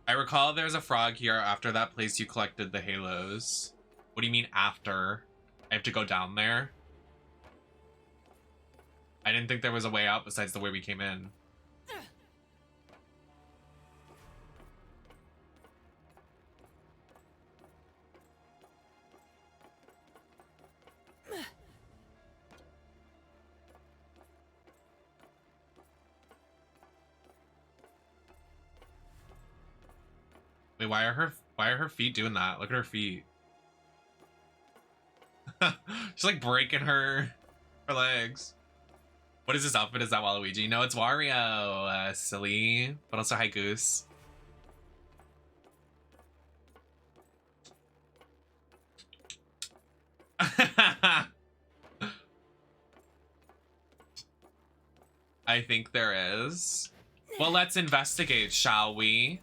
I recall there's a frog here after that place you collected the halos. What do you mean after? I have to go down there? I didn't think there was a way out besides the way we came in. Wait, why are her feet doing that? Look at her feet. She's like breaking her legs. What is this outfit? Is that Waluigi? No, it's Wario. Silly. But also hi, Goose. I think there is. Well, let's investigate, shall we?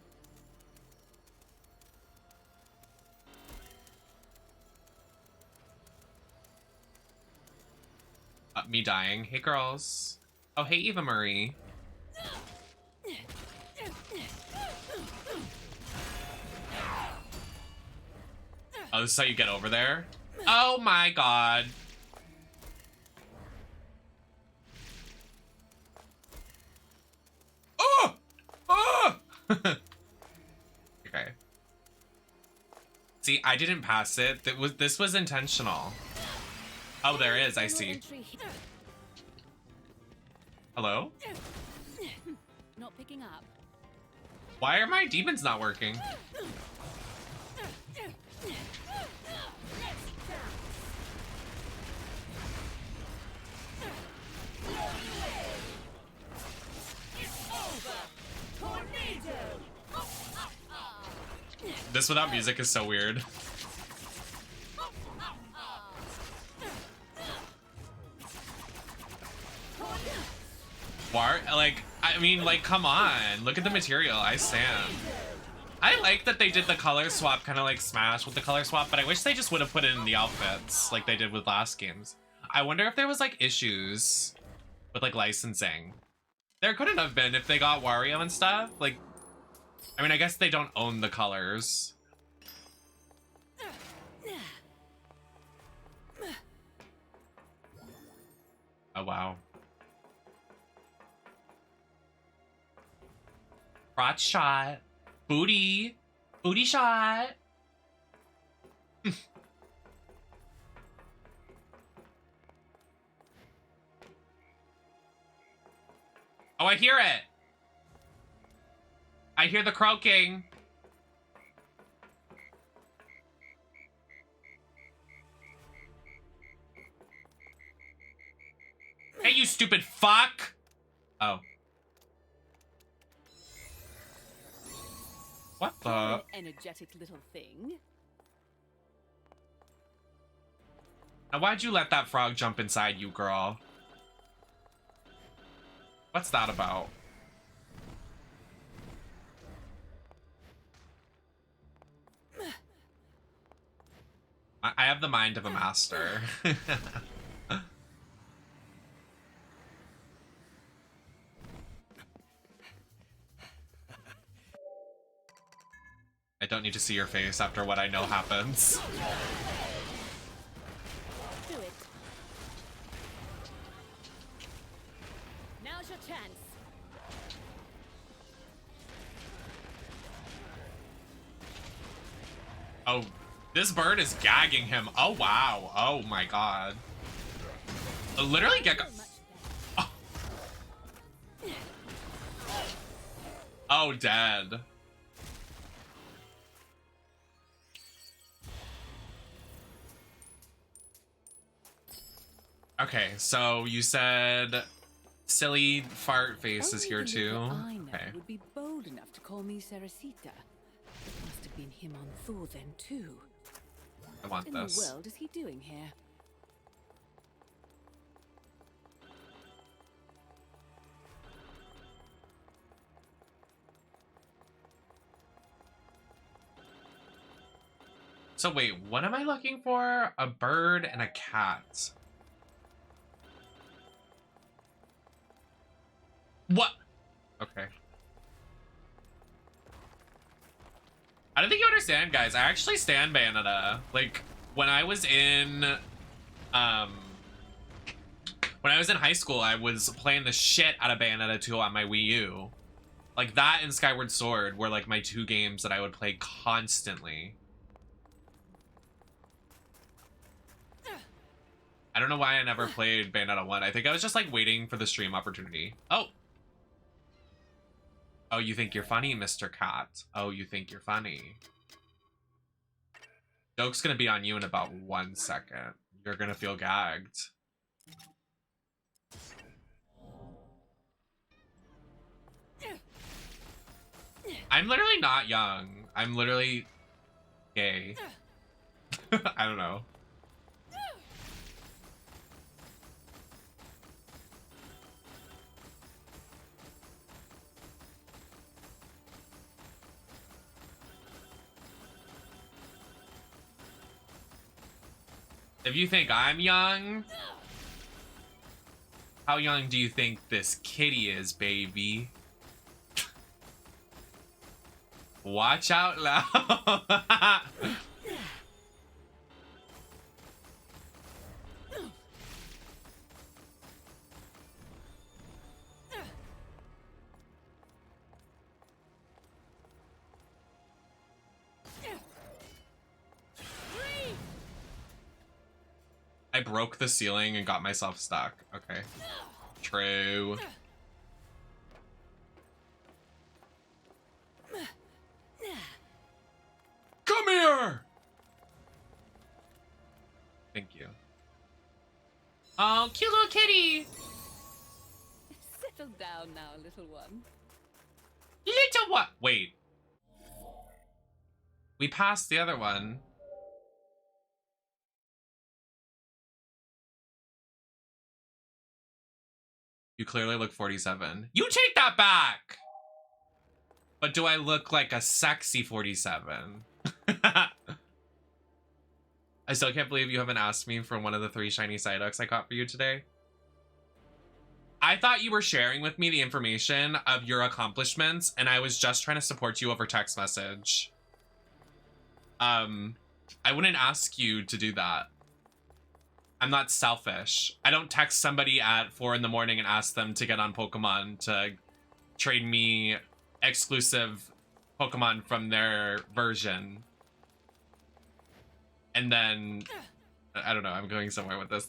Me dying. Hey, girls. Oh, hey, Eva Marie. Oh, this is how you get over there? Oh my god. Oh! Oh! Okay. See, I didn't pass it. This was intentional. Oh, there is. I see. Hello? Not picking up. Why are my demons not working? This without music is so weird. Like, I mean, like, come on. Look at the material. I stand. I like that they did the color swap, kind of like Smash with the color swap, but I wish they just would have put it in the outfits like they did with last games. I wonder if there was, like, issues with, like, licensing. There couldn't have been if they got Wario and stuff. Like, I mean, I guess they don't own the colors. Oh, wow. Crotch shot. Booty. Booty shot. Oh, I hear it. I hear the croaking. Hey, you stupid fuck. Oh. What the? You're an energetic little thing. Now, why'd you let that frog jump inside you, girl? What's that about? I have the mind of a master. I don't need to see your face after what I know happens. Do it. Now's your chance. Oh, this bird is gagging him. Oh, wow. Oh, my God. Literally get... Oh. Oh, dead. Okay, so you said silly fart face is here too. I know Okay. would be bold enough to call me Cerecita. It must have been him on Thor then too. I want What in this. the world is he doing here? So wait, what am I looking for? A bird and a cat. What? Okay. I don't think you understand, guys. I actually stand Bayonetta. Like, when I was in high school, I was playing the shit out of Bayonetta 2 on my Wii U. Like, that and Skyward Sword were like my two games that I would play constantly. I don't know why I never played Bayonetta 1. I think I was just like waiting for the stream opportunity. Oh. Oh, you think you're funny, Mr. Cat. Oh, you think you're funny. Joke's gonna be on you in about 1 second. You're gonna feel gagged. I'm literally not young. I'm literally gay. I don't know. If you think I'm young, how young do you think this kitty is, baby? Watch out loud. I broke the ceiling and got myself stuck. Okay. True. Come here! Thank you. Oh, cute little kitty! Settle down now, little one. Little what? Wait. We passed the other one. You clearly look 47. You take that back! But do I look like a sexy 47? I still can't believe you haven't asked me for one of the 3 shiny Psyducks I caught for you today. I thought you were sharing with me the information of your accomplishments, and I was just trying to support you over text message. I wouldn't ask you to do that. I'm not selfish. I don't text somebody at 4 in the morning and ask them to get on Pokemon to trade me exclusive Pokemon from their version. And then, I don't know, I'm going somewhere with this.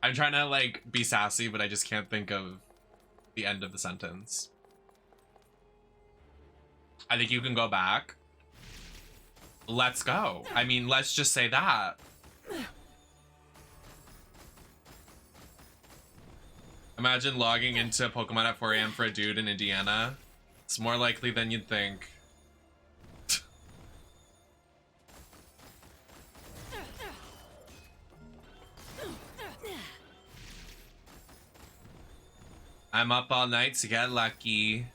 I'm trying to like be sassy, but I just can't think of the end of the sentence. I think you can go back. Let's go. I mean, let's just say that. Imagine logging into Pokemon at 4 a.m. for a dude in Indiana. It's more likely than you'd think. I'm up all night to get lucky.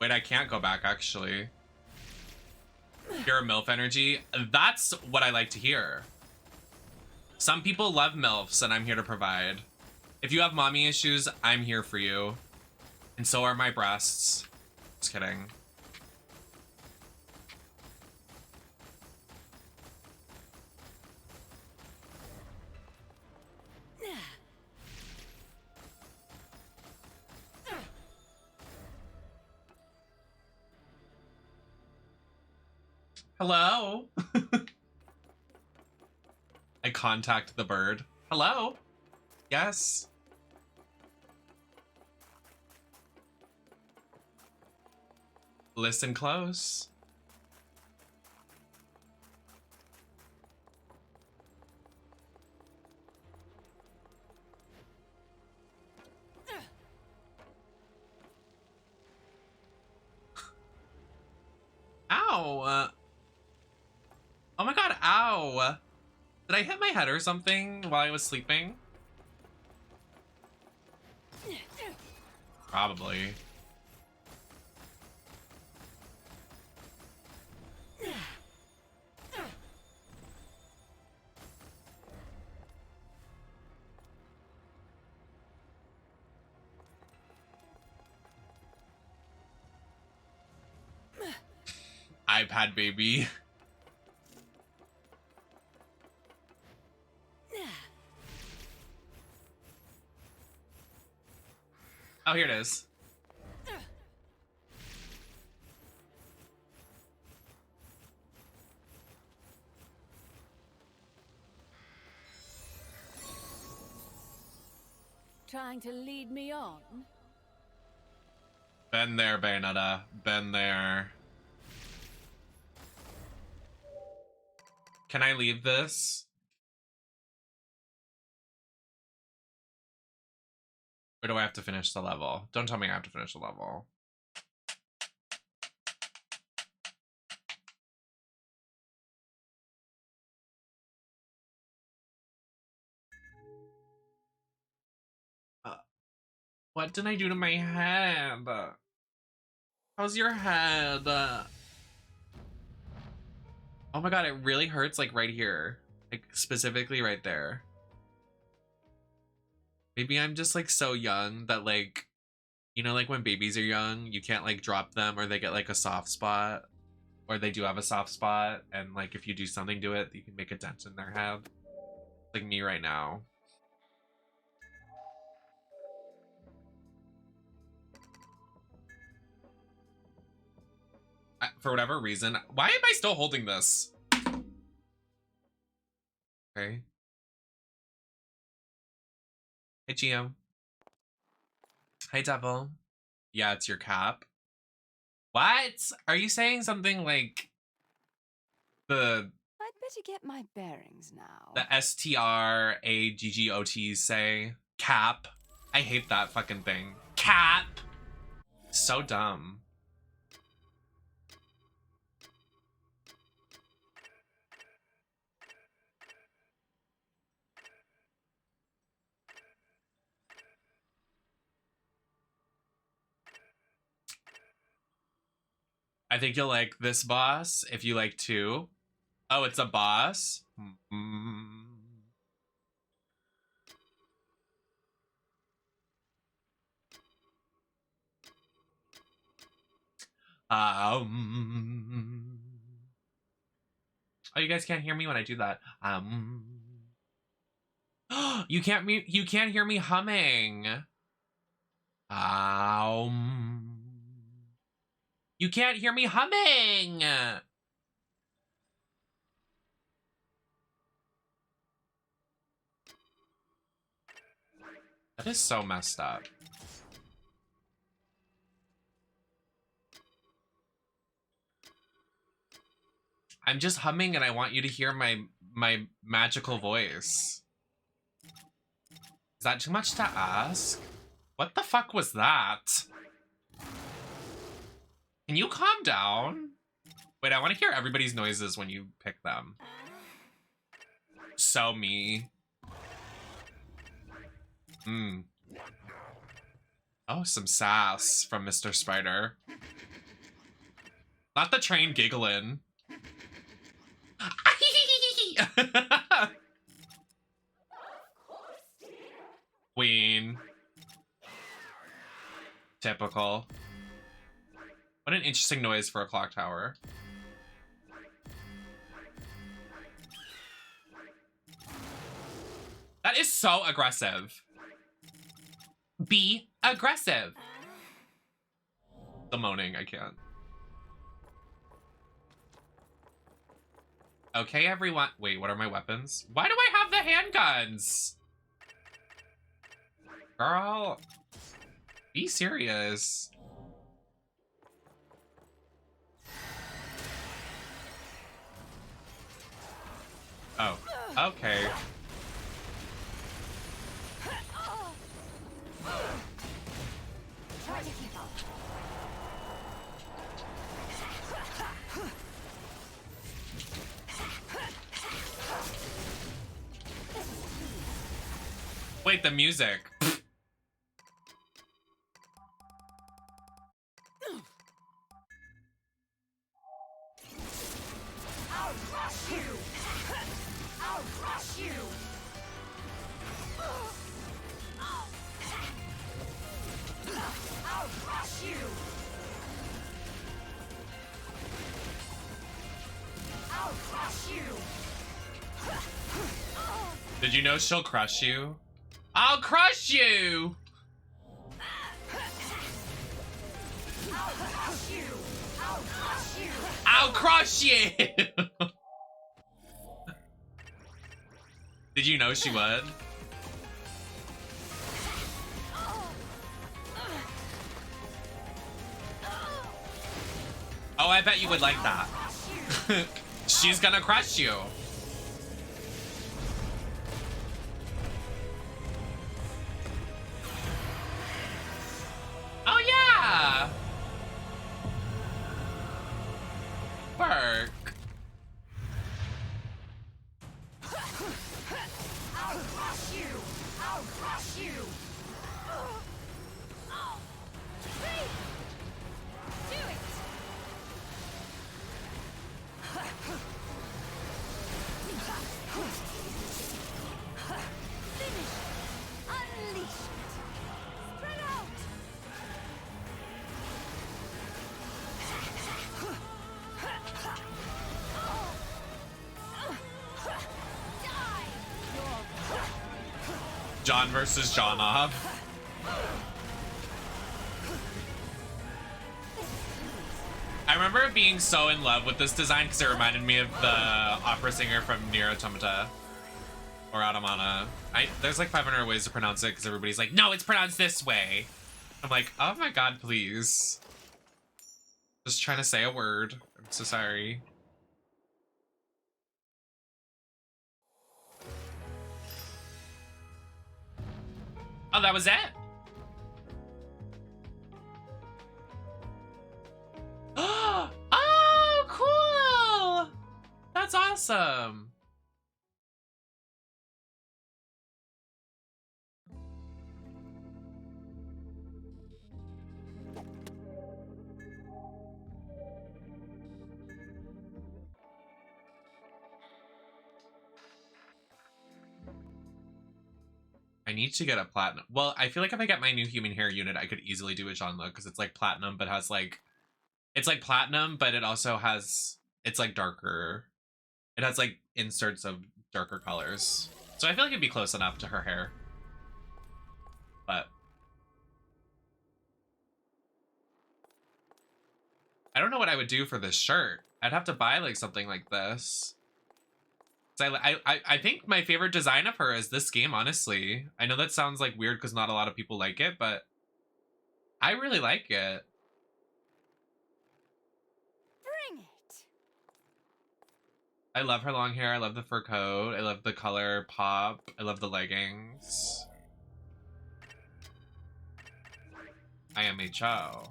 Wait, I can't go back, actually. Pure MILF energy. That's what I like to hear. Some people love MILFs, and I'm here to provide. If you have mommy issues, I'm here for you. And so are my breasts. Just kidding. Hello? I contact the bird. Hello? Yes? Listen close. Ow! Oh my god, ow! Did I hit my head or something while I was sleeping? Probably. iPad baby. Oh, here it is. Trying to lead me on? Been there, Bayonetta. Been there. Can I leave this? Or do I have to finish the level? Don't tell me I have to finish the level. What did I do to my head? How's your head? Oh my god, it really hurts like right here. Like specifically right there. Maybe I'm just like so young that like, you know, like when babies are young, you can't like drop them or they get like a soft spot. Or they do have a soft spot and like if you do something to it, you can make a dent in their head. Like me right now. For whatever reason, why am I still holding this? Okay. Hey, GM. Hey, Devil. Yeah, it's your cap. What? Are you saying something like the... I'd better get my bearings now. The STRAGGOTs say? Cap. I hate that fucking thing. Cap! So dumb. I think you'll like this boss if you like two. Oh, it's a boss? Oh, you guys can't hear me when I do that. You can't hear me humming. You can't hear me humming. That is so messed up. I'm just humming and I want you to hear my magical voice. Is that too much to ask? What the fuck was that? Can you calm down? Wait, I want to hear everybody's noises when you pick them. So me. Oh, some sass from Mr. Spider. Not the train giggling. Queen. Typical. What an interesting noise for a clock tower. That is so aggressive. Be aggressive. The moaning, I can't. Okay, everyone. Wait, what are my weapons? Why do I have the handguns? Girl, be serious. Oh, okay. Try to keep up. Wait, the music. I'll crush you. I'll crush you. I'll crush you. I'll crush you. Did you know she'll crush you? I'll crush you! I'll crush you. I'll crush you. I'll crush you! Did you know she would? Oh, I bet you would like that. She's gonna crush you. Oh yeah! Work. I'll crush you. I'll crush you. Hey! Do it. Finish. Unleash it. Spread out. John versus John off. I remember being so in love with this design because it reminded me of the opera singer from Nier Automata. Or Automata. There's like 500 ways to pronounce it because everybody's like, no, it's pronounced this way. I'm like, oh my god, please. Just trying to say a word. I'm so sorry. Oh, that was it? Oh, cool! That's awesome. I need to get a platinum. Well, I feel like if I get my new human hair unit, I could easily do a John look because it's like platinum, but has like, it's like platinum, but it also has, it's like darker. It has like inserts of darker colors. So I feel like it'd be close enough to her hair. But I don't know what I would do for this shirt. I'd have to buy like something like this. So I think my favorite design of her is this game, honestly. I know that sounds like weird because not a lot of people like it, but I really like it. Bring it. I love her long hair. I love the fur coat. I love the color pop. I love the leggings. I am a Cho.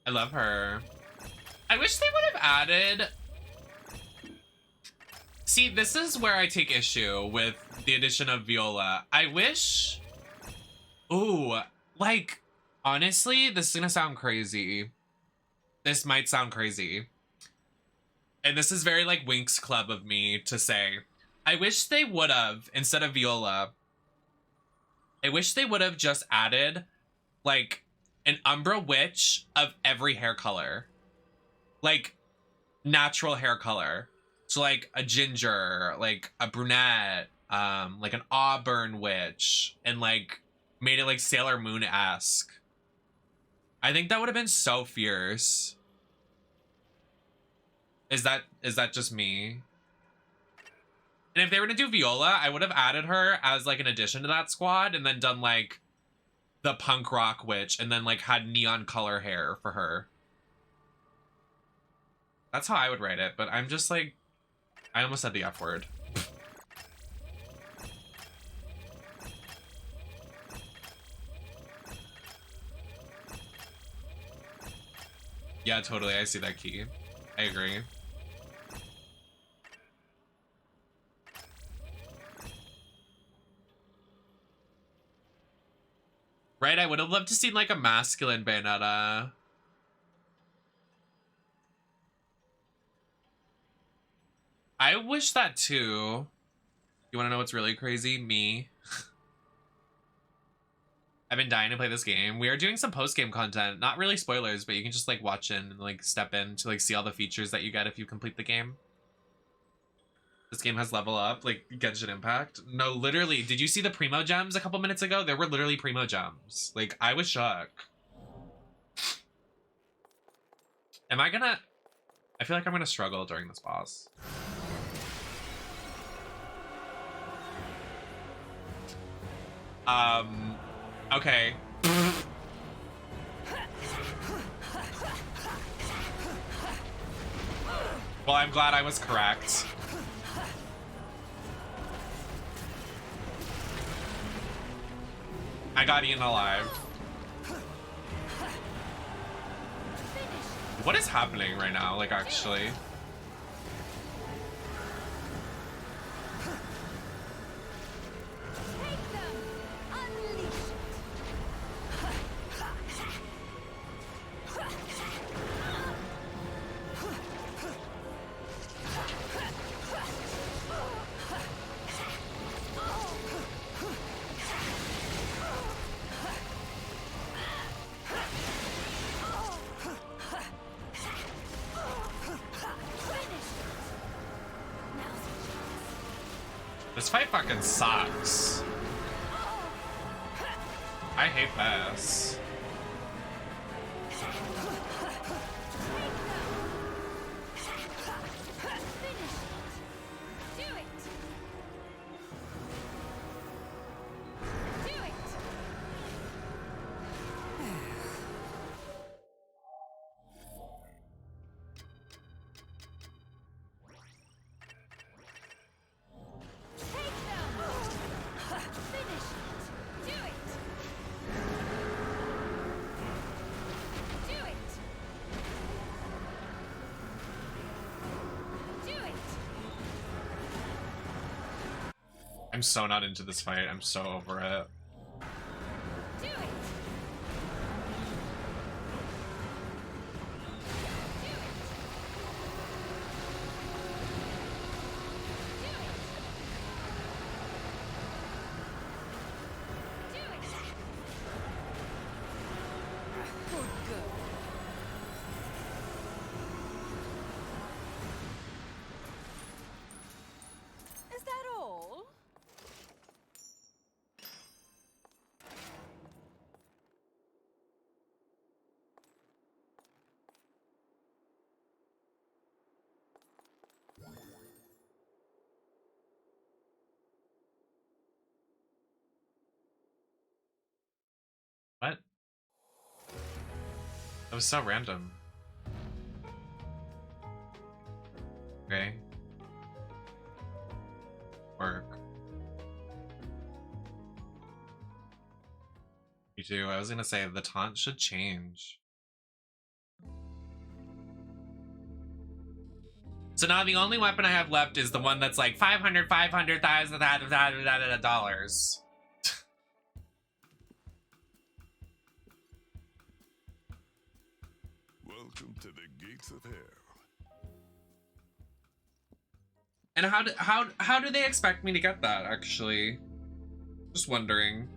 I love her. I wish they would have added... See, this is where I take issue with the addition of Viola. I wish... Ooh, like, honestly, this is gonna sound crazy. This might sound crazy. And this is very, like, Winx Club of me to say. I wish they would have, instead of Viola, I wish they would have just added, like, an Umbra Witch of every hair color. Like, natural hair color. So, like, a ginger, like, a brunette, like an auburn witch, and, like, made it, like, Sailor Moon-esque. I think that would have been so fierce. Is that just me? And if they were to do Viola, I would have added her as, like, an addition to that squad, and then done, like, the punk rock witch, and then, like, had neon color hair for her. That's how I would write it, but I'm just, like, I almost said the F word. Yeah, totally, I see that key. I agree. Right, I would have loved to see, like, a masculine Bayonetta. I wish that too. You want to know what's really crazy? Me. I've been dying to play this game. We are doing some post-game content. Not really spoilers, but you can just, like, watch in and, like, step in to, like, see all the features that you get if you complete the game. This game has level up, like Genshin Impact. No, literally, did you see the Primo Gems a couple minutes ago? There were literally Primo Gems. Like, I was shocked. Am I gonna... I feel like I'm gonna struggle during this boss. Okay. Well, I'm glad I was correct. I got eaten alive. What is happening right now, like, actually? This fight fucking sucks. I hate this. I'm so not into this fight. I'm so over it. What? That was so random. Okay. Work. Me too. I was gonna say the taunt should change. So now the only weapon I have left is the one that's like $500,000. Welcome to the gates of hell. And how do they expect me to get that, actually? Just wondering.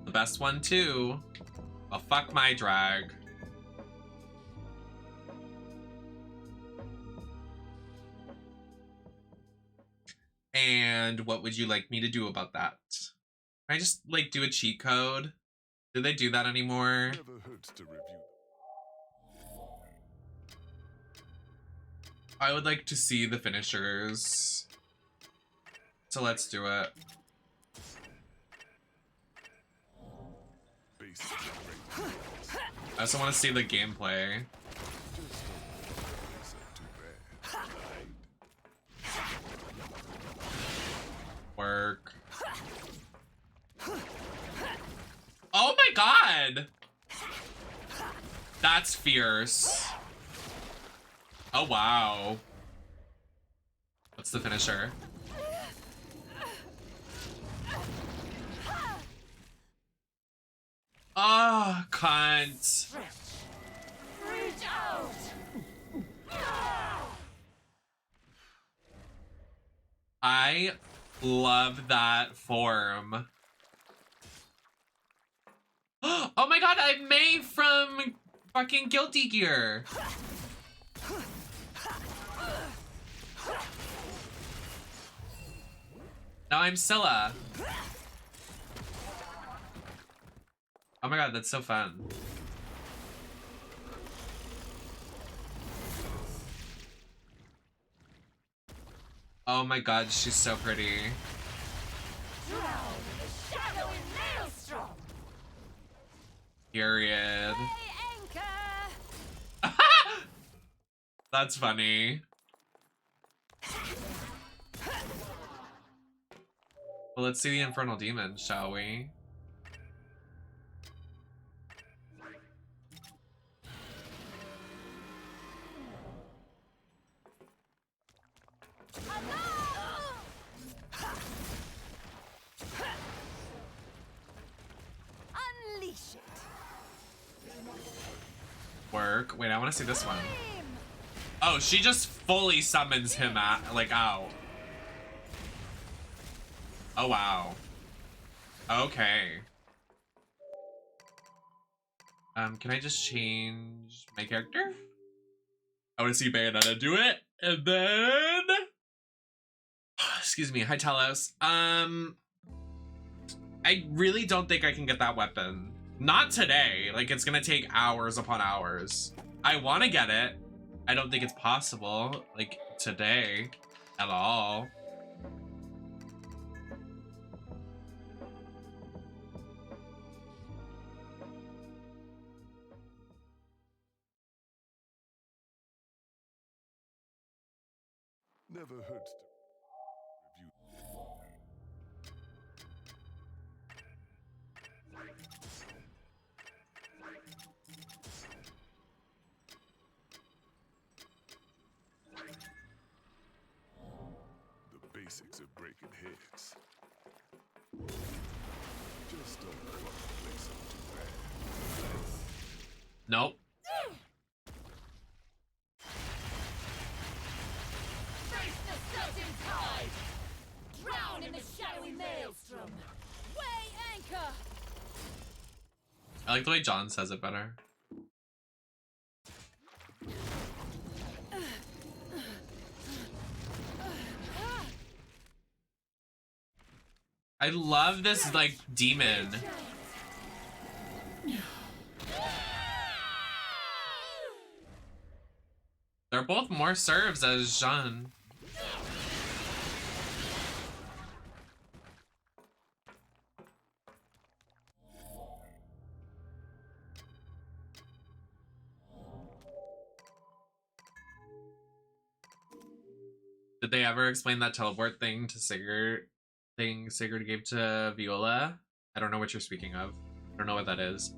The best one too. Well, fuck my drag. And what would you like me to do about that? Can I just like do a cheat code? Do they do that anymore? Never hurts to review. I would like to see the finishers. So let's do it. Basic I also want to see the gameplay. Work. Oh my god! That's fierce. Oh wow. What's the finisher? Oh, cunt. Reach out! I love that form. Oh my god, I'm May from fucking Guilty Gear. Now I'm Scylla. Oh my god, that's so fun. Oh my god, she's so pretty. Period. That's funny. Well, let's see the Infernal Demon, shall we? Unleash it. Work. Wait, I want to see this one. Oh, she just fully summons him at, like, out. Oh, wow. Okay. Can I just change my character? I want to see Bayonetta do it. And then... Excuse me. Hi, Telos. I really don't think I can get that weapon. Not today. Like, it's gonna take hours upon hours. I want to get it. I don't think it's possible, like, today at all. Never hurts to review. The basics of breaking heads. Just don't want to play something too bad. Nope. Face the surging tide. Drown in the shadowy maelstrom. Weigh anchor. I like the way John says it better. I love this, like, demon. They're both more serves as Jean. Did they ever explain that teleport thing to Sigurd? Thing Sigurd gave to Viola? I don't know what you're speaking of. I don't know what that is.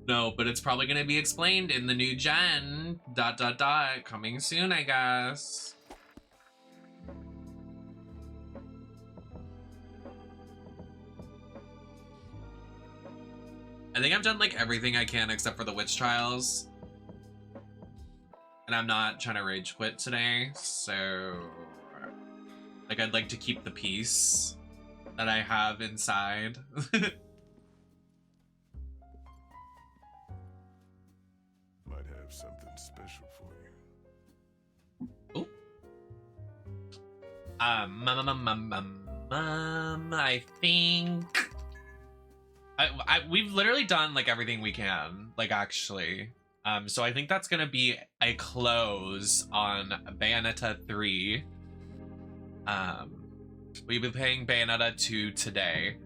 No, but it's probably gonna be explained in the new gen. ... Coming soon, I guess. I think I've done like everything I can except for the witch trials. And I'm not trying to rage quit today, so like I'd like to keep the peace that I have inside. Might have something special for you. Ooh. I think we've literally done like everything we can, like actually. So I think that's gonna be a close on Bayonetta 3. We've been playing Bayonetta 2 today.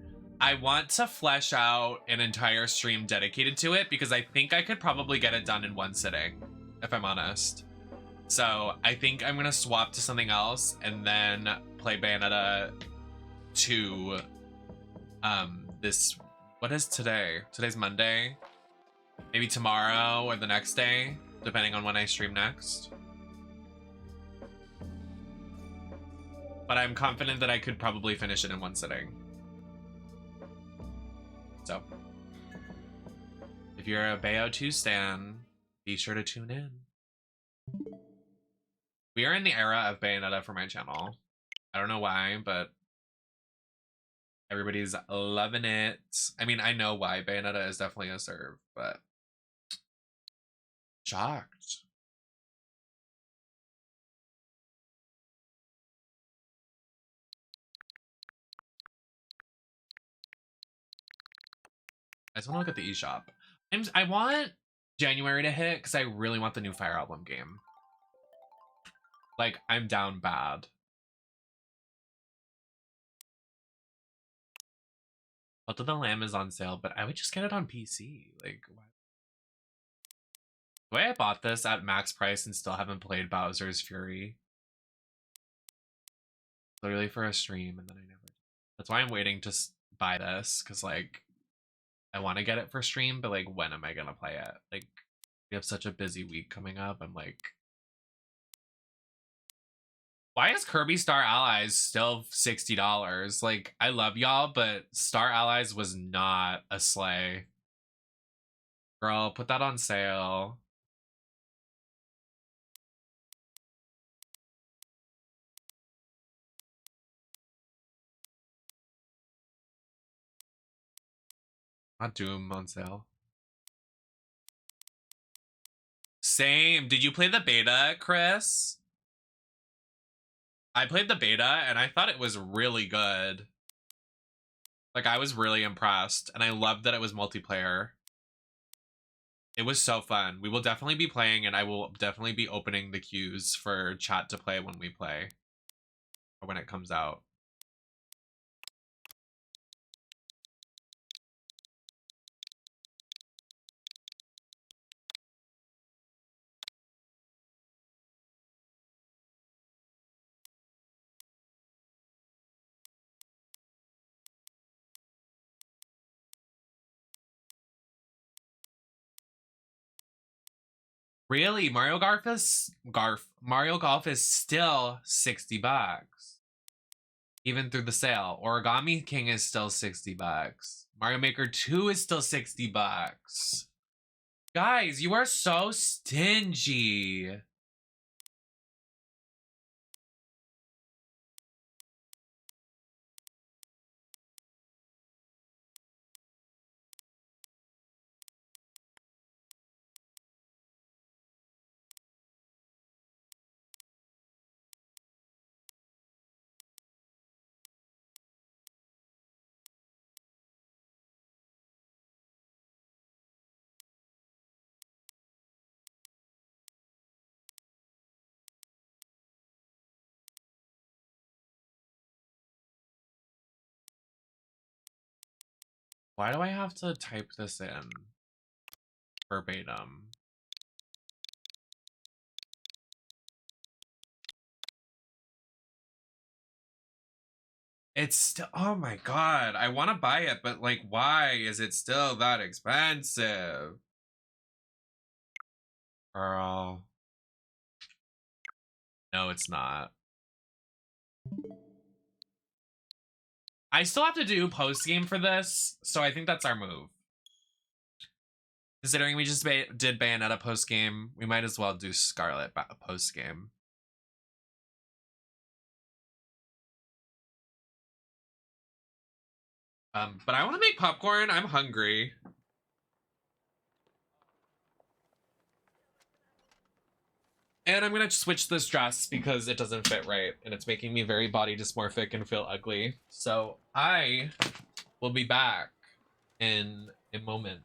I want to flesh out an entire stream dedicated to it because I think I could probably get it done in one sitting, if I'm honest. So I think I'm gonna swap to something else and then play Bayonetta 2 what is today? Today's Monday. Maybe tomorrow or the next day, depending on when I stream next. But I'm confident that I could probably finish it in one sitting. So, if you're a Bayo 2 stan, be sure to tune in. We are in the era of Bayonetta for my channel. I don't know why, but everybody's loving it. I mean, I know why. Bayonetta is definitely a serve, but shocked. I just want to look at the eShop. I want January to hit because I really want the new Fire Emblem game. Like, I'm down bad. Cult of the Lamb is on sale, but I would just get it on PC. Like, why? The way I bought this at max price and still haven't played Bowser's Fury. Literally for a stream, and then I never. That's why I'm waiting to buy this, because, like, I want to get it for stream, but, like, when am I going to play it? Like, we have such a busy week coming up. I'm like, why is Kirby Star Allies still $60? Like, I love y'all, but Star Allies was not a slay. Girl, put that on sale. Not Doom on sale. Same. Did you play the beta, Chris? I played the beta and I thought it was really good. Like, I was really impressed and I loved that it was multiplayer. It was so fun. We will definitely be playing and I will definitely be opening the queues for chat to play when we play. Or when it comes out. Really? Mario Golf is still $60. Even through the sale. Origami King is still $60. Mario Maker 2 is still $60. Guys, you are so stingy. Why do I have to type this in verbatim? It's still, oh my god, I want to buy it, but like, why is it still that expensive? Girl. No, it's not. I still have to do post-game for this, so I think that's our move. Considering we just did Bayonetta post-game, we might as well do Scarlet post-game. But I want to make popcorn. I'm hungry. And I'm gonna switch this dress because it doesn't fit right and it's making me very body dysmorphic and feel ugly. So I will be back in a moment.